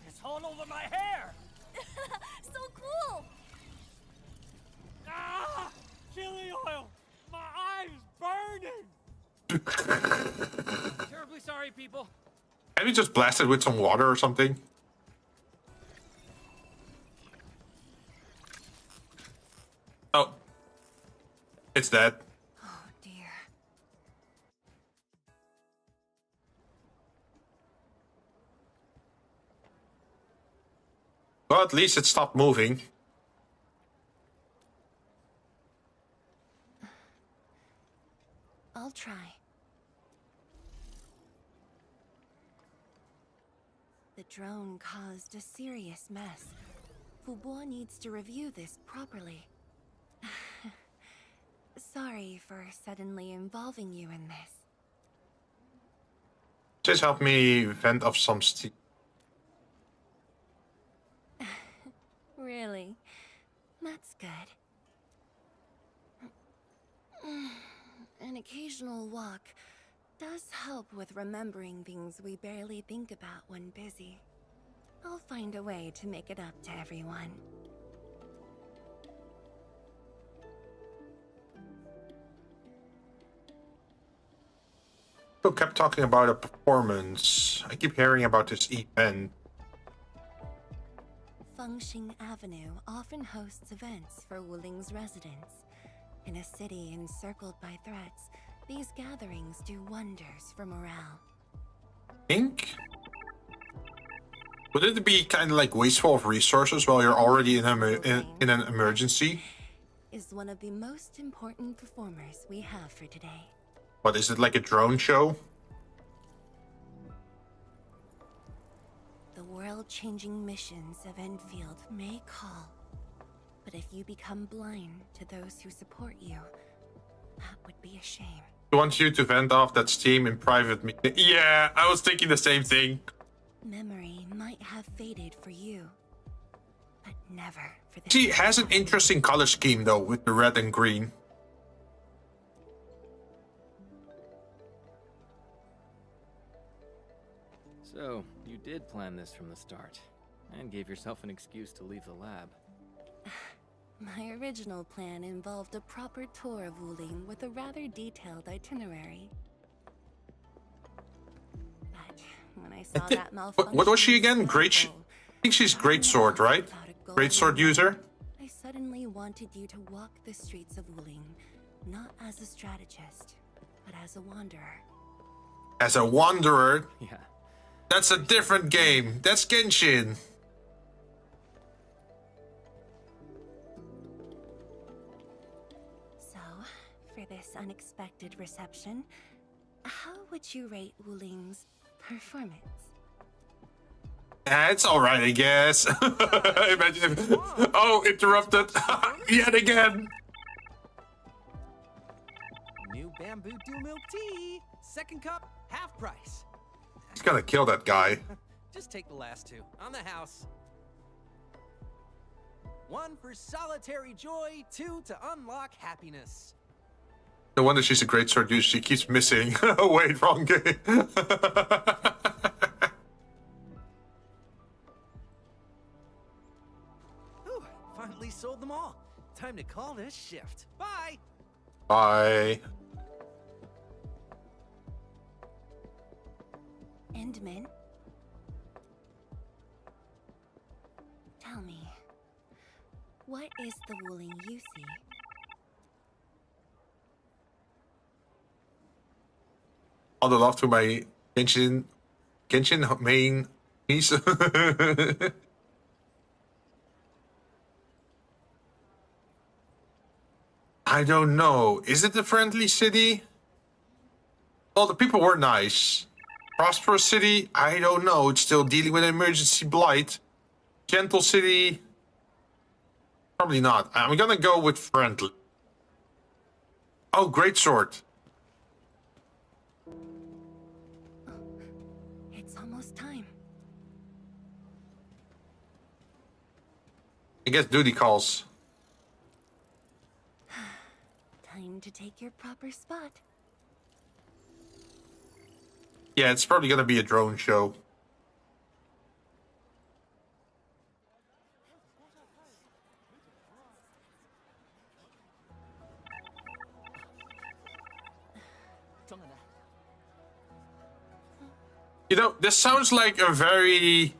It's all over my hair. So cool! Ah! Chili oil! My eyes burning! Terribly sorry, people. Can we just blast it with some water or something? Oh. It's dead. Oh, dear. Well, at least it stopped moving. I'll try. The drone caused a serious mess. Fubo needs to review this properly. Sorry for suddenly involving you in this. Just help me vent off some steam. Really? That's good. An occasional walk does help with remembering things we barely think about when busy. I'll find a way to make it up to everyone. People kept talking about a performance. I keep hearing about this event. Fengxing Avenue often hosts events for Wuling's residents. In a city encircled by threats, these gatherings do wonders for morale. Think? Would it be kind of like wasteful of resources while you're already in an emergency? Is one of the most important performers we have for today. What, is it like a drone show? The world-changing missions of Enfield may call, but if you become blind to those who support you, that would be a shame. I want you to vent off that steam in private meeting. Yeah, I was thinking the same thing. Memory might have faded for you, but never for the... She has an interesting color scheme though, with the red and green. So, you did plan this from the start, and gave yourself an excuse to leave the lab. My original plan involved a proper tour of Wuling with a rather detailed itinerary. But when I saw that malfunction... What was she again? I think she's greatsword, right? Greatsword user? I suddenly wanted you to walk the streets of Wuling, not as a strategist, but as a wanderer. As a wanderer? Yeah. That's a different game. That's Genshin. So, for this unexpected reception, how would you rate Wuling's performance? It's alright, I guess. Imagine if... Oh, interrupted. Yet again. New bamboo dew milk tea. Second cup, half price. He's gonna kill that guy. Just take the last two. On the house. 1 for solitary joy, 2 to unlock happiness. No wonder she's a greatsword user. She keeps missing. Wait, wrong game. Whew, finally sold them all. Time to call this shift. Bye. Bye. Endman? Tell me, what is the Wuling you see? All the love to my Genshin main piece. I don't know. Is it a friendly city? Well, the people were nice. Prosperous city? I don't know. It's still dealing with emergency blight. Gentle city? Probably not. I'm gonna go with friendly. Oh, greatsword. It's almost time. I guess duty calls. Time to take your proper spot. Yeah, it's probably gonna be a drone show. You know, this sounds like a very...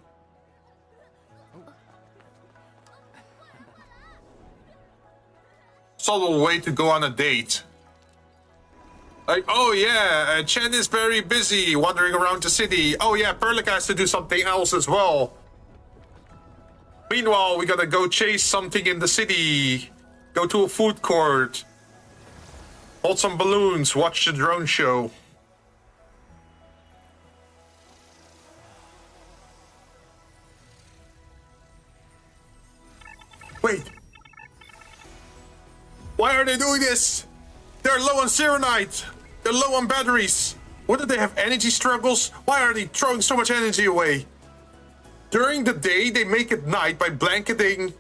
subtle way to go on a date. Like, oh yeah, Chen is very busy wandering around the city. Oh yeah, Perlica has to do something else as well. Meanwhile, we gotta go chase something in the city. Go to a food court. Hold some balloons, watch the drone show. Wait. Why are they doing this? They're low on Serenite. They're low on batteries. Wouldn't they have energy struggles? Why are they throwing so much energy away? During the day, they make it night by blanketing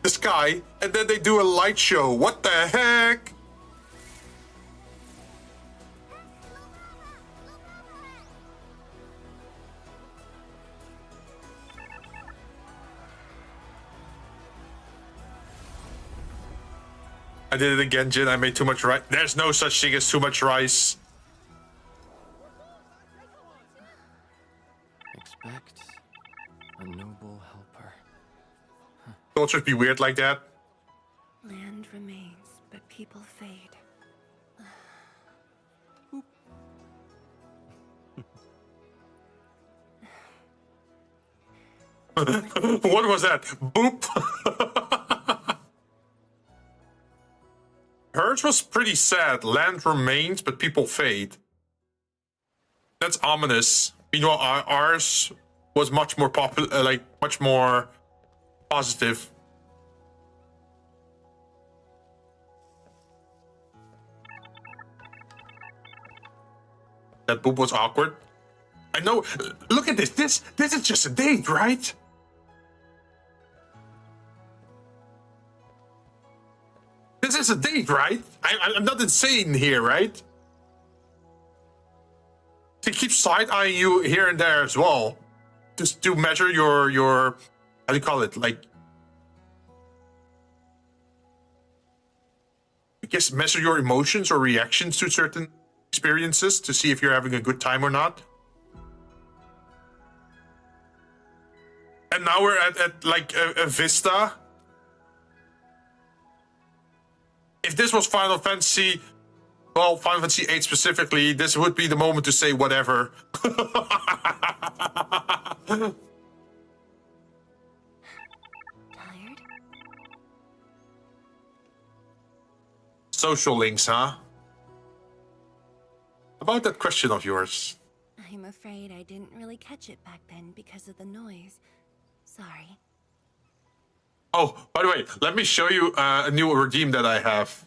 the sky, and then they do a light show. What the heck? I did it again, Jinn. I made too much rice. There's no such thing as too much rice. Expect a noble helper. Don't just be weird like that. Land remains, but people fade. What was that? Boop. Hers was pretty sad. Land remains, but people fade. That's ominous. Meanwhile, ours was much more popular, like much more positive. That boop was awkward. I know. Look at this. This is just a date, right? This is a date, right? I'm not insane here, right? To keep side-eyeing you here and there as well. Just to measure your how do you call it? Like, I guess measure your emotions or reactions to certain experiences to see if you're having a good time or not. And now we're at like a vista. If this was Final Fantasy, well, Final Fantasy 8 specifically, this would be the moment to say whatever. Tired? Social links, huh? About that question of yours. I'm afraid I didn't really catch it back then because of the noise. Sorry. Oh, by the way, let me show you a new redeem that I have.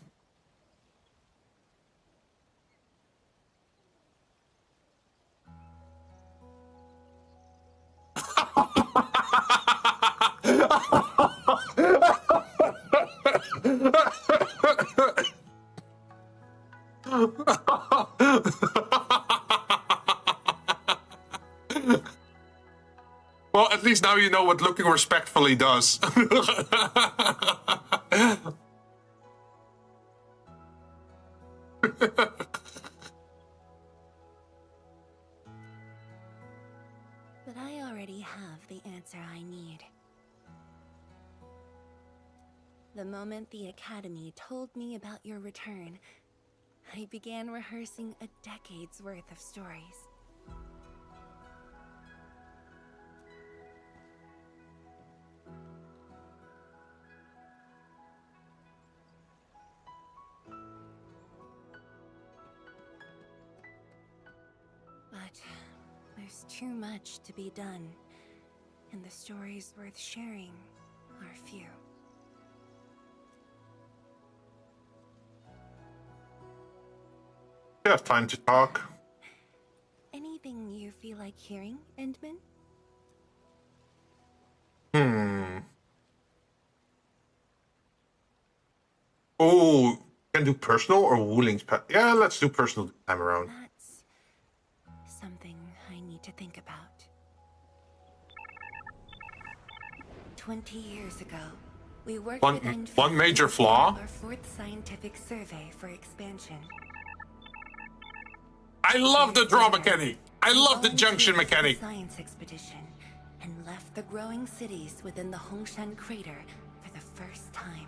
Well, at least now you know what looking respectfully does. But I already have the answer I need. The moment the Academy told me about your return, I began rehearsing a decade's worth of stories. But there's too much to be done, and the stories worth sharing are few. You have time to talk. Anything you feel like hearing, Endman? Oh, can do personal or Wooling's pet? Yeah, let's do personal this time around. That's something I need to think about. 20 years ago, we worked with ENFIELD One major flaw. Our fourth scientific survey for expansion. I love the draw mechanic. I love the junction mechanic. Science expedition and left the growing cities within the Hongshan crater for the first time.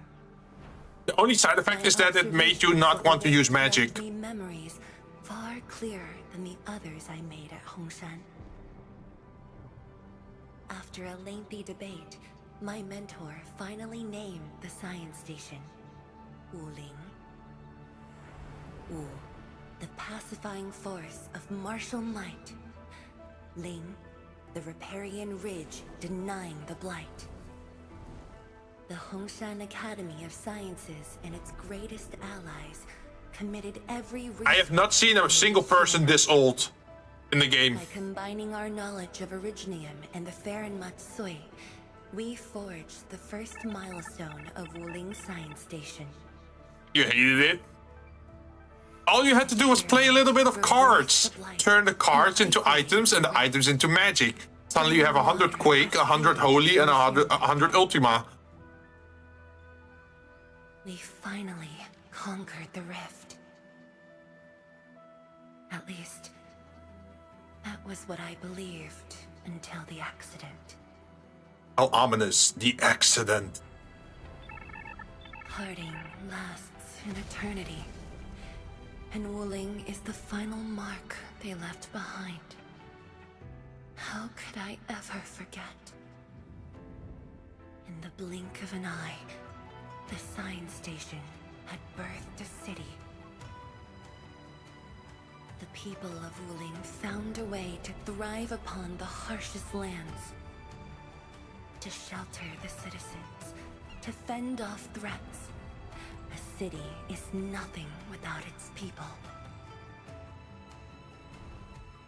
The only side effect is that it made you not want to use magic. Me memories far clearer than the others I made at Hongshan. After a lengthy debate, my mentor finally named the science station Wuling. Wu, the pacifying force of martial might. Ling, the riparian ridge denying the blight. The Hongshan Academy of Sciences and its greatest allies committed every I have not seen a single person this old in the game. By combining our knowledge of Originium and the Farron Matsui, we forged the first milestone of Wuling Science Station. You hated it? All you had to do was play a little bit of cards. Turn the cards into items and the items into magic. Suddenly you have 100 Quake, 100 Holy, and 100 Ultima. We finally conquered the rift. At least, that was what I believed until the accident. How ominous, the accident. Parting lasts an eternity, and Wuling is the final mark they left behind. How could I ever forget? In the blink of an eye, the science station had birthed a city. The people of Wuling found a way to thrive upon the harshest lands, to shelter the citizens, to fend off threats. A city is nothing without its people.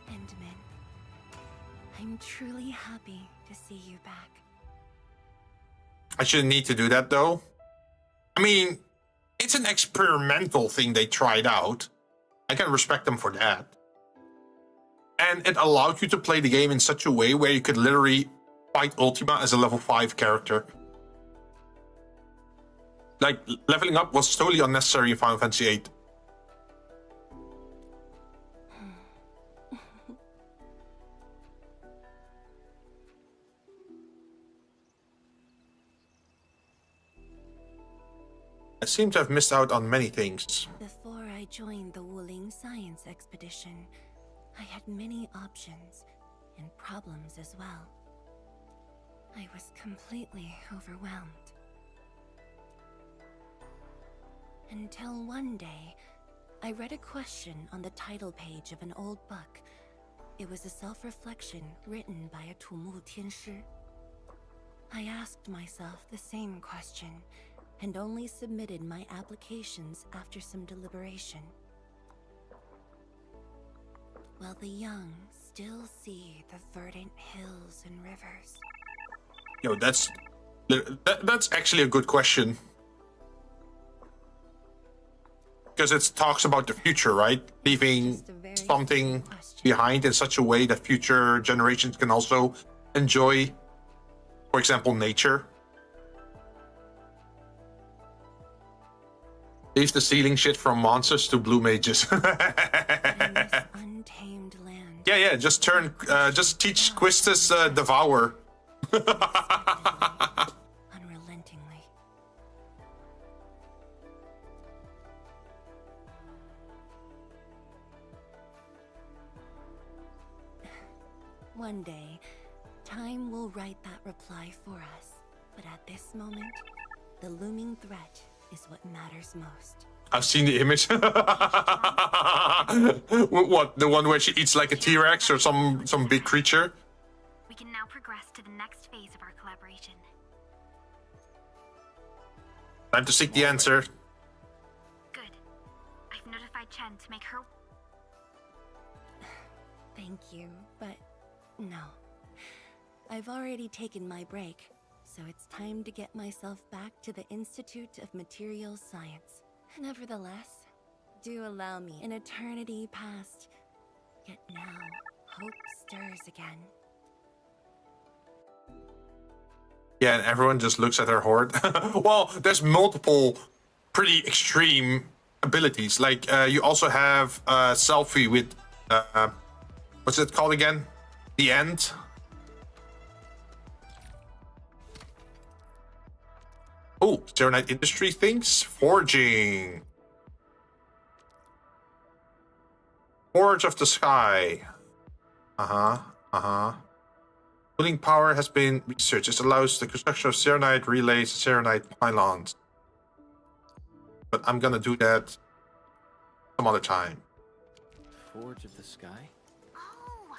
And Min, I'm truly happy to see you back. I shouldn't need to do that though. I mean, it's an experimental thing they tried out. I can respect them for that. And it allowed you to play the game in such a way where you could literally fight Ultima as a level 5 character. Like, leveling up was totally unnecessary in Final Fantasy VIII. I seem to have missed out on many things. Before I joined the Wuling science expedition, I had many options and problems as well. I was completely overwhelmed. Until one day, I read a question on the title page of an old book. It was a self-reflection written by a Tumu Tianshi. I asked myself the same question, and only submitted my applications after some deliberation. While the young still see the verdant hills and rivers. Yo, that's actually a good question. Because it talks about the future, right? Leaving something behind in such a way that future generations can also enjoy, for example, nature. Leave the ceiling shit from monsters to blue mages. Untamed land. Yeah, just just teach Quistis Devour. Unrelentingly. One day, time will write that reply for us. But at this moment, the looming threat is what matters most. I've seen the image. What? The one where she eats like a T-Rex or some big creature? We can now progress to the next phase of our collaboration. Time to seek the answer. Good. I've notified Chen to make her... Thank you, but no. I've already taken my break. So it's time to get myself back to the Institute of Materials Science. Nevertheless, do allow me an eternity past. Yet now, hope stirs again. Yeah, and everyone just looks at her horde. Well, there's multiple pretty extreme abilities. Like, you also have Selfie with... what's it called again? The End? Oh, Zero Night Industry things? Forging. Forge of the Sky. Cooling power has been researched. This allows the construction of Serenite relays, Serenite pylons. But I'm gonna do that some other time. Forge of the Sky? Oh,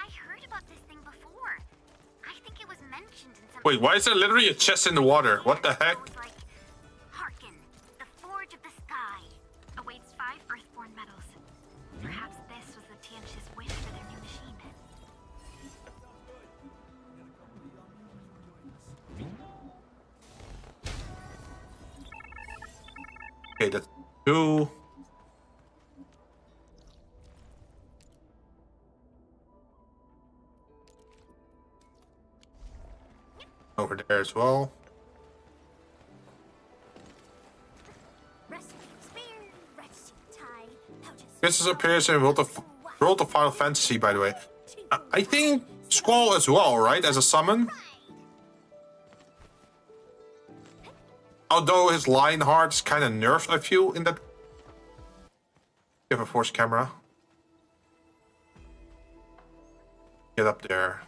I heard about this thing before. I think it was mentioned in some... Wait, why is there literally a chest in the water? What the heck? Like, Hearken, the Forge of the Sky awaits 5 Earthborn metals. Perhaps this was the Tianchi's wish for their new machine. Okay, that's 2. Over there as well. This appears in World of Final Fantasy, by the way. I think Squall as well, right? As a summon? Although his Lionheart is kind of nerfed, I feel, in that... You have a force camera. Get up there.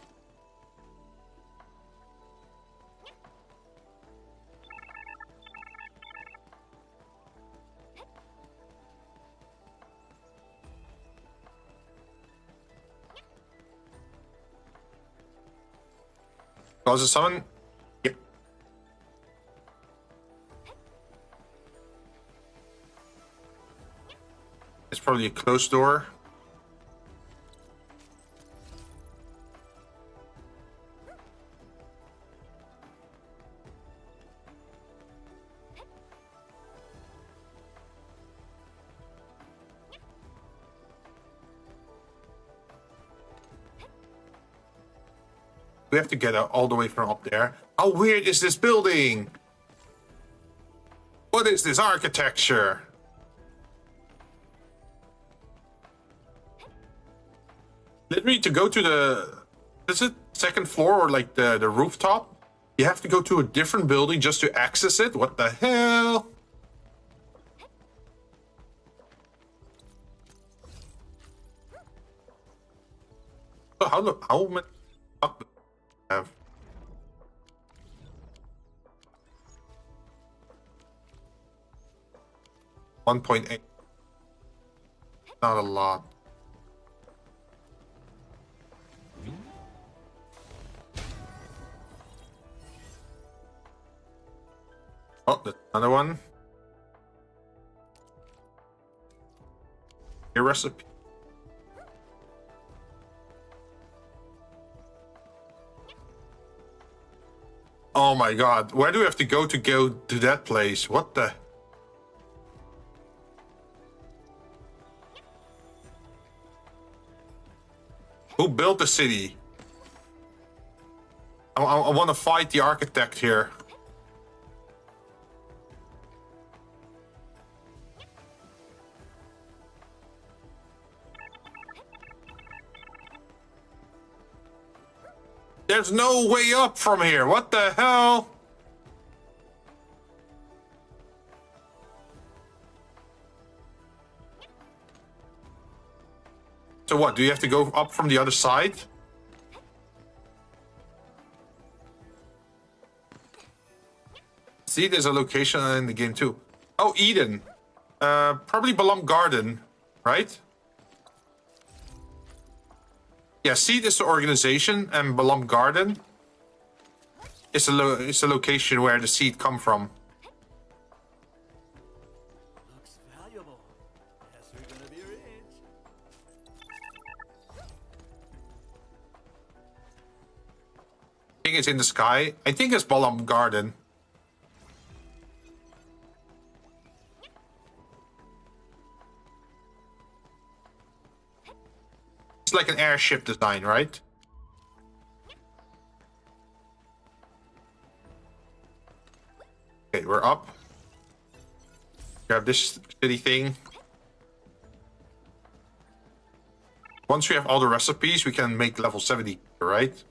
Close the summon. Yep. It's probably a closed door. We have to get out all the way from up there. How weird is this building? What is this architecture? Literally to go to the... Is it second floor or like the rooftop? You have to go to a different building just to access it? What the hell? So how many... have 1.8. Not a lot. Oh, there's another one. Your recipe. Oh my god, where do we have to go to that place? What the? Who built the city? I want to fight the architect here. There's no way up from here. What the hell? So what? Do you have to go up from the other side? See, there's a location in the game too. Oh, Eden. Probably Balam Garden, right? Yeah, Seed is the organization, and Balam Garden is the location where the seed come from. Looks valuable. Guess we're gonna be rich. I think it's in the sky. I think it's Balam Garden. It's like an airship design, right? Okay, we're up. Grab this shitty thing. Once we have all the recipes, we can make level 70, right?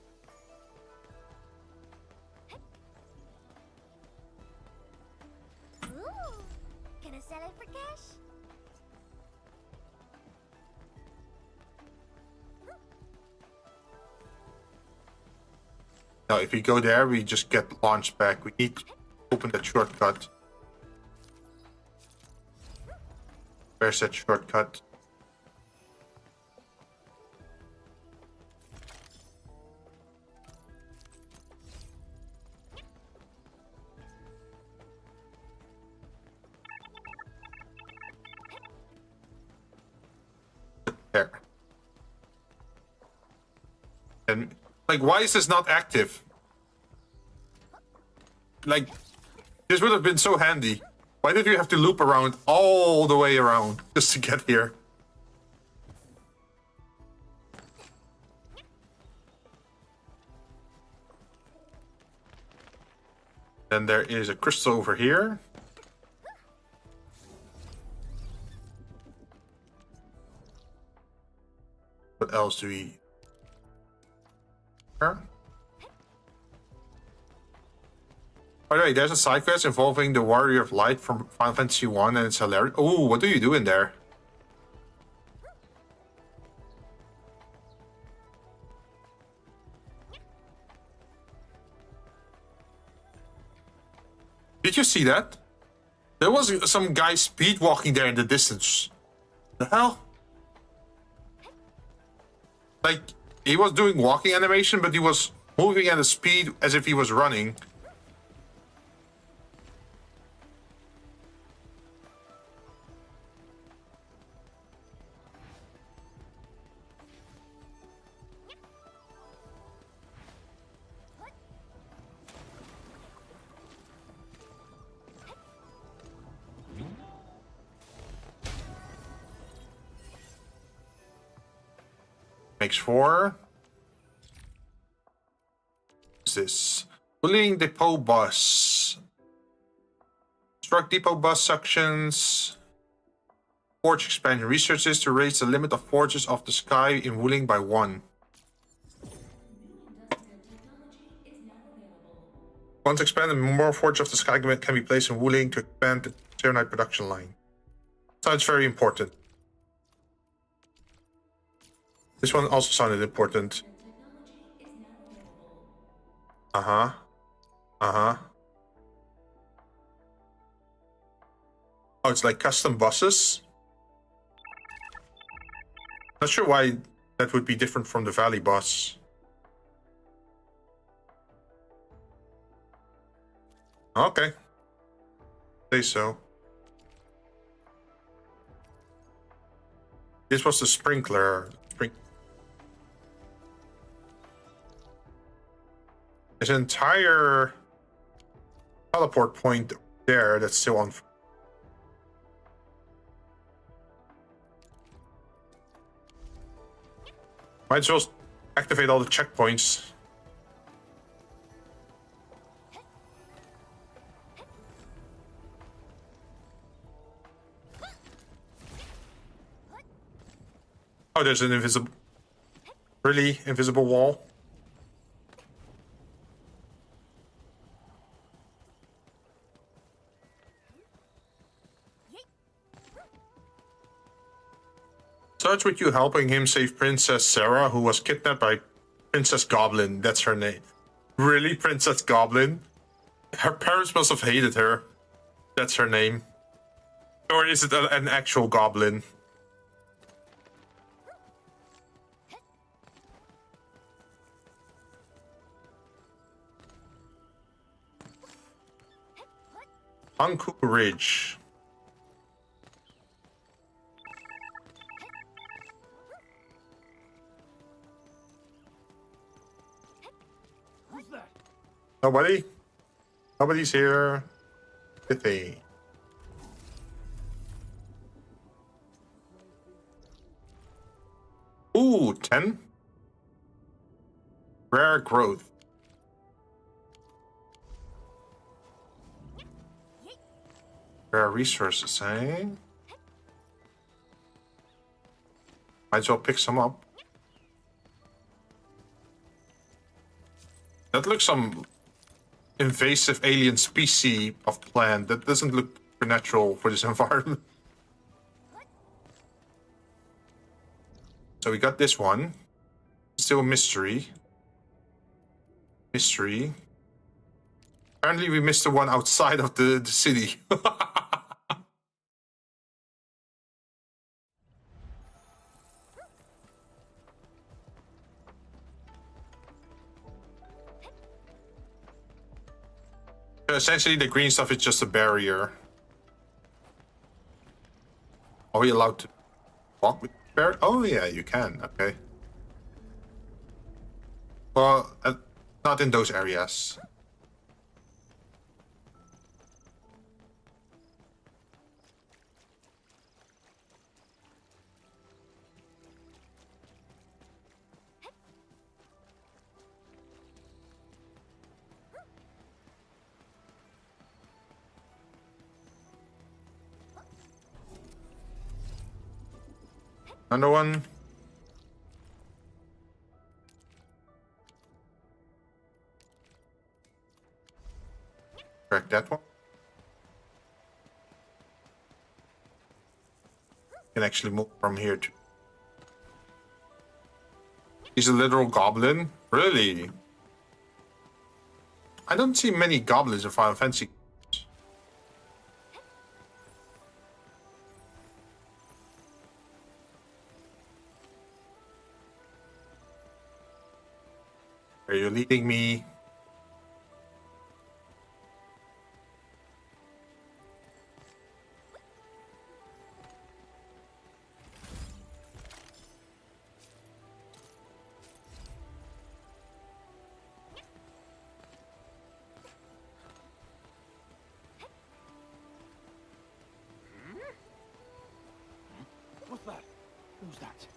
Ooh, can I sell it for cash? Now, if we go there, we just get launched back. We need to open that shortcut. Where's that shortcut? There. And like, why is this not active? Like, this would have been so handy. Why did you have to loop around all the way around just to get here? Then there is a crystal over here. What else do we... Here? By the way, there's a side quest involving the Warrior of Light from Final Fantasy 1 and it's hilarious. Oh, what do you do in there? Did you see that? There was some guy speed walking there in the distance. The hell? Like, he was doing walking animation, but he was moving at a speed as if he was running. Makes 4. What's this? Bullying depot bus. Struck depot bus sections. Forge expansion. Research this to raise the limit of forges of the sky in Wuling by 1. Once expanded, more forges of the sky can be placed in Wuling to expand the Serenite production line. Sounds very important. This one also sounded important. Uh-huh. Uh-huh. Oh, it's like custom buses? Not sure why that would be different from the Valley bus. Okay. Say so. This was the sprinkler. There's an entire teleport point there that's still on. Might as well activate all the checkpoints. Oh, there's an invisible... Really? Invisible wall? Starts with you helping him save Princess Sarah, who was kidnapped by Princess Goblin. That's her name. Really, Princess Goblin? Her parents must have hated her. That's her name. Or is it an actual goblin? Anku Ridge. Who's that? Nobody? Nobody's here. Pithy. Ooh, 10? Rare growth. Rare resources, eh? Might as well pick some up. That looks some invasive alien species of plant. That doesn't look supernatural for this environment. So we got this one. Still a mystery. Mystery. Apparently we missed the one outside of the city. Essentially, the green stuff is just a barrier. Are we allowed to walk with the barrier? Oh, yeah, you can. Okay. Well, not in those areas. Another one. Correct that one. Can actually move from here to. He's a literal goblin? Really? I don't see many goblins in Final Fantasy. Are you leading me? What's that? Who's that?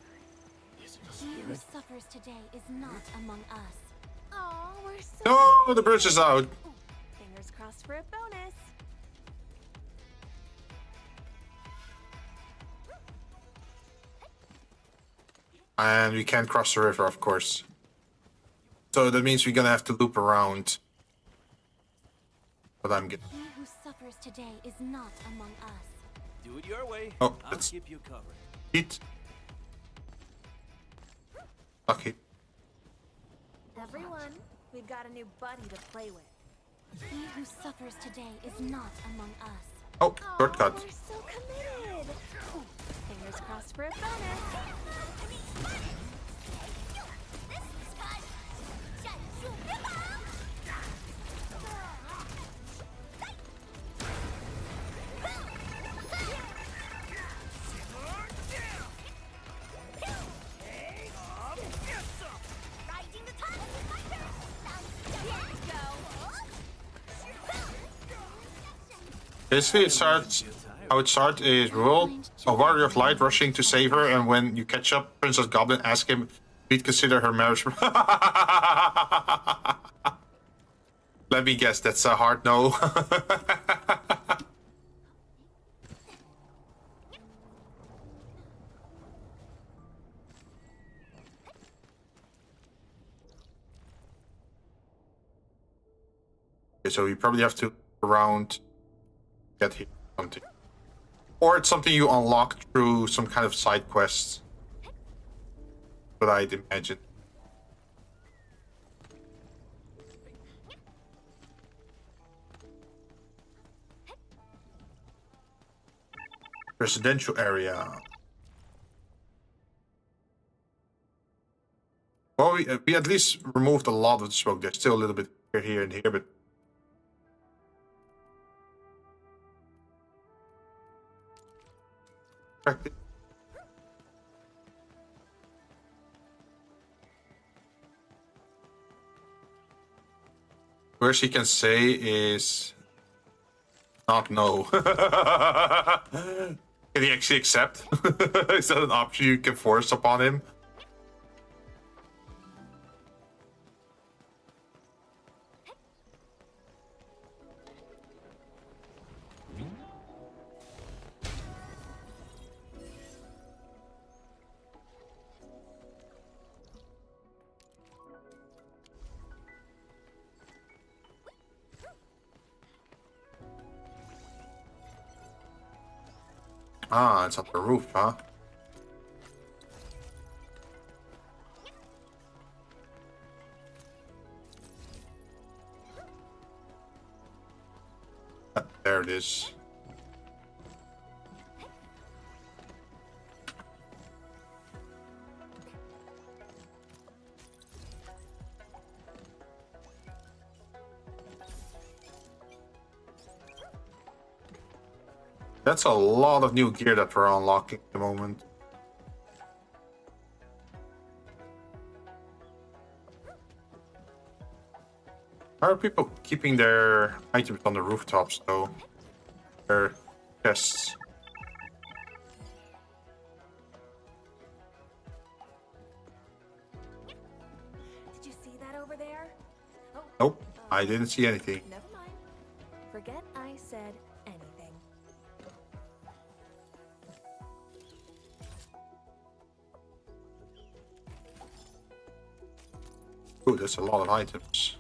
Is it a spirit? He who suffers today is not among us. Oh, we're so No, the bridge is out. Fingers crossed for a bonus. And we can't cross the river, of course. So that means we're gonna have to loop around. But I'm getting. He who suffers today is not among us. Do it your way. Oh, I'll that's keep you covered. heat. Okay. Everyone, we've got a new buddy to play with. He who suffers today is not among us. Oh, shortcut. We're so committed. Fingers crossed for a bonus. Basically, it starts. How it starts is World, a warrior of light rushing to save her, and when you catch up, Princess Goblin asks him if he'd consider her marriage. Let me guess, that's a hard no. Okay, so you probably have to around get here something. Or it's something you unlock through some kind of side quest. But I'd imagine. Residential area. Well, we at least removed a lot of the smoke. There's still a little bit here and here, but worst he can say is not no. Can he actually accept? Is that an option you can force upon him? Ah, it's on the roof, huh? There it is. That's a lot of new gear that we're unlocking at the moment. How are people keeping their items on the rooftops though? Their chests. Did you see that over there? Oh, Nope, I didn't see anything. never mind. Forget I said anything. Ooh, there's a lot of items.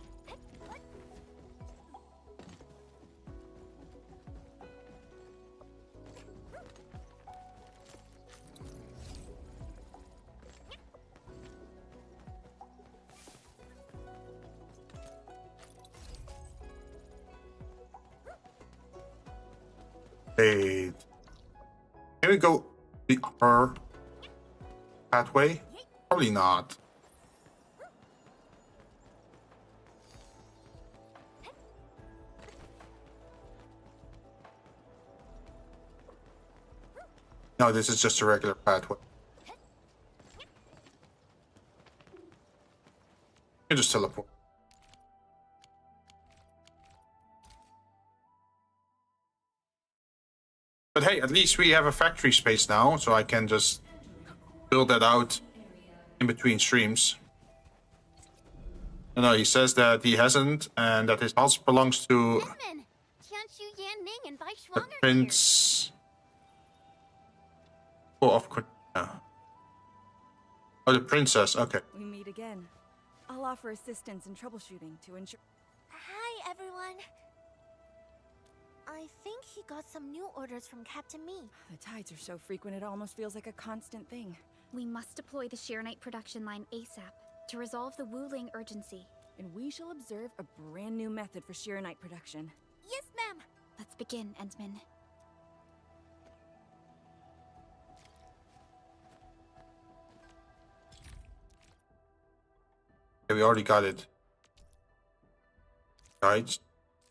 Hey, can we go the upper pathway? Probably not. No, this is just a regular pathway. You just teleport. But hey, at least we have a factory space now, so I can just build that out in between streams. No, he says that he hasn't, and that his house belongs to the prince of Cordial. Oh, the princess. Okay. We meet again. I'll offer assistance in troubleshooting to ensure. Hi, everyone. I think he got some new orders from Captain Me. The tides are so frequent it almost feels like a constant thing. We must deploy the Sheernite production line ASAP to resolve the Wuling urgency. And we shall observe a brand new method for Sheernite production. Yes, ma'am. Let's begin, Endman. Okay, we already got it. Guides.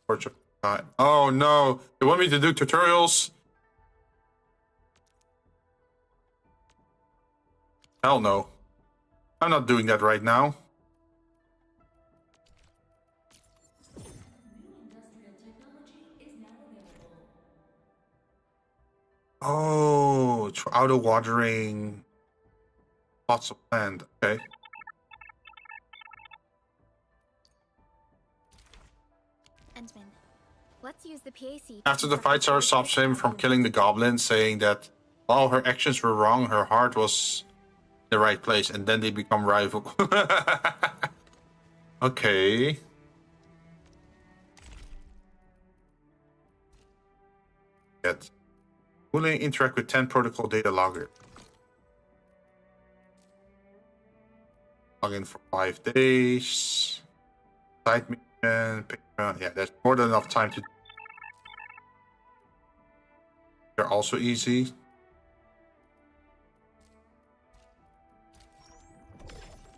Torch of time. Oh no! They want me to do tutorials? Hell no. I'm not doing that right now. Oh, it's for auto watering lots of land. Okay. Endman, let's use the PAC. After the fight, Sarah stops him from killing the goblin, saying that while her actions were wrong, her heart was in the right place, and then they become rival. Okay. Get. Wuling interact with 10 protocol data logger. Log in for 5 days. Side mission. Yeah, there's more than enough time to. They're also easy.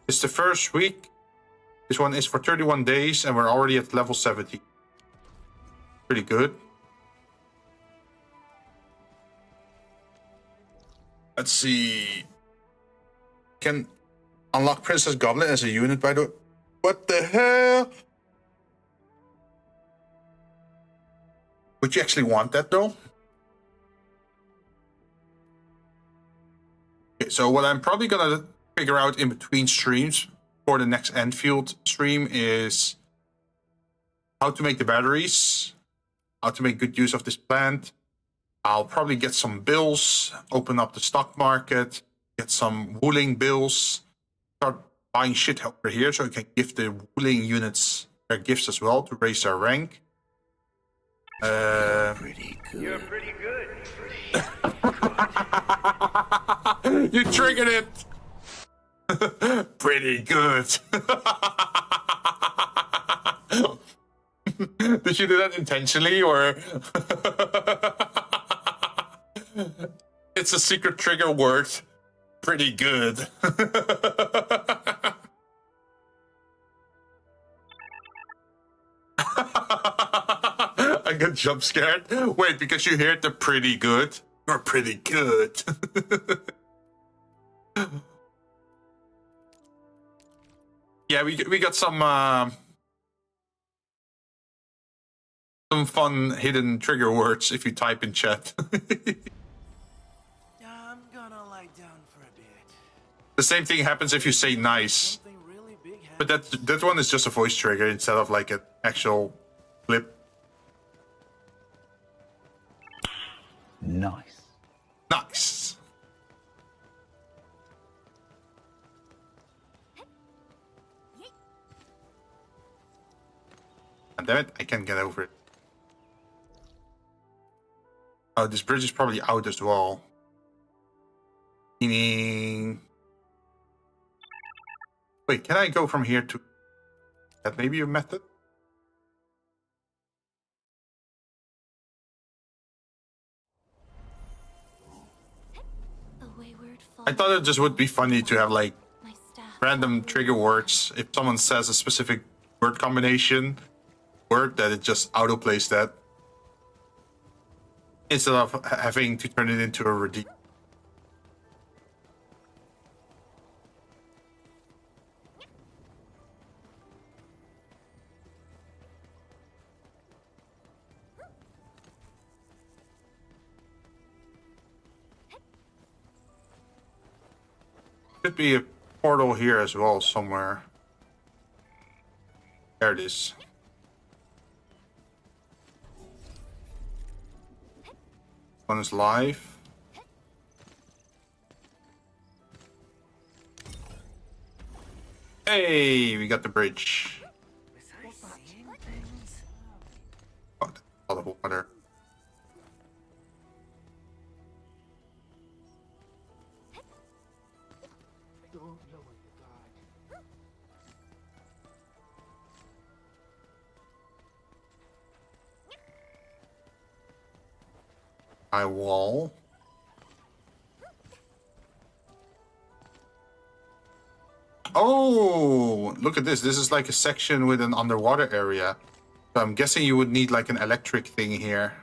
It's the first week. This one is for 31 days, and we're already at level 70. Pretty good. Let's see. Can unlock Princess Goblin as a unit, by the way. What the hell? Would you actually want that, though? Okay, so what I'm probably gonna figure out in between streams for the next Enfield stream is how to make the batteries, how to make good use of this plant. I'll probably get some bills, open up the stock market, get some Wuling bills, start buying shit over here so I can give the Wuling units their gifts as well to raise their rank. Pretty good. You're pretty good. You triggered it! Pretty good. Did you do that intentionally, or? It's a secret trigger word. Pretty good. I got jump scared. Wait, because you heard the pretty good? You're pretty good. Yeah, we got some fun hidden trigger words if you type in chat. I'm gonna lie down for a bit. The same thing happens if you say nice. But that one is just a voice trigger instead of like an actual clip. Nice. Nice. And damn it, I can't get over it. Oh, this bridge is probably out as well. Meaning... Wait, can I go from here to... That may be a method? I thought it just would be funny to have like random trigger words. If someone says a specific word combination, that it just auto-plays that. Instead of having to turn it into a Should be a portal here as well somewhere. There it is. One is live. Hey, we got the bridge. Oh, a lot of water. High wall. Oh, look at this. This is like a section with an underwater area. So I'm guessing you would need like an electric thing here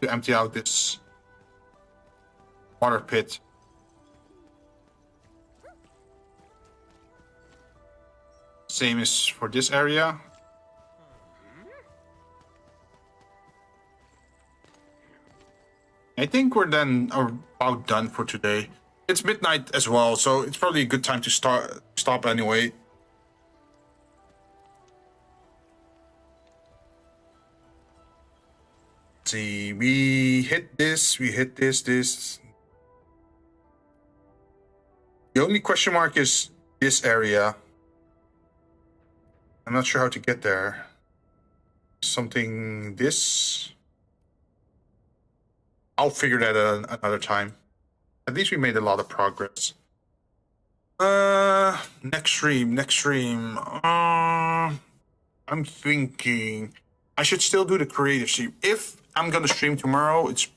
to empty out this water pit. Same as for this area. I think we're then about done for today. It's midnight as well, so it's probably a good time to stop anyway. Let's see, we hit this. The only question mark is this area. I'm not sure how to get there. Something this. I'll figure that out another time. At least we made a lot of progress. Next stream. I'm thinking I should still do the creative stream. If I'm gonna stream tomorrow, it's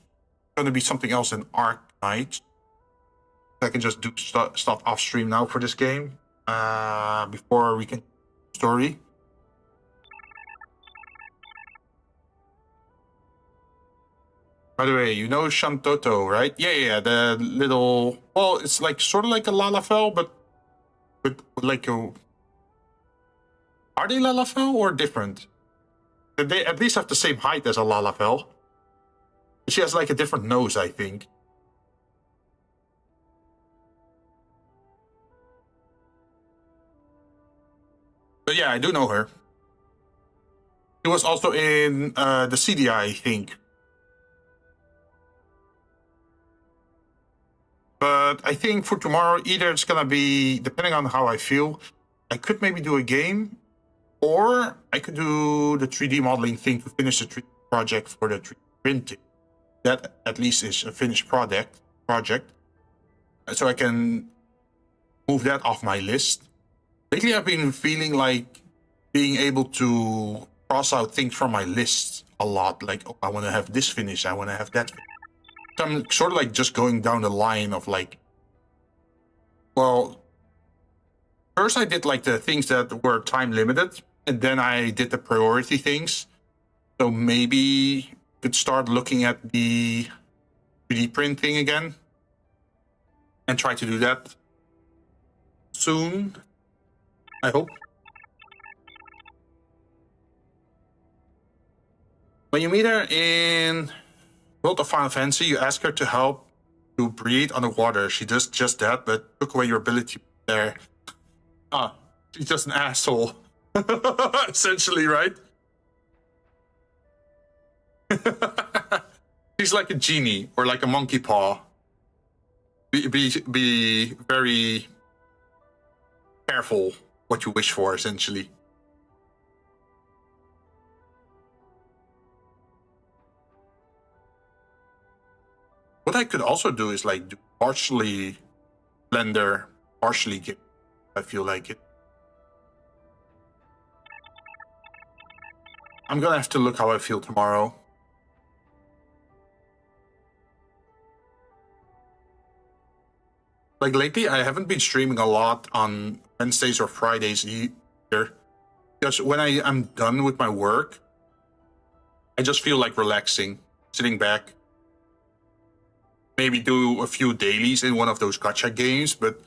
gonna be something else than ARKNIGHTS. I can just do stuff off stream now for this game. Before we can story. By the way, you know Shantoto, right? Yeah, the little... Well, it's like sort of like a Lalafell, but with like a... Are they Lalafell or different? They at least have the same height as a Lalafell. She has like a different nose, I think. But yeah, I do know her. She was also in the CDI, I think. But I think for tomorrow, either it's gonna be, depending on how I feel, I could maybe do a game, or I could do the 3D modeling thing to finish the 3D project for the 3D printing. That at least is a finished project. So I can move that off my list. Lately, I've been feeling like being able to cross out things from my list a lot. Like, oh, I want to have this finished, I want to have that finished. So I'm sort of like just going down the line of like, well, first I did like the things that were time limited, and then I did the priority things. So maybe could start looking at the 3D print thing again and try to do that soon, I hope. When you meet her in World of Final Fantasy, you ask her to help you breathe underwater. She does just that, but took away your ability there. Ah, she's just an asshole. Essentially, right? She's like a genie or like a monkey paw. Be very careful what you wish for, essentially. What I could also do is like do partially Blender, partially GIMP. I feel like it. I'm gonna have to look how I feel tomorrow. Like lately, I haven't been streaming a lot on Wednesdays or Fridays either. Because when I am done with my work, I just feel like relaxing, sitting back. Maybe do a few dailies in one of those gacha games, but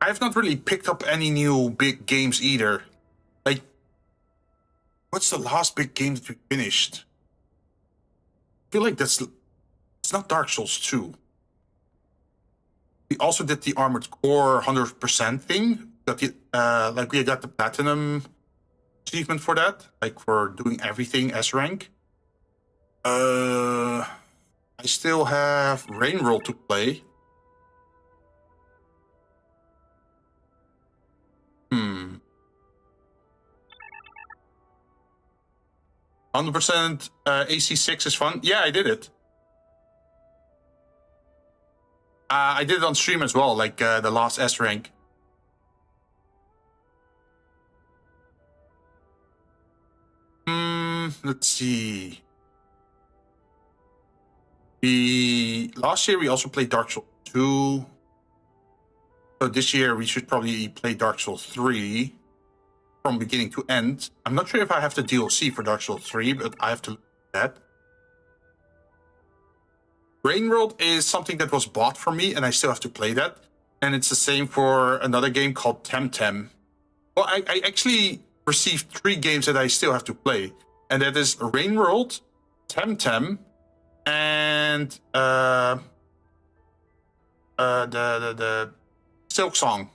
I have not really picked up any new big games either. Like, what's the last big game that we finished? I feel like it's not Dark Souls 2. we also did the Armored Core 100% thing. Got the, like we got the Platinum achievement for that, like for doing everything S rank. I still have Rainworld to play. 100% AC6 is fun. Yeah, I did it. I did it on stream as well, like the last S rank. Let's see. Last year we also played Dark Souls 2. So this year we should probably play Dark Souls 3 from beginning to end. I'm not sure if I have the DLC for Dark Souls 3, but I have to look at that. Rainworld is something that was bought for me, and I still have to play that. And it's the same for another game called Temtem. Well, I actually received 3 games that I still have to play. And that is Rainworld, Temtem, and the Silk Song.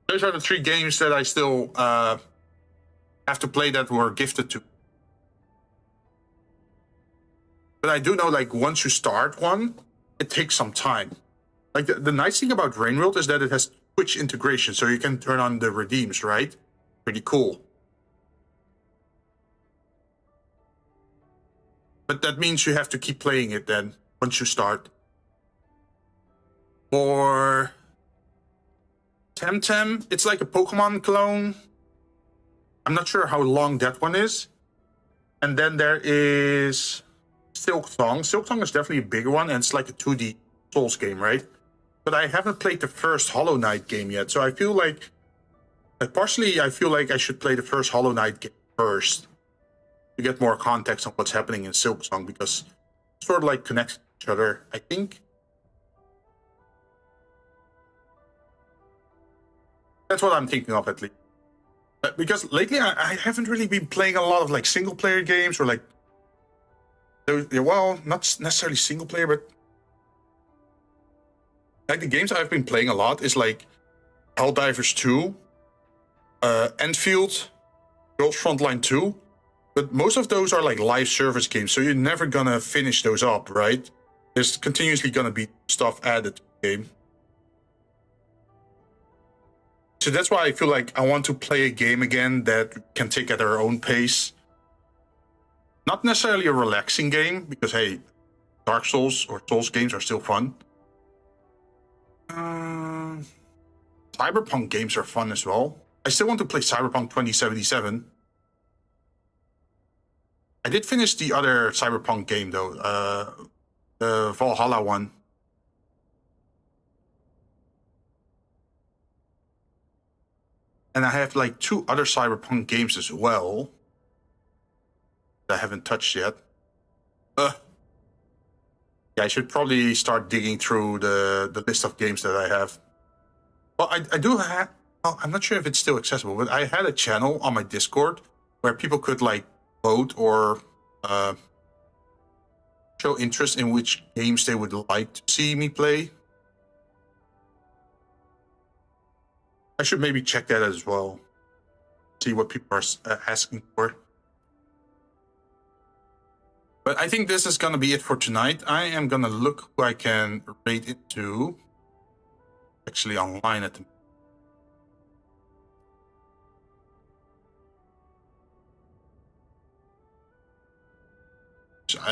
Those are the 3 games that I still have to play that were gifted to. But I do know, like, once you start one, it takes some time. Like, the nice thing about Rainworld is that it has Twitch integration, so you can turn on the redeems, right? Pretty cool. But that means you have to keep playing it then, once you start. For Temtem, it's like a Pokemon clone. I'm not sure how long that one is. And then there is Silk Song. Silk Song is definitely a bigger one, and it's like a 2D Souls game, right? But I haven't played the first Hollow Knight game yet, so I feel like... partially, I feel like I should play the first Hollow Knight game first to get more context on what's happening in Silk Song, because it's sort of like connected to each other, I think. That's what I'm thinking of, at least. Because lately, I haven't really been playing a lot of like single-player games, or like... well, not necessarily single-player, but... like the games I've been playing a lot is like Helldivers 2, Enfield, Girls Frontline 2. But most of those are like live service games, so you're never gonna finish those up, right? There's continuously gonna be stuff added to the game. So that's why I feel like I want to play a game again that can take at their own pace. Not necessarily a relaxing game, because hey, Dark Souls or Souls games are still fun. Cyberpunk games are fun as well. I still want to play Cyberpunk 2077. I did finish the other Cyberpunk game though, the Valhalla one. And I have like 2 other Cyberpunk games as well that I haven't touched yet. Yeah, I should probably start digging through the list of games that I have. Well, I do have... well, I'm not sure if it's still accessible, but I had a channel on my Discord where people could like vote or show interest in which games they would like to see me play. I should maybe check that as well. See what people are asking for. But I think this is going to be it for tonight. I am going to look who I can rate it to. Actually online at the moment.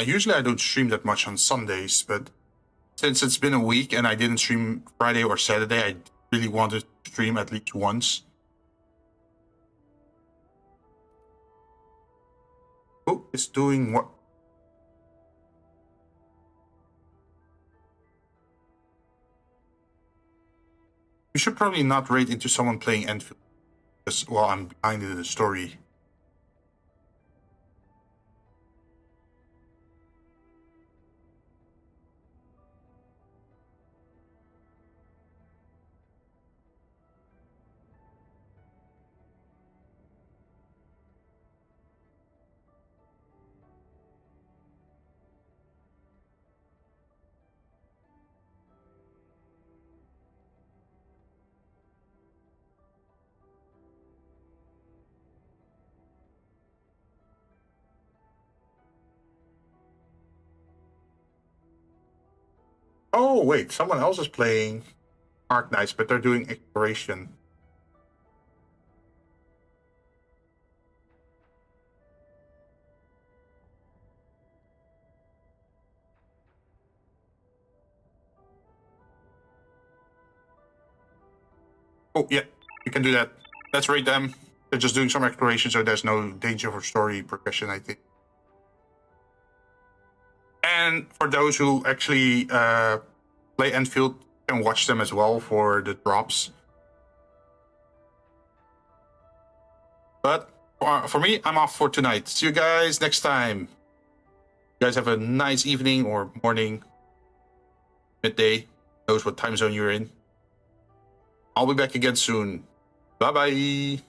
Usually I don't stream that much on Sundays, but since it's been a week and I didn't stream Friday or Saturday, I really wanted to stream at least once. Oh, it's doing what? You should probably not rate into someone playing Enfield, because, well, I'm behind in the story. Oh, wait. Someone else is playing ARKNIGHTS, but they're doing exploration. Oh, yeah. You can do that. Let's rate them. They're just doing some exploration, so there's no danger for story progression, I think. And for those who actually play Enfield, you can watch them as well for the drops. But for me, I'm off for tonight. See you guys next time. You guys have a nice evening or morning, midday. Knows what time zone you're in. I'll be back again soon. Bye-bye.